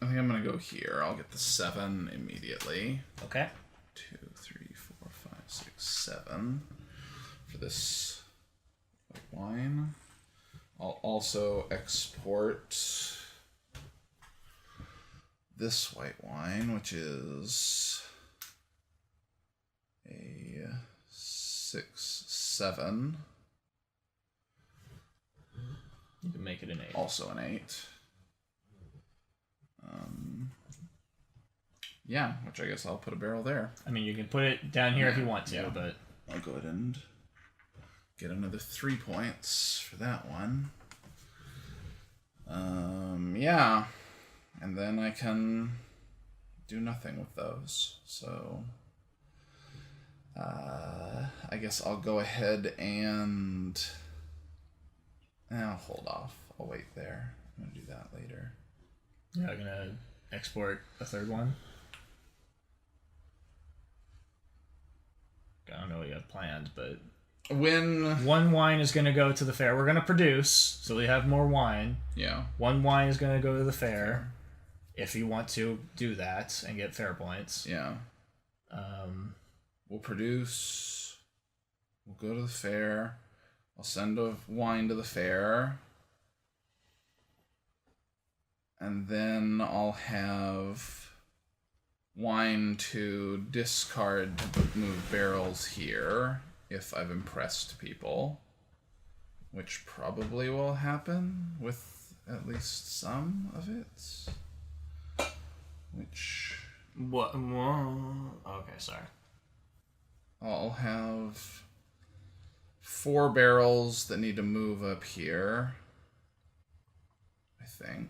I think I'm gonna go here. I'll get the 7 immediately. Okay. 2, 3, 4, 5, 6, 7 for this white wine. I'll also export this white wine, which is a 6, 7. You can make it an 8. Also an 8. Yeah, which I guess I'll put a barrel there. I mean, you can put it down here if you want to, but... I'll go ahead and get another 3 points for that one. Yeah. And then I can do nothing with those. So, I guess I'll go ahead and... I'll hold off. I'll wait there. I'm going to do that later. You're not going to export a third one? I don't know what you have planned, but... When... One wine is going to go to the fair. We're going to produce, so we have more wine. Yeah. One wine is going to go to the fair, if you want to do that and get fair points. Yeah. We'll produce. We'll go to the fair. I'll send a wine to the fair. And then I'll have wine to discard to move barrels here if I've impressed people, which probably will happen with at least some of it. Which... What? Okay, sorry. I'll have 4 barrels that need to move up here, I think.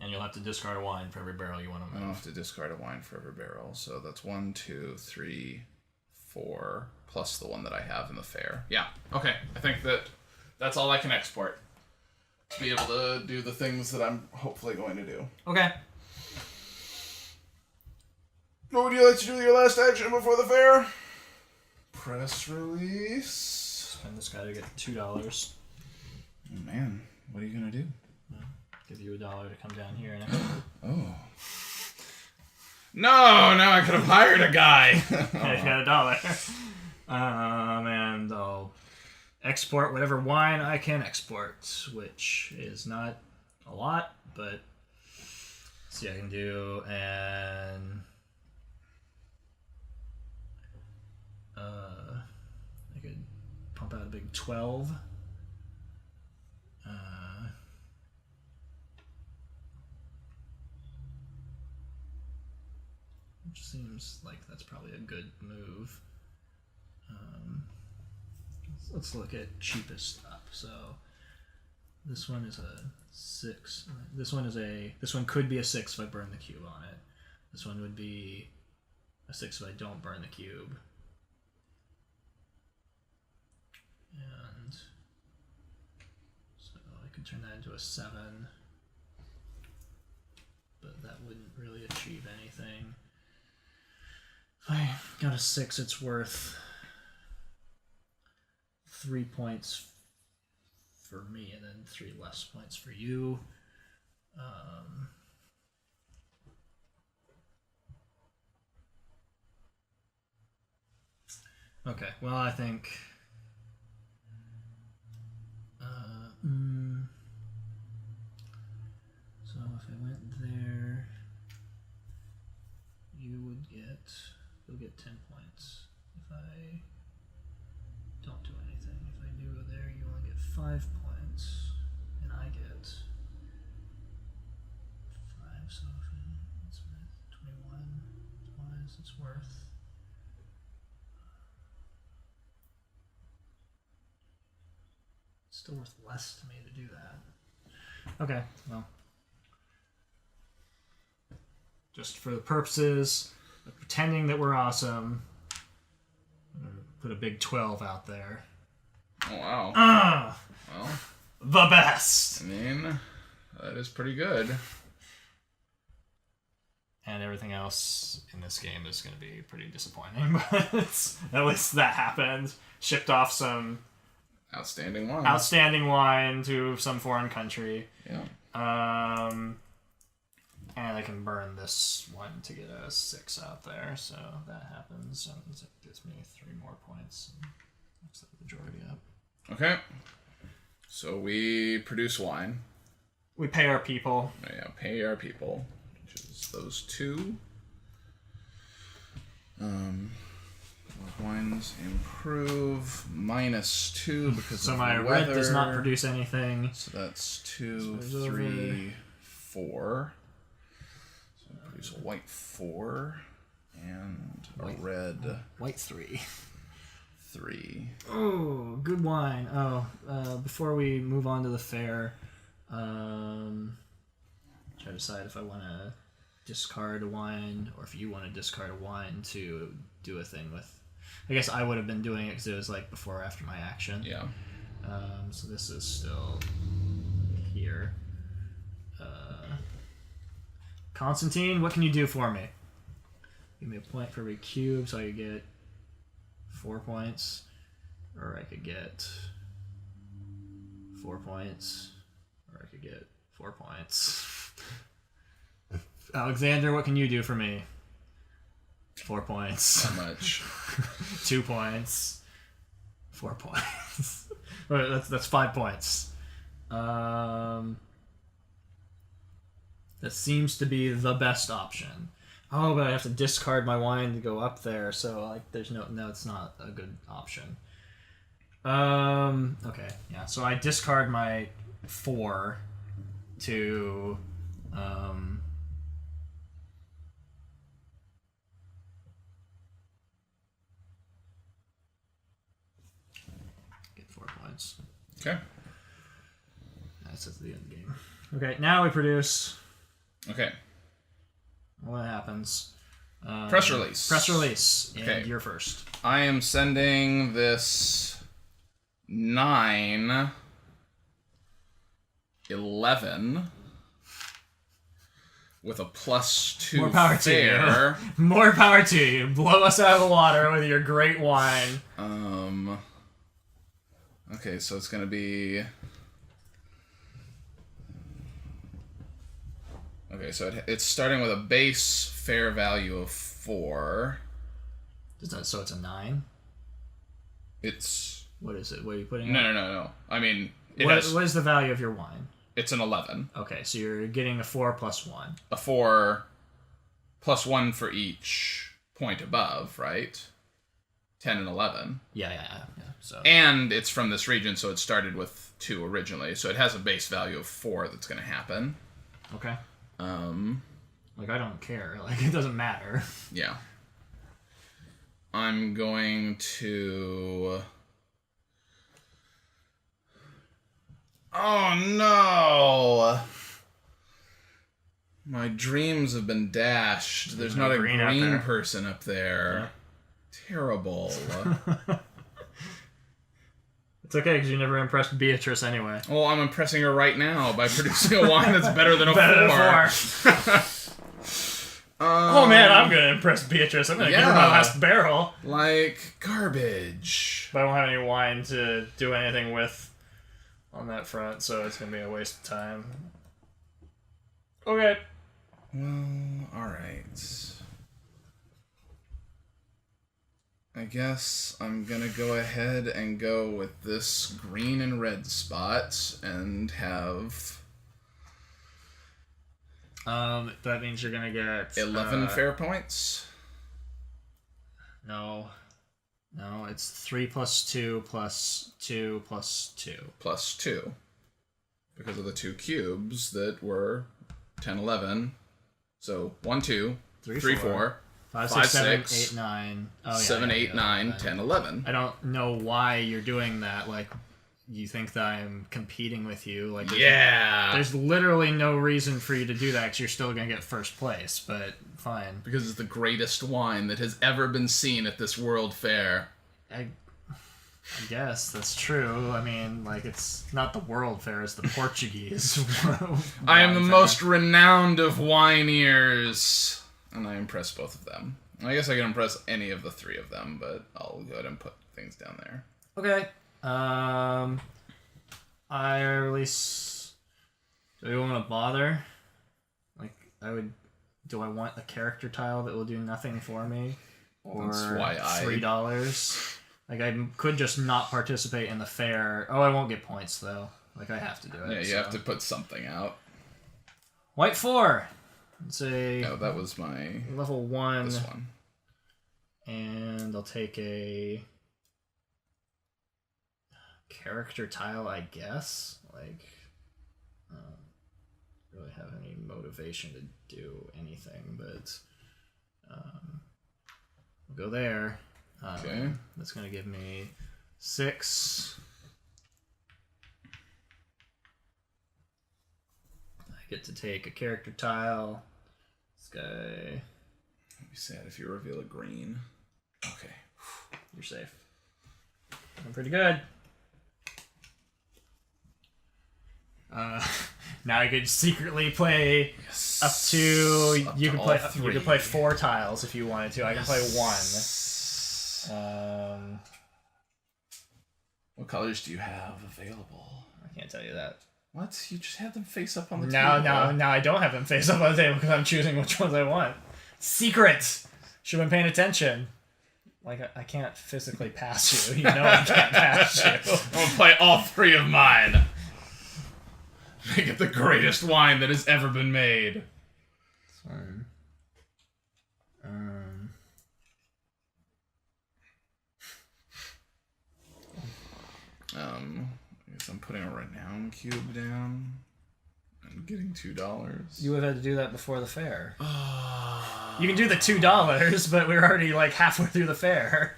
And you'll have to discard a wine for every barrel you want to move. I don't have to discard a wine for every barrel. So that's 1, 2, 3, 4, plus the one that I have in the fair. Yeah, okay. I think that's all I can export to be able to do the things that I'm hopefully going to do. Okay. What would you like to do with your last action before the fair? Press release. Spend this guy to get $2. Oh man, what are you gonna do? Give you $1 to come down here and Oh. No, now I could have hired a guy. I got $1. And I'll export whatever wine I can export, which is not a lot, but see I can do. And I could pump out a big 12. Which seems like that's probably a good move. Let's look at cheapest up. So this one is a 6. This one could be a 6 if I burn the cube on it. This one would be a 6 if I don't burn the cube. And so I could turn that into a 7. But that wouldn't really achieve anything. If I got a 6, it's worth 3 points for me, and then 3 less points for you. Okay, well, I think... So if I went there, you'll get 10 points. If I don't do anything, if I do go there, you only get 5 points, and I get 5, so if it's worth 21 twice, it's worth... It's still worth less to me to do that. Okay, well. Just for the purposes of pretending that we're awesome, I'm going to put a big 12 out there. Oh, wow. Well, the best! I mean, that is pretty good. And everything else in this game is going to be pretty disappointing, but at least that happened. Shipped off some... Outstanding wine. Outstanding wine to some foreign country. Yeah. And I can burn this one to get a 6 out there, so that happens. And it gives me 3 more points. And looks like the majority up. Okay. So we produce wine. We pay our people. Yeah, pay our people, which is those 2. Wines improve -2 because so of my weather. red does not produce anything. So that's 2, 3, 4. So I produce a white 4 and a red white 3. 3. Oh, good wine. Oh, before we move on to the fair, try to decide if I want to discard a wine or if you want to discard a wine to do a thing with. I guess I would have been doing it because it was like before or after my action. Yeah. So this is still here. Constantine, what can you do for me? Give me a point for every cube, so I could get 4 points, or I could get 4 points, or I could get 4 points. Alexander, what can you do for me? 4 points. Not much. 2 points. 4 points. That's 5 points. That seems to be the best option. Oh, but I have to discard my wine to go up there, so like there's no, it's not a good option. Okay, yeah, so I discard my 4 to points. Okay. That's at the end of the game. Okay, now we produce. Okay. What happens? Press release. Press release. Okay. And you're first. I am sending this 9, 11 with a +2 More power fair. to you. More power to you. Blow us out of the water with your great wine. Okay, so it's gonna be. Okay, so it's starting with a base fair value of 4. So it's a 9? It's. What is it? What are you putting? No. I mean, what is the value of your wine? It's an 11. Okay, so you're getting a 4 plus 1. A 4 plus 1 for each point above, right? 10 and 11. Yeah. So. And it's from this region, so it started with 2 originally. So it has a base value of 4 that's going to happen. Okay. Like, I don't care. Like, it doesn't matter. Yeah. I'm going to... Oh, no! My dreams have been dashed. There's not a green person up there. Yeah. Terrible. It's okay, because you never impressed Beatrice anyway. Well, I'm impressing her right now by producing a wine that's better than a 4. Oh man, I'm going to impress Beatrice. I'm going to give her my last barrel. Like, garbage. But I don't have any wine to do anything with on that front, so it's going to be a waste of time. Okay. Well, alright. I guess I'm gonna go ahead and go with this green and red spot and have... that means you're gonna get... 11 fair points? No, it's 3 plus 2 plus 2 plus 2. Plus 2. Because of the 2 cubes that were 10, 11. So 1, 2, 3, 4. 5, 6, 7, 8, 9. Oh, yeah, 7, 8, 9, 10, 11. I don't know why you're doing that. Like, you think that I'm competing with you. Like, there's literally no reason for you to do that because you're still going to get first place, but fine. Because it's the greatest wine that has ever been seen at this World Fair. I guess that's true. I mean, like, it's not the World Fair, it's the Portuguese. I am the most renowned of wineers. And I impress both of them. I guess I can impress any of the 3 of them, but I'll go ahead and put things down there. Okay. I release... Do you want to bother? Like, do I want a character tile that will do nothing for me? Or $3? Like, I could just not participate in the fair. Oh, I won't get points, though. Like, I have to do it. Yeah, you have to put something out. White 4! It's a... No, that was my... Level 1. This one. And I'll take a... character tile, I guess. Like... don't really have any motivation to do anything, but... we'll go there. Okay. That's going to give me 6... Get to take a character tile. This guy... I'd be sad if you reveal a green. Okay. You're safe. I'm pretty good. Now I could secretly play up to... You can play 4 tiles if you wanted to. I can play 1. What colors do you have available? I can't tell you that. What? You just had them face up on the table. No, I don't have them face up on the table because I'm choosing which ones I want. Secret! Should have been paying attention. Like, I can't physically pass you. You know I can't pass you. I'm going to play all 3 of mine. Make it the greatest wine that has ever been made. Fine. I guess I'm putting a renown cube down. I'm getting $2. You would have had to do that before the fair. You can do the $2, but we're already like halfway through the fair.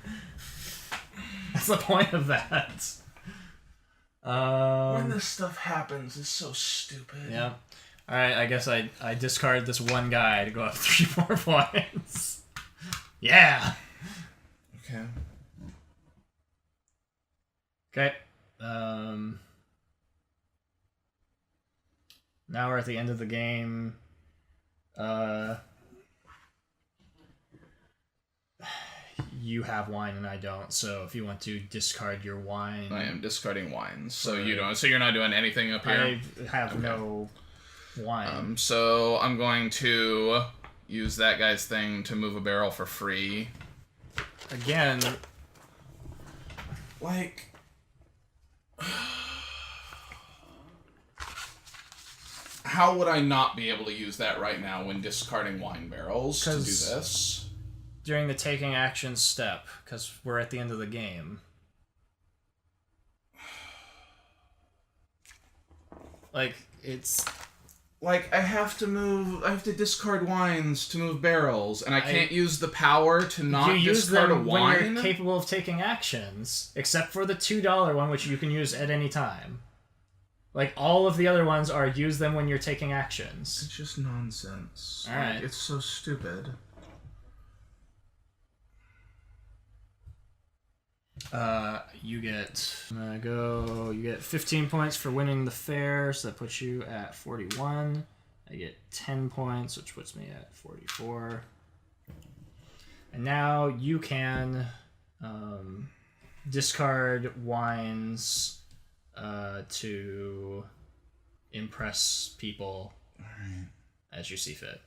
That's the point of that. When this stuff happens, it's so stupid. Yeah. Alright, I guess I discard this one guy to go up 3 more points. Yeah! Okay. Okay. Now we're at the end of the game. You have wine and I don't, so if you want to discard your wine... I am discarding wines, so you don't. So you're not doing anything up here? I have no wine. So I'm going to use that guy's thing to move a barrel for free. Again... Like... How would I not be able to use that right now when discarding wine barrels to do this? During the taking action step, because we're at the end of the game. Like, it's... Like, I have to discard wines to move barrels, and I can't use the power to not discard a wine? When you're capable of taking actions, except for the $2 one, which you can use at any time. Like, all of the other ones are use them when you're taking actions. It's just nonsense. Alright. Like, it's so stupid. You get 15 points for winning the fair, so that puts you at 41. I get 10 points, which puts me at 44. And now you can discard wines to impress people as you see fit.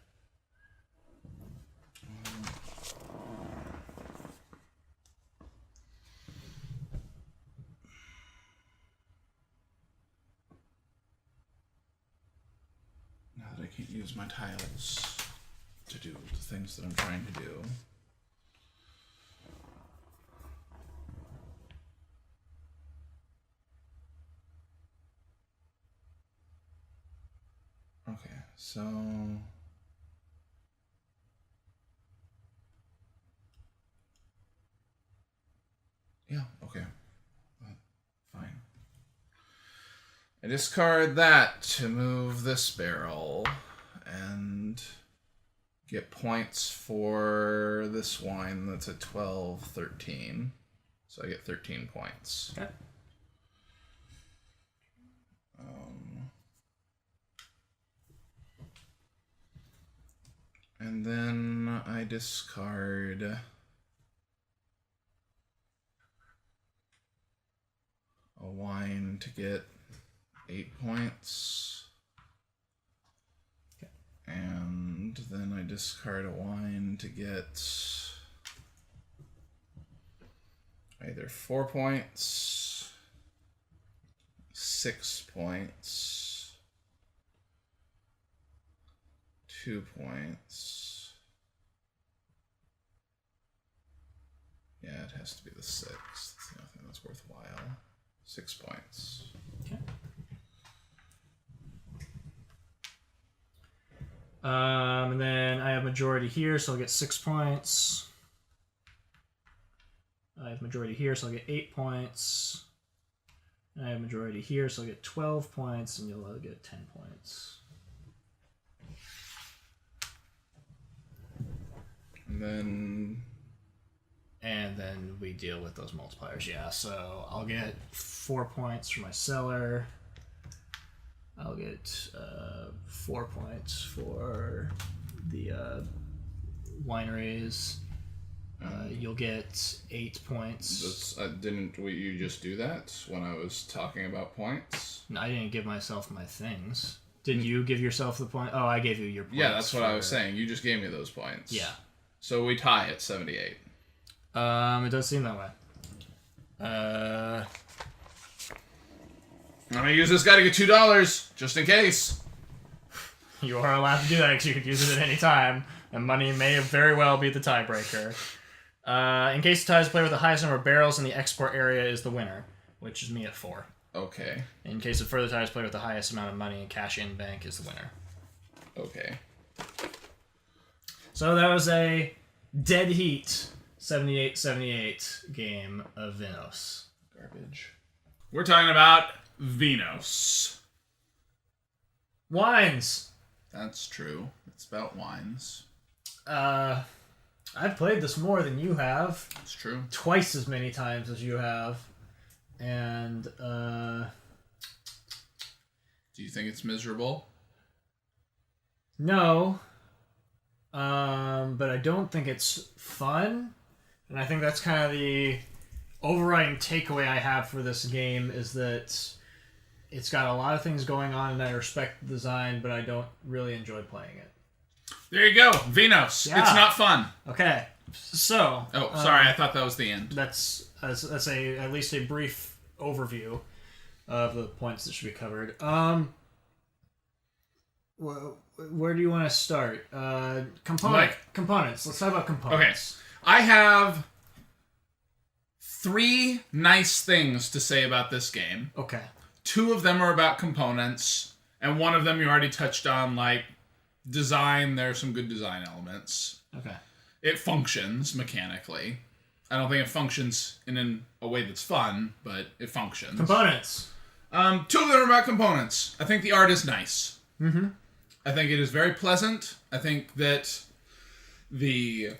Now that I can't use my tiles to do the things that I'm trying to do. Okay, so... Yeah, okay. Fine. I discard that to move this barrel and get points for this wine that's at 12, 13. So I get 13 points. Okay. And then I discard a wine to get 8 points. Okay. And then I discard a wine to get either 4 points, 6 points, 2 points. Yeah, it has to be the 6th. That's the only thing that's worthwhile. 6 points. Okay. And then I have majority here, so I'll get 6 points. I have majority here, so I'll get 8 points. And I have majority here, so I'll get 12 points, and you'll get 10 points. And then we deal with those multipliers, yeah. So I'll get 4 points for my cellar. I'll get 4 points for the wineries. You'll get 8 points. Didn't you just do that when I was talking about points? No, I didn't give myself my things. Did you give yourself the point? Oh, I gave you your points. Yeah, that's what I was saying. You just gave me those points. Yeah. So we tie at 78. It does seem that way. I'm gonna use this guy to get $2, just in case. You are allowed to do that because you could use it at any time, and money may very well be the tiebreaker. In case the ties, the player with the highest number of barrels in the export area is the winner, which is me at 4. Okay. In case of further ties, the player with the highest amount of money and cash in bank is the winner. Okay. So that was a dead heat 78-78 game of Vinhos. Garbage. We're talking about Vinhos. Wines. That's true. It's about wines. I've played this more than you have. It's true. Twice as many times as you have. And, Do you think it's miserable? No. But I don't think it's fun. And I think that's kind of the overriding takeaway I have for this game is that it's got a lot of things going on and I respect the design, but I don't really enjoy playing it. There you go. Vinhos. Yeah. It's not fun. Okay. So... Oh, sorry. I thought that was the end. That's at least a brief overview of the points that should be covered. Where do you want to start? Components. Let's talk about components. Okay. I have 3 nice things to say about this game. Okay. 2 of them are about components, and 1 of them you already touched on, like design. There are some good design elements. Okay. It functions mechanically. I don't think it functions in a way that's fun, but it functions. Components. 2 of them are about components. I think the art is nice. Mm-hmm. I think it is very pleasant. I think that the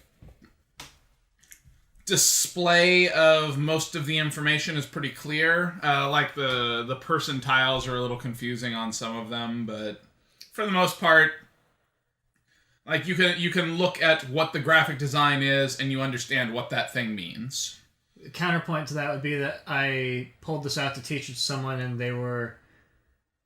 display of most of the information is pretty clear. Like the person tiles are a little confusing on some of them, but for the most part, like you can look at what the graphic design is and you understand what that thing means. The counterpoint to that would be that I pulled this out to teach it to someone and they were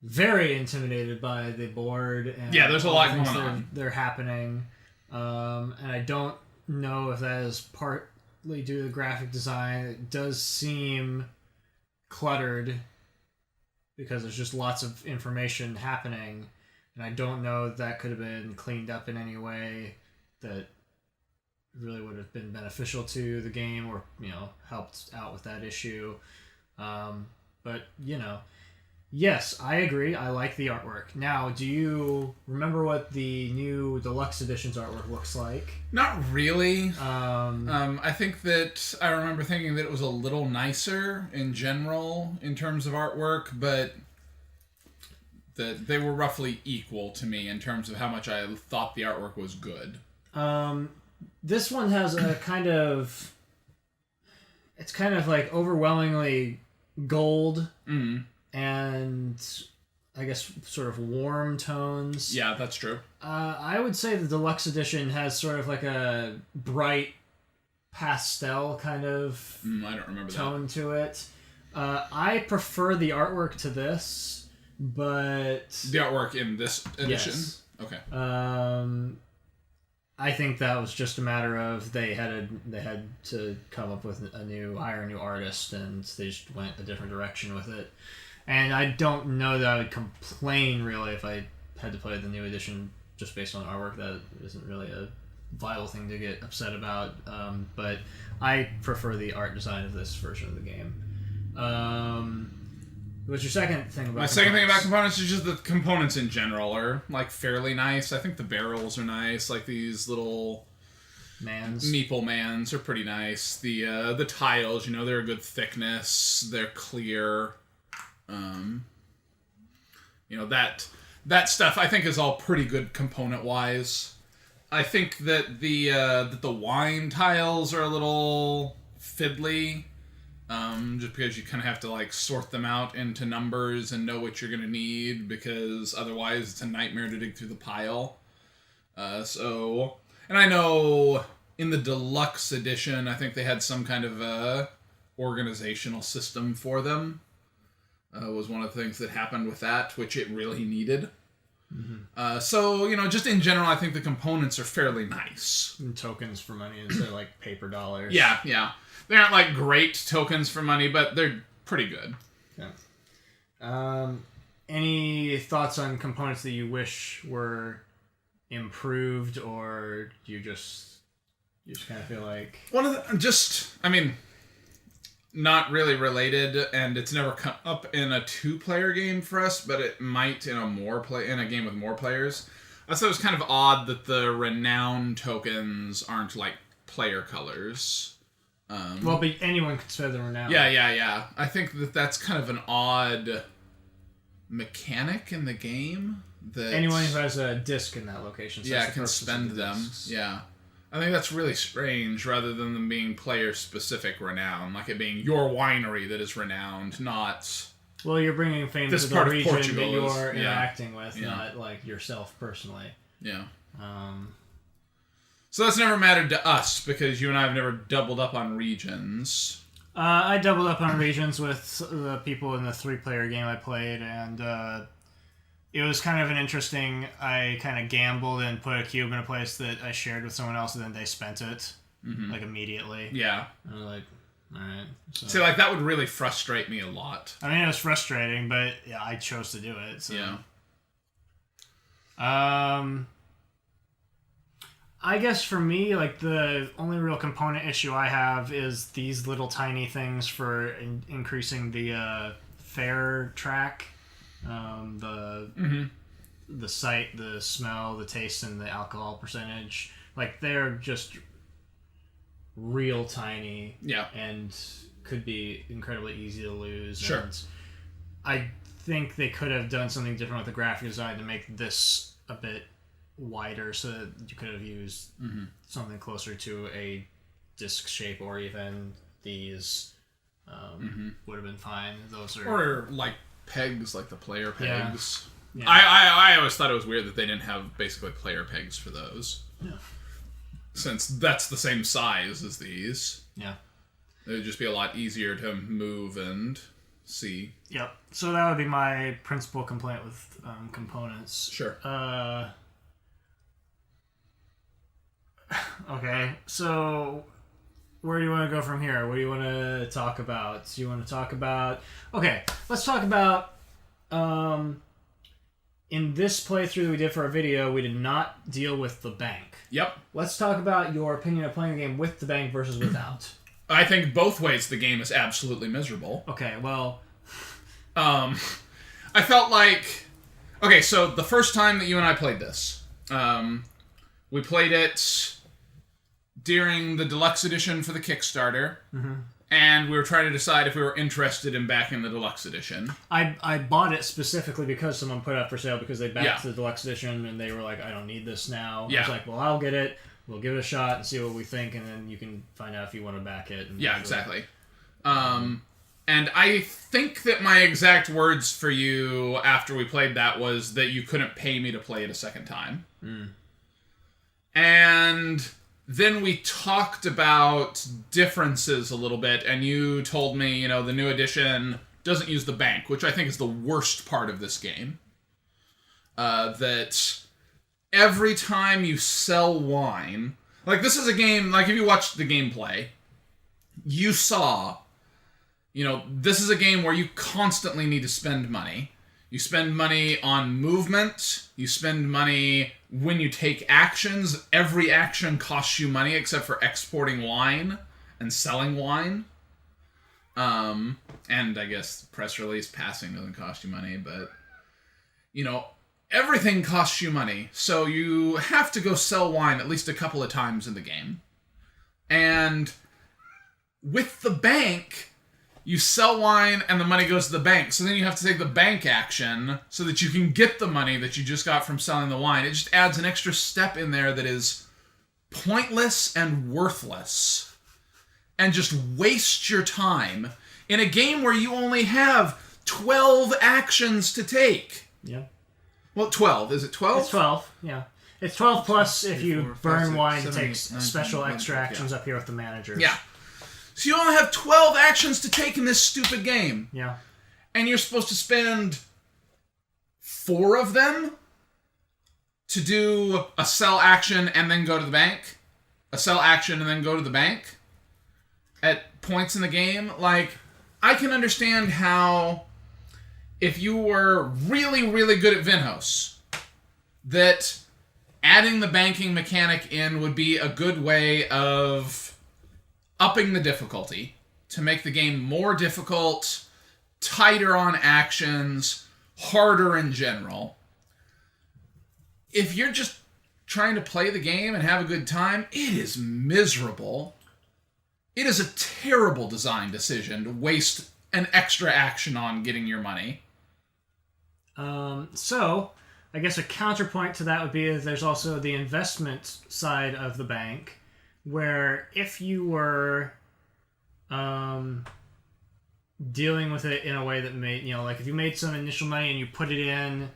very intimidated by the board. And yeah, there's a lot going on. They're happening. And I don't know if that is partly due to the graphic design. It does seem cluttered because there's just lots of information happening. And I don't know if that could have been cleaned up in any way that really would have been beneficial to the game or, helped out with that issue. But, yes, I agree. I like the artwork. Now, do you remember what the new Deluxe Edition's artwork looks like? Not really. I think that I remember thinking that it was a little nicer in general in terms of artwork, but that they were roughly equal to me in terms of how much I thought the artwork was good. This one has a it's kind of like overwhelmingly gold. Mm-hmm. And I guess sort of warm tones. Yeah, that's true. I would say the Deluxe Edition has sort of like a bright pastel kind of I don't remember tone to it. I prefer the artwork to this, but... The artwork in this edition? Yes. Okay. I think that was just a matter of they had to come up with hire a new artist, and they just went a different direction with it. And I don't know that I would complain, really, if I had to play the new edition just based on artwork. That isn't really a vital thing to get upset about. But I prefer the art design of this version of the game. What's your second thing about My second thing about components is just the components in general are, like, fairly nice. I think the barrels are nice. Like, these little... meeple mans are pretty nice. The tiles, they're a good thickness. They're clear. That stuff I think is all pretty good component wise. I think that the wine tiles are a little fiddly, just because you kind of have to like sort them out into numbers and know what you're gonna need, because otherwise it's a nightmare to dig through the pile. And I know in the deluxe edition, I think they had some kind of organizational system for them. Was one of the things that happened with that, which it really needed. Mm-hmm. Just in general, I think the components are fairly nice. And tokens for money instead of like paper dollars. Yeah. They aren't like great tokens for money, but they're pretty good. Yeah. Any thoughts on components that you wish were improved, or do you just kind of feel like... not really related, and it's never come up in a 2-player game for us, but it might in a game with more players. I thought it was kind of odd that the renown tokens aren't like player colors. But anyone could spend the renown. Yeah. I think that's kind of an odd mechanic in the game that anyone who has a disc in that location, so can spend them. Discs. Yeah. I think that's really strange, rather than them being player-specific renown, like it being your winery that is renowned, not... Well, you're bringing fame this to the part of region Portugal that you're is, interacting with, not like yourself personally. Yeah. So that's never mattered to us, because you and I have never doubled up on regions. I doubled up on regions with the people in the 3-player game I played, and it was kind of an interesting... I kind of gambled and put a cube in a place that I shared with someone else, and then they spent it, like, immediately. Yeah. And I was like, alright. So. See, like, that would really frustrate me a lot. I mean, it was frustrating, but yeah, I chose to do it, so... Yeah. I guess for me, like, the only real component issue I have is these little tiny things for increasing the fare track. The sight, the smell, the taste, and the alcohol percentage. Like, they're just real tiny. Yeah. And could be incredibly easy to lose. Sure. And I think they could have done something different with the graphic design to make this a bit wider, so that you could have used something closer to a disc shape, or even these would have been fine. Those are... Or, like, pegs, like the player pegs. Yeah. I always thought it was weird that they didn't have basically player pegs for those. Yeah. Since that's the same size as these. Yeah. It would just be a lot easier to move and see. Yep. So that would be my principal complaint with components. Sure. Okay, so where do you want to go from here? What do you want to talk about? Do you want to talk about... Okay, let's talk about... in this playthrough that we did for our video, we did not deal with the bank. Yep. Let's talk about your opinion of playing the game with the bank versus without. I think both ways the game is absolutely miserable. Okay, well... I felt like... Okay, so the first time that you and I played this, we played it during the deluxe edition for the Kickstarter, and we were trying to decide if we were interested in backing the deluxe edition. I bought it specifically because someone put it up for sale because they backed the deluxe edition, and they were like, I don't need this now. I was like, well, I'll get it. We'll give it a shot and see what we think, and then you can find out if you want to back it. And exactly. And I think that my exact words for you after we played that was that you couldn't pay me to play it a second time. And then we talked about differences a little bit, and you told me, the new edition doesn't use the bank, which I think is the worst part of this game. That every time you sell wine... Like, this is a game... Like, if you watched the gameplay, you saw... this is a game where you constantly need to spend money. You spend money on movement. You spend money when you take actions. Every action costs you money except for exporting wine and selling wine. And I guess press release passing doesn't cost you money, but... everything costs you money. So you have to go sell wine at least a couple of times in the game. And with the bank... You sell wine and the money goes to the bank. So then you have to take the bank action so that you can get the money that you just got from selling the wine. It just adds an extra step in there that is pointless and worthless. And just wastes your time in a game where you only have 12 actions to take. Yeah. Well, 12. Is it 12? It's 12, yeah. It's 12 plus if you 4, 5, burn 6, wine 7, to take 8, 9, special 10, extra 11, actions up here with the managers. Yeah. So you only have 12 actions to take in this stupid game. Yeah. And you're supposed to spend 4 of them to do a sell action and then go to the bank. A sell action and then go to the bank. At points in the game. Like, I can understand how if you were really, really good at Vinhos, that adding the banking mechanic in would be a good way of upping the difficulty to make the game more difficult, tighter on actions, harder in general. If you're just trying to play the game and have a good time, it is miserable. It is a terrible design decision to waste an extra action on getting your money. So, I guess a counterpoint to that would be that there's also the investment side of the bank, where if you were dealing with it in a way that made, like if you made some initial money and you put it in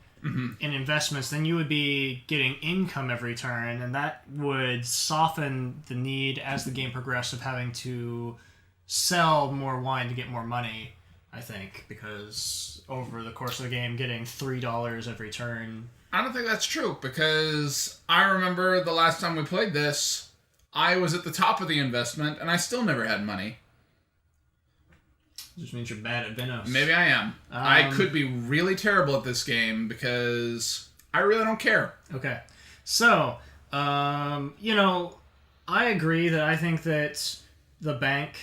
investments, then you would be getting income every turn, and that would soften the need as the game progressed of having to sell more wine to get more money, I think, because over the course of the game, getting $3 every turn. I don't think that's true, because I remember the last time we played this, I was at the top of the investment, and I still never had money. Just means you're bad at Vinhos. Maybe I am. I could be really terrible at this game, because I really don't care. Okay. So, I agree that I think that the bank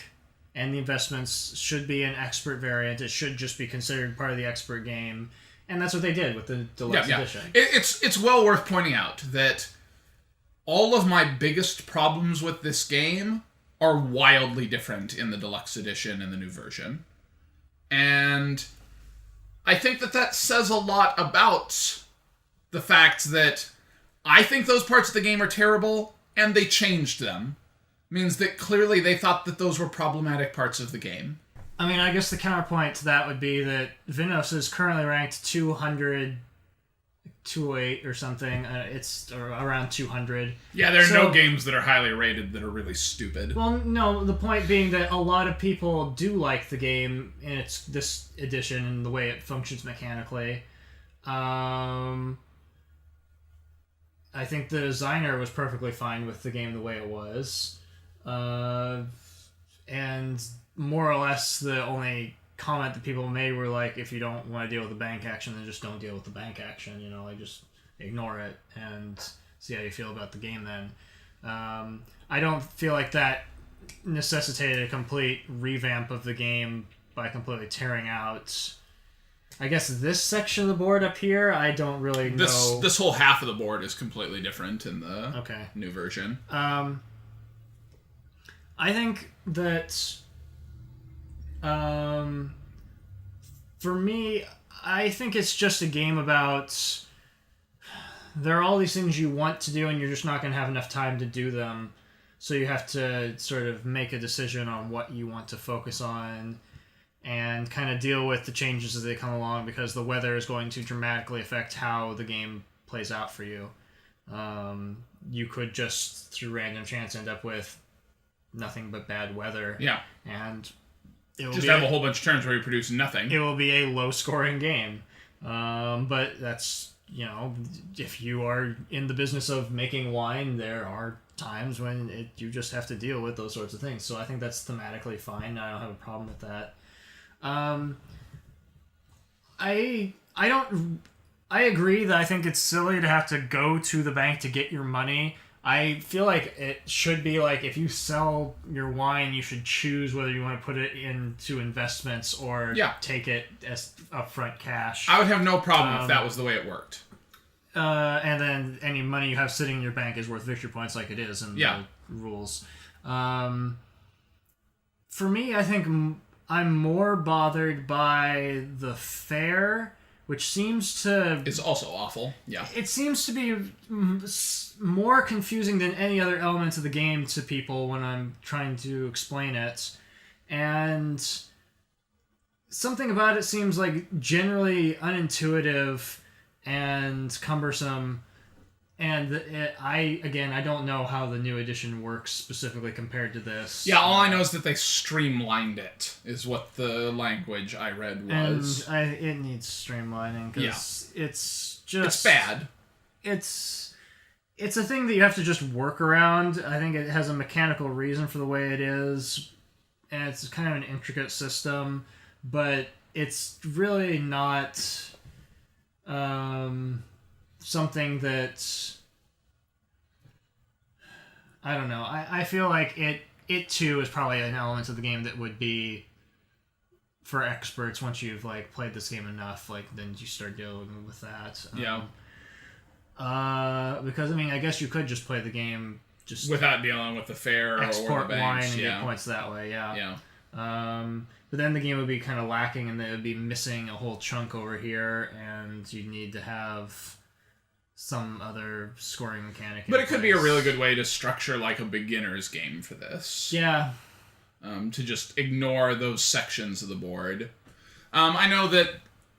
and the investments should be an expert variant. It should just be considered part of the expert game. And that's what they did with the deluxe edition. It's well worth pointing out that all of my biggest problems with this game are wildly different in the deluxe edition and the new version. And I think that says a lot about the fact that I think those parts of the game are terrible, and they changed them. Means that clearly they thought that those were problematic parts of the game. I mean, I guess the counterpoint to that would be that Vinhos is currently ranked 200, 208 or something. It's around 200. Yeah, there are no games that are highly rated that are really stupid. Well, no, the point being that a lot of people do like the game in this edition and the way it functions mechanically. I think the designer was perfectly fine with the game the way it was. And more or less the only comment that people made were like, if you don't want to deal with the bank action, then just don't deal with the bank action, just ignore it and see how you feel about the game then. I don't feel like that necessitated a complete revamp of the game by completely tearing out, I guess, this section of the board up here. I don't really know. This whole half of the board is completely different in the new version. I think that for me, I think it's just a game about there are all these things you want to do and you're just not going to have enough time to do them. So you have to sort of make a decision on what you want to focus on and kind of deal with the changes as they come along, because the weather is going to dramatically affect how the game plays out for you. You could just, through random chance, end up with nothing but bad weather. Yeah. And it will just have a whole bunch of turns where you produce nothing. It will be a low-scoring game. But that's, if you are in the business of making wine, there are times when you just have to deal with those sorts of things. So I think that's thematically fine. I don't have a problem with that. I agree that I think it's silly to have to go to the bank to get your money. I feel like it should be like, if you sell your wine, you should choose whether you want to put it into investments or take it as upfront cash. I would have no problem if that was the way it worked. And then any money you have sitting in your bank is worth victory points, like it is in the rules. For me, I think I'm more bothered by the fare, which seems to... It's also awful, yeah. It seems to be more confusing than any other element of the game to people when I'm trying to explain it. And something about it seems like generally unintuitive and cumbersome. And I don't know how the new edition works specifically compared to this. Yeah, all I know is that they streamlined it, is what the language I read was. And it needs streamlining, because it's just... It's bad. It's a thing that you have to just work around. I think it has a mechanical reason for the way it is, and it's kind of an intricate system, but it's really not... something that, I don't know. I feel like it too is probably an element of the game that would be for experts. Once you've played this game enough, then you start dealing with that. Because I guess you could just play the game just without dealing with the fare or the banks. Export wine and get points that way. Yeah. But then the game would be kind of lacking, and they would be missing a whole chunk over here, and you'd need to have some other scoring mechanic. But it could be a really good way to structure like a beginner's game for this. Yeah. To just ignore those sections of the board. I know that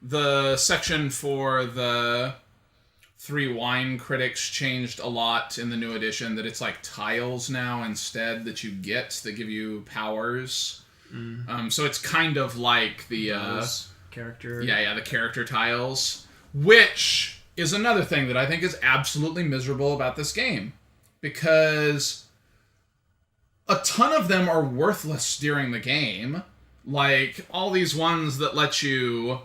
the section for the 3 wine critics changed a lot in the new edition, that it's like tiles now instead that you get that give you powers. So it's kind of like the character. Yeah, the character tiles, which is another thing that I think is absolutely miserable about this game, because a ton of them are worthless during the game. Like all these ones that let you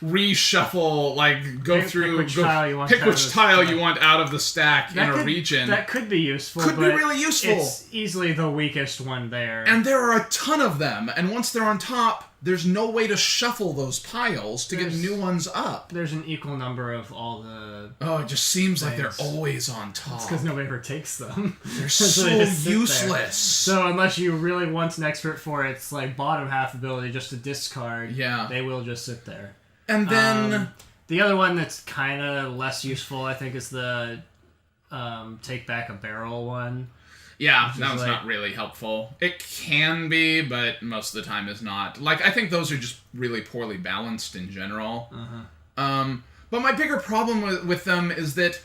reshuffle, like go through, pick which tile you want out of the stack in a region. That could be useful. Could be really useful. It's easily the weakest one there. And there are a ton of them. And once they're on top, there's no way to shuffle those piles to get new ones up. There's an equal number of all the... Oh, it just seems like they're always on top. It's because nobody ever takes them. They're so useless. So unless you really want an expert for its like bottom half ability just to discard, they will just sit there. And then... the other one that's kind of less useful, I think, is the take back a barrel one. Yeah, that one's not really helpful. It can be, but most of the time is not. Like, I think those are just really poorly balanced in general. But my bigger problem with them is that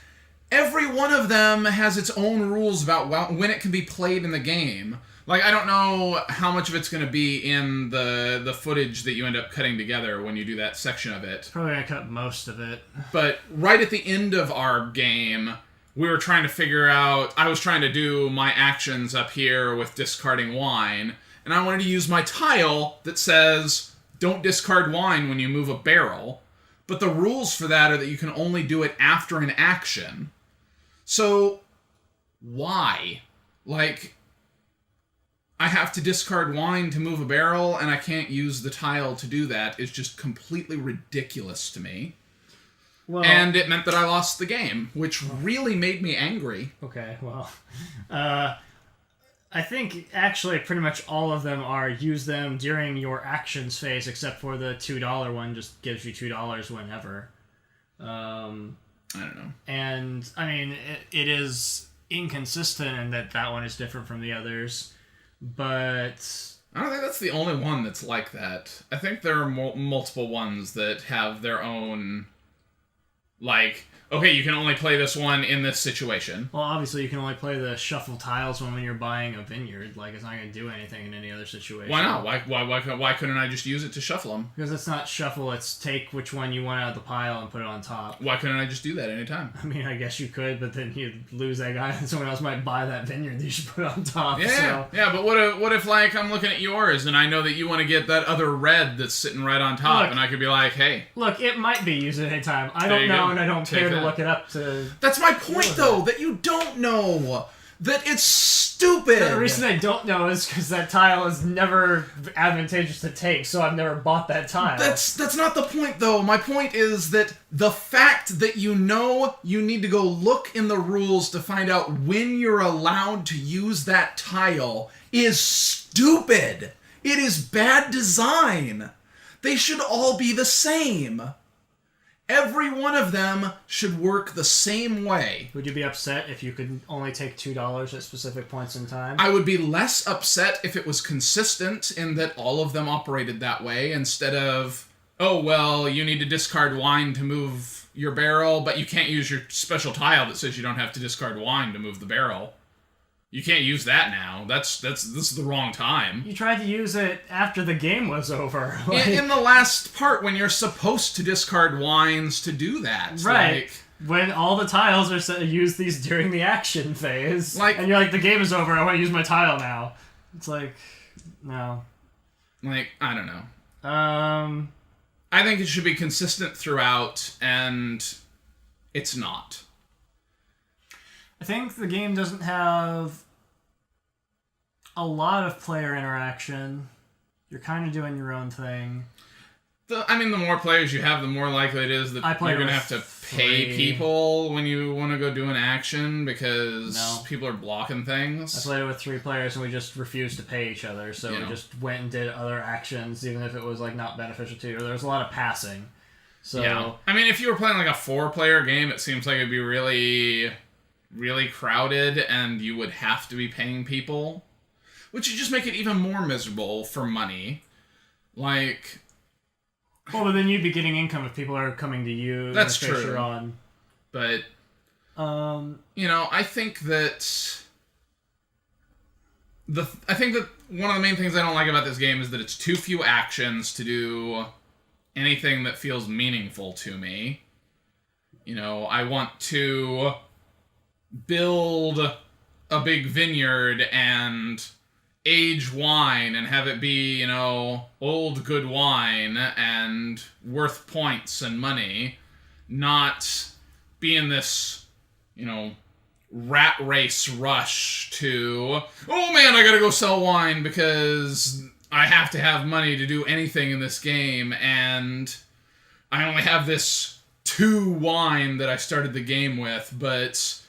every one of them has its own rules about when it can be played in the game. Like, I don't know how much of it's going to be in the footage that you end up cutting together when you do that section of it. Probably going to cut most of it. But right at the end of our game, we were trying to figure out... I was trying to do my actions up here with discarding wine, and I wanted to use my tile that says, don't discard wine when you move a barrel. But the rules for that are that you can only do it after an action. So, why? Like... I have to discard wine to move a barrel, and I can't use the tile to do that. It's just completely ridiculous to me. Well, and it meant that I lost the game, which really made me angry. Okay, well... I think actually pretty much all of them are use them during your actions phase, except for the $2 one just gives you $2 whenever. I don't know. And, I mean, it is inconsistent in that one is different from the others. But I don't think that's the only one that's like that. I think there are multiple ones that have their own, like, okay, you can only play this one in this situation. Well, obviously you can only play the shuffle tiles when you're buying a vineyard. Like, it's not going to do anything in any other situation. Why not? Why couldn't I just use it to shuffle them? Because it's not shuffle, it's take which one you want out of the pile and put it on top. Why couldn't I just do that anytime? I mean, I guess you could, but then you'd lose that guy and someone else might buy that vineyard that you should put on top. Yeah, yeah, but what if like, I'm looking at yours and I know that you want to get that other red that's sitting right on top, and I could be like, hey. Look, it might be used at any time. I don't know, and I don't care to look it up to... That's my point, though, that you don't know. That it's stupid. The reason I don't know is because that tile is never advantageous to take, so I've never bought that tile. That's not the point, though. My point is that the fact that you know you need to go look in the rules to find out when you're allowed to use that tile is stupid. It is bad design. They should all be the same. Every one of them should work the same way. Would you be upset if you could only take $2 at specific points in time? I would be less upset if it was consistent in that all of them operated that way, instead of, oh, well, you need to discard wine to move your barrel, but you can't use your special tile that says you don't have to discard wine to move the barrel. You can't use that now. This is the wrong time. You tried to use it after the game was over. In the last part, when you're supposed to discard wines to do that. Right. Like, when all the tiles are set to use these during the action phase. Like, and you're like, the game is over, I want to use my tile now. It's like, no. Like, I don't know. I think it should be consistent throughout, and it's not. I think the game doesn't have a lot of player interaction. You're kind of doing your own thing. the more players you have, the more likely it is that you're going to have to pay people when you want to go do an action because people are blocking things. I played it with 3 players and we just refused to pay each other, so we just went and did other actions, even if it was like not beneficial to you. There was a lot of passing. So yeah. I mean, if you were playing like a 4-player game, it seems like it'd be really, really crowded and you would have to be paying people, which would just make it even more miserable for money. Like... Well, but then you'd be getting income if people are coming to you. That's true. You're on. But, I think that... I think that one of the main things I don't like about this game is that it's too few actions to do anything that feels meaningful to me. I want to build a big vineyard and age wine and have it be, old good wine and worth points and money, not be in this, rat race rush to, oh man, I gotta go sell wine because I have to have money to do anything in this game, and I only have this 2 wine that I started the game with, but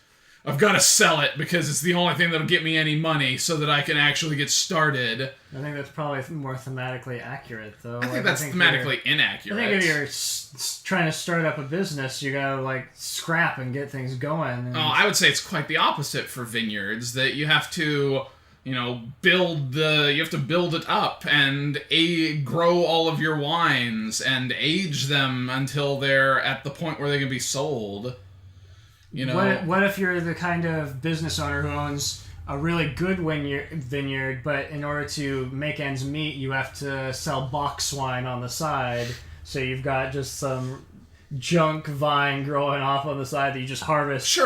I've got to sell it because it's the only thing that'll get me any money so that I can actually get started. I think that's probably more thematically accurate, though. I think that's thematically inaccurate. I think if you're trying to start up a business, you gotta, scrap and get things going. I would say it's quite the opposite for vineyards, that you have to... you have to build it up and grow all of your wines and age them until they're at the point where they can be sold. What if you're the kind of business owner who owns a really good vineyard, but in order to make ends meet, you have to sell box wine on the side, so you've got just some junk vine growing off on the side that you just harvest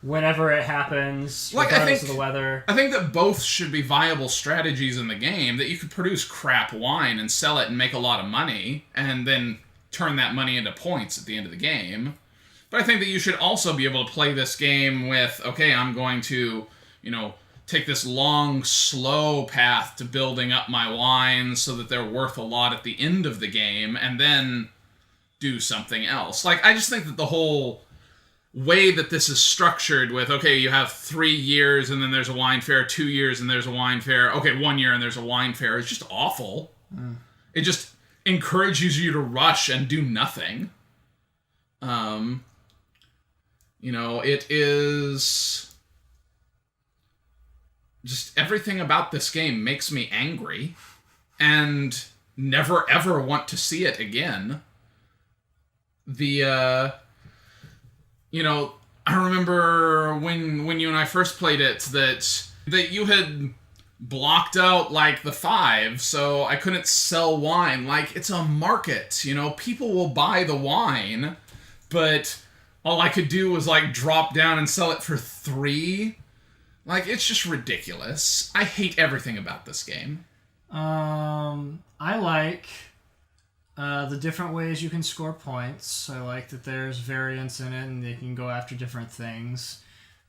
whenever it happens, regardless of the weather. I think that both should be viable strategies in the game, that you could produce crap wine and sell it and make a lot of money, and then turn that money into points at the end of the game. But I think that you should also be able to play this game with, okay, I'm going to, take this long, slow path to building up my wines so that they're worth a lot at the end of the game, and then do something else. I just think that the whole way that this is structured with, okay, you have 3 years and then there's a wine fair, 2 years and there's a wine fair, okay, 1 year and there's a wine fair, is just awful. It just encourages you to rush and do nothing. It is... just everything about this game makes me angry and never ever want to see it again. I remember when you and I first played it that you had blocked out the 5, so I couldn't sell wine. It's a market, people will buy the wine, but all I could do was drop down and sell it for 3. It's just ridiculous. I hate everything about this game. I like the different ways you can score points. I like that there's variance in it and they can go after different things.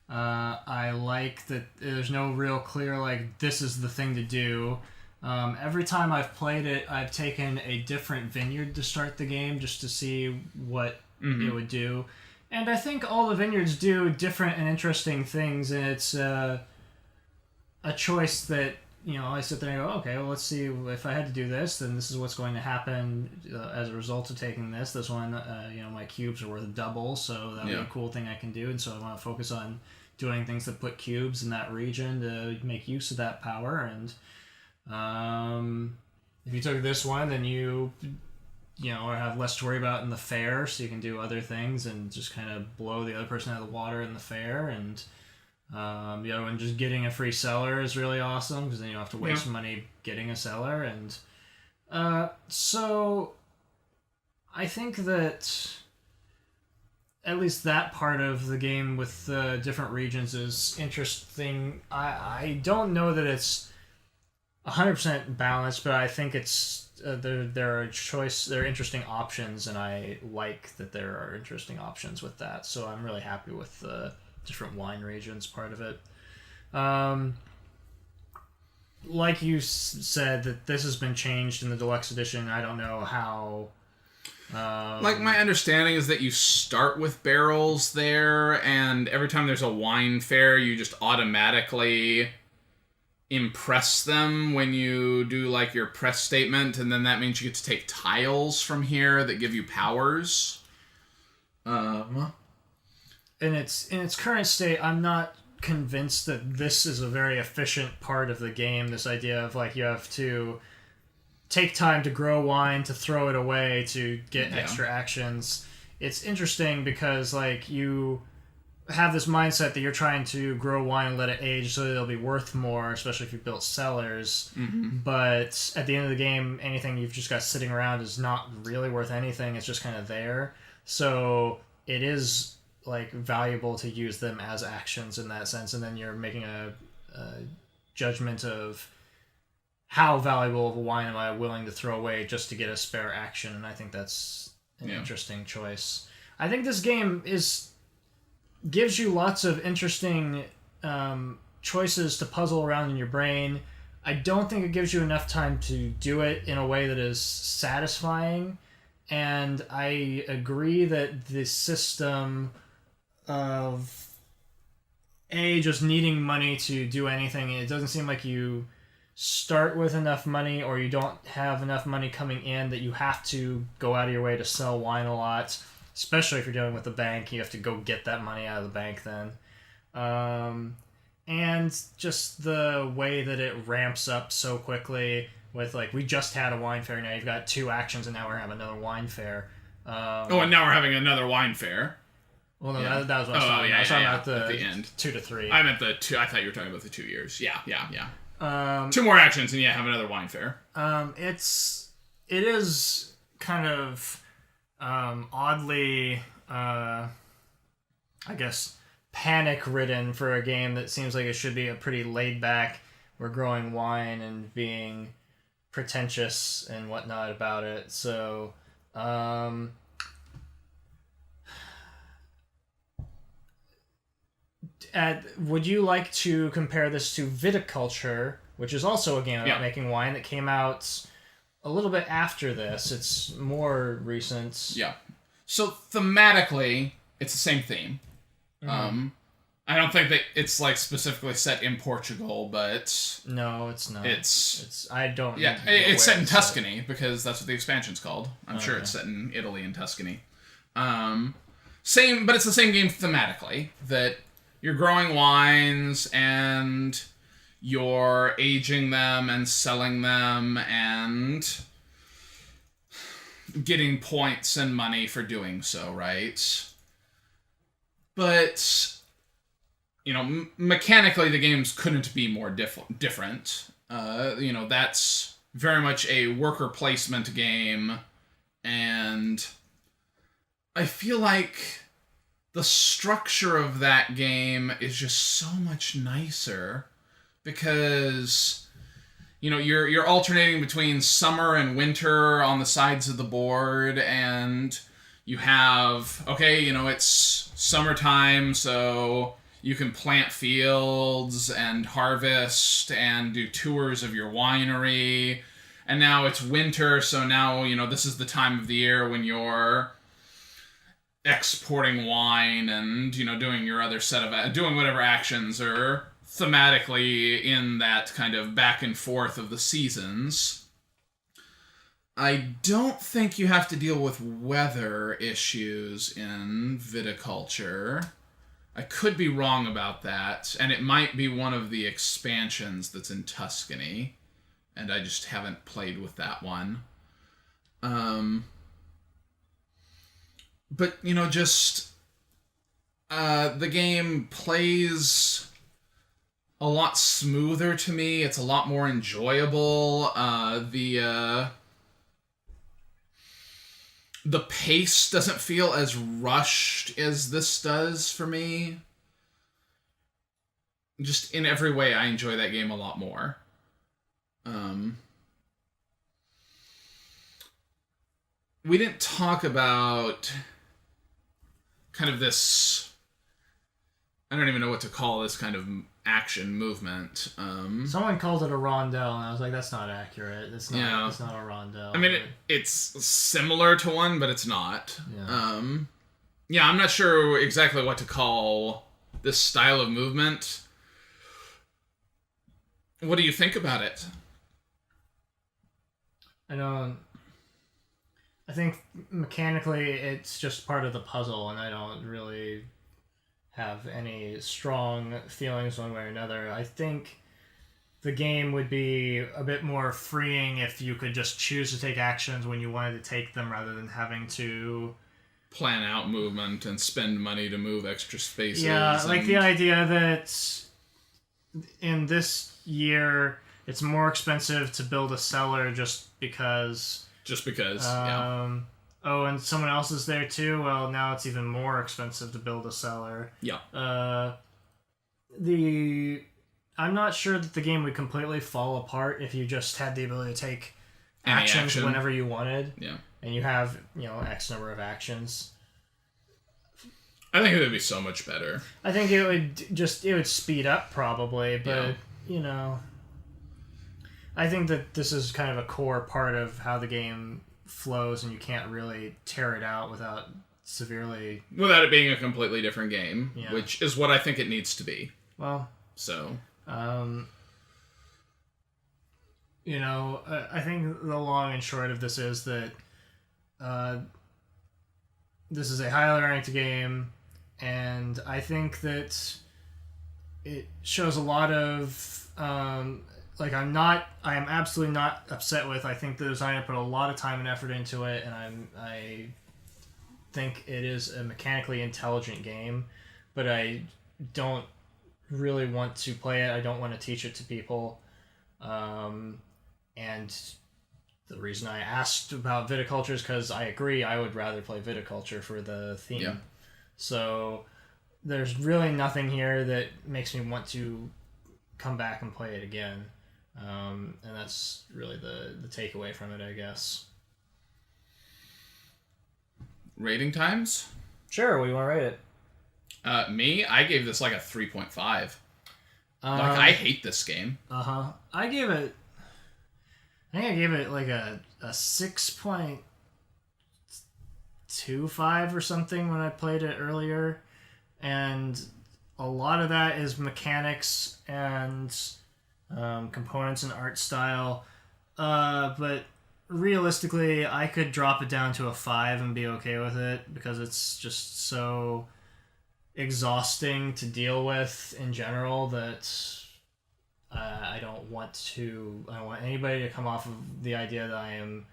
I like that there's no real clear, this is the thing to do. Every time I've played it, I've taken a different vineyard to start the game just to see what it would do. And I think all the vineyards do different and interesting things, and it's a choice that, I sit there and go, okay, well, let's see, if I had to do this, then this is what's going to happen as a result of taking this. This one, my cubes are worth double, so that would be a cool thing I can do, and so I want to focus on doing things that put cubes in that region to make use of that power, and if you took this one, then or have less to worry about in the fair, so you can do other things and just kind of blow the other person out of the water in the fair. And the other one, just getting a free seller is really awesome, because then you don't have to waste money getting a seller. And so I think that at least that part of the game with the different regions is interesting. I don't know that it's 100% balanced, but I think it's there are interesting options, and I like that there are interesting options with that. So I'm really happy with the different wine regions part of it. Like you said, that this has been changed in the deluxe edition. I don't know how Like, my understanding is that you start with barrels there, and every time there's a wine fair, you just automatically impress them when you do, like, your press statement, and then that means you get to take tiles from here that give you powers. In its current state, I'm not convinced that this is a very efficient part of the game. This idea of, like, you have to take time to grow wine, to throw it away, to get extra actions. It's interesting because, like, you have this mindset that you're trying to grow wine and let it age so that it'll be worth more, especially if you built cellars. Mm-hmm. But at the end of the game, anything you've just got sitting around is not really worth anything. It's just kind of there. So it is, like, valuable to use them as actions in that sense, and then you're making a judgment of how valuable of a wine am I willing to throw away just to get a spare action, and I think that's an interesting choice. I think this game gives you lots of interesting choices to puzzle around in your brain. I don't think it gives you enough time to do it in a way that is satisfying, and I agree that the system of just needing money to do anything, it doesn't seem like you start with enough money, or you don't have enough money coming in that you have to go out of your way to sell wine a lot, especially if you're dealing with the bank. You have to go get that money out of the bank then. And just the way that it ramps up so quickly with, like, we just had a wine fair, now you've got 2 actions, and now we're having another wine fair. And now we're having another wine fair. Well, no, that was what I was talking about. I was talking about at the end. 2 to 3. I meant the 2. I thought you were talking about the 2 years. Yeah. 2 more actions, and have another wine fair. It is kind of oddly, I guess, panic-ridden for a game that seems like it should be a pretty laid-back, we're growing wine and being pretentious and whatnot about it. So, would you like to compare this to Viticulture, which is also a game about making wine that came out a little bit after this? It's more recent. Yeah. So thematically, it's the same theme. Mm-hmm. I don't think that it's, like, specifically set in Portugal, but no, it's not. It's I don't. Yeah, it's set in Tuscany because that's what the expansion's called. I'm sure it's set in Italy and Tuscany. Same, but it's the same game thematically, that you're growing wines and you're aging them and selling them and getting points and money for doing so, right? But, mechanically the games couldn't be more different. That's very much a worker placement game, and I feel like the structure of that game is just so much nicer because, you're alternating between summer and winter on the sides of the board, and you have, it's summertime, so you can plant fields and harvest and do tours of your winery, and now it's winter, so now, this is the time of the year when you're exporting wine and, doing your other set of... doing whatever actions are thematically in that kind of back and forth of the seasons. I don't think you have to deal with weather issues in Viticulture. I could be wrong about that, and it might be one of the expansions that's in Tuscany, and I just haven't played with that one. But, the game plays a lot smoother to me. It's a lot more enjoyable. The pace doesn't feel as rushed as this does for me. Just in every way, I enjoy that game a lot more. We didn't talk about kind of this... I don't even know what to call this kind of action movement. Someone called it a rondel, and I was like, that's not accurate. It's not. Yeah. It's not a rondel. I mean, it's similar to one, but it's not. Yeah. Yeah, I'm not sure exactly what to call this style of movement. What do you think about it? I think mechanically it's just part of the puzzle, and I don't really have any strong feelings one way or another. I think the game would be a bit more freeing if you could just choose to take actions when you wanted to take them rather than having to plan out movement and spend money to move extra spaces. Yeah, like the idea that in this year it's more expensive to build a cellar just because. Yeah. Oh, and someone else is there too? Well, now it's even more expensive to build a cellar. Yeah. I'm not sure that the game would completely fall apart if you just had the ability to take actions whenever you wanted. Yeah. And you have, X number of actions. I think it would be so much better. I think it would speed up probably, but, I think that this is kind of a core part of how the game flows, and you can't really tear it out without it being a completely different game, which is what I think it needs to be. Well, so I think the long and short of this is that this is a highly ranked game, and I think that it shows a lot of I am absolutely not upset with. I think the designer put a lot of time and effort into it, and I think it is a mechanically intelligent game, but I don't really want to play it. I don't want to teach it to people. And the reason I asked about viticulture is because I agree I would rather play viticulture for the theme. Yeah. So there's really nothing here that makes me want to come back and play it again. And that's really the takeaway from it, I guess. Rating times? Sure, what do you want to rate it? Me, I gave this like a 3.5. I hate this game. I think I gave it like a 6.25 or something when I played it earlier. And a lot of that is mechanics and components and art style. But realistically, I could drop it down to a 5 and be okay with it because it's just so exhausting to deal with in general that I don't want anybody to come off of the idea that I am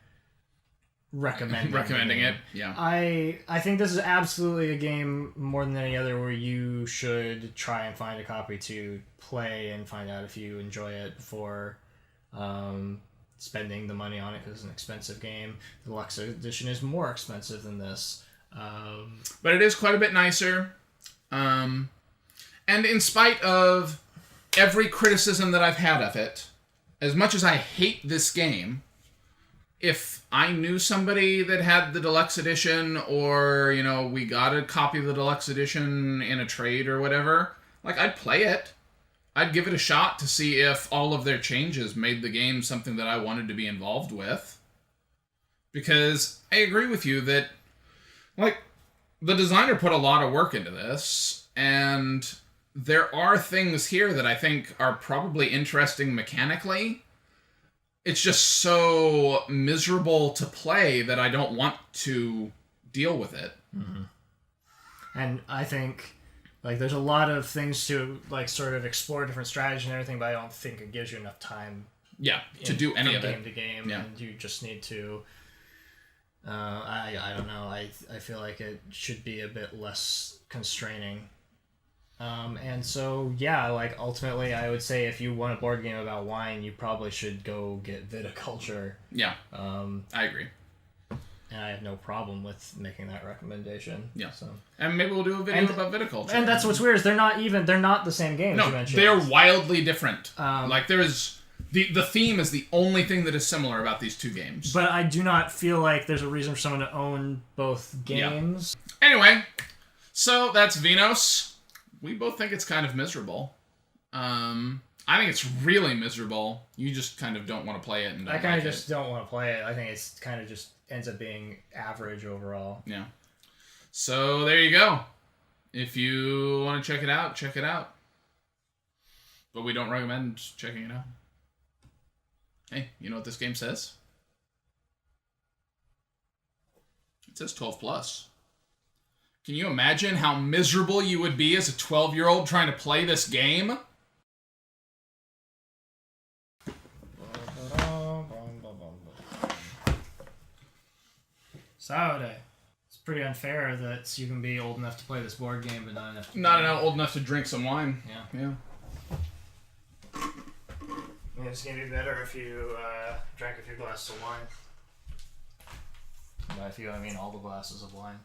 recommending it. Yeah. I think this is absolutely a game more than any other where you should try and find a copy to play and find out if you enjoy it before spending the money on it, because it's an expensive game. The deluxe edition is more expensive than this, but it is quite a bit nicer. And in spite of every criticism that I've had of it, as much as I hate this game, if I knew somebody that had the deluxe edition, or, we got a copy of the deluxe edition in a trade or whatever, I'd play it. I'd give it a shot to see if all of their changes made the game something that I wanted to be involved with. Because I agree with you that, the designer put a lot of work into this, and there are things here that I think are probably interesting mechanically. It's just so miserable to play that I don't want to deal with it. Mm-hmm. And I think, there's a lot of things to, sort of explore different strategies and everything, but I don't think it gives you enough time. Yeah, to do any of it. From game to game, and you just need to... I don't know. I feel like it should be a bit less constraining. And so, ultimately, I would say if you want a board game about wine, you probably should go get Viticulture. Yeah, I agree. And I have no problem with making that recommendation. Yeah. So. And maybe we'll do a video about Viticulture. And that's what's weird is they're not the same games you mentioned. They're wildly different. There is... The theme is the only thing that is similar about these two games. But I do not feel like there's a reason for someone to own both games. Yeah. Anyway, so that's Vinhos. We both think it's kind of miserable. I think it's really miserable. You just kind of don't want to play it. And I kind of just don't want to play it. I think it's kind of just ends up being average overall. Yeah. So there you go. If you want to check it out, check it out. But we don't recommend checking it out. Hey, you know what this game says? It says 12+. Can you imagine how miserable you would be as a 12-year-old trying to play this game? Saturday. It's pretty unfair that you can be old enough to play this board game, but not enough. Not old enough to drink some wine. Yeah. I mean, it's gonna be better if you drank a few glasses of wine. By a few, I mean all the glasses of wine.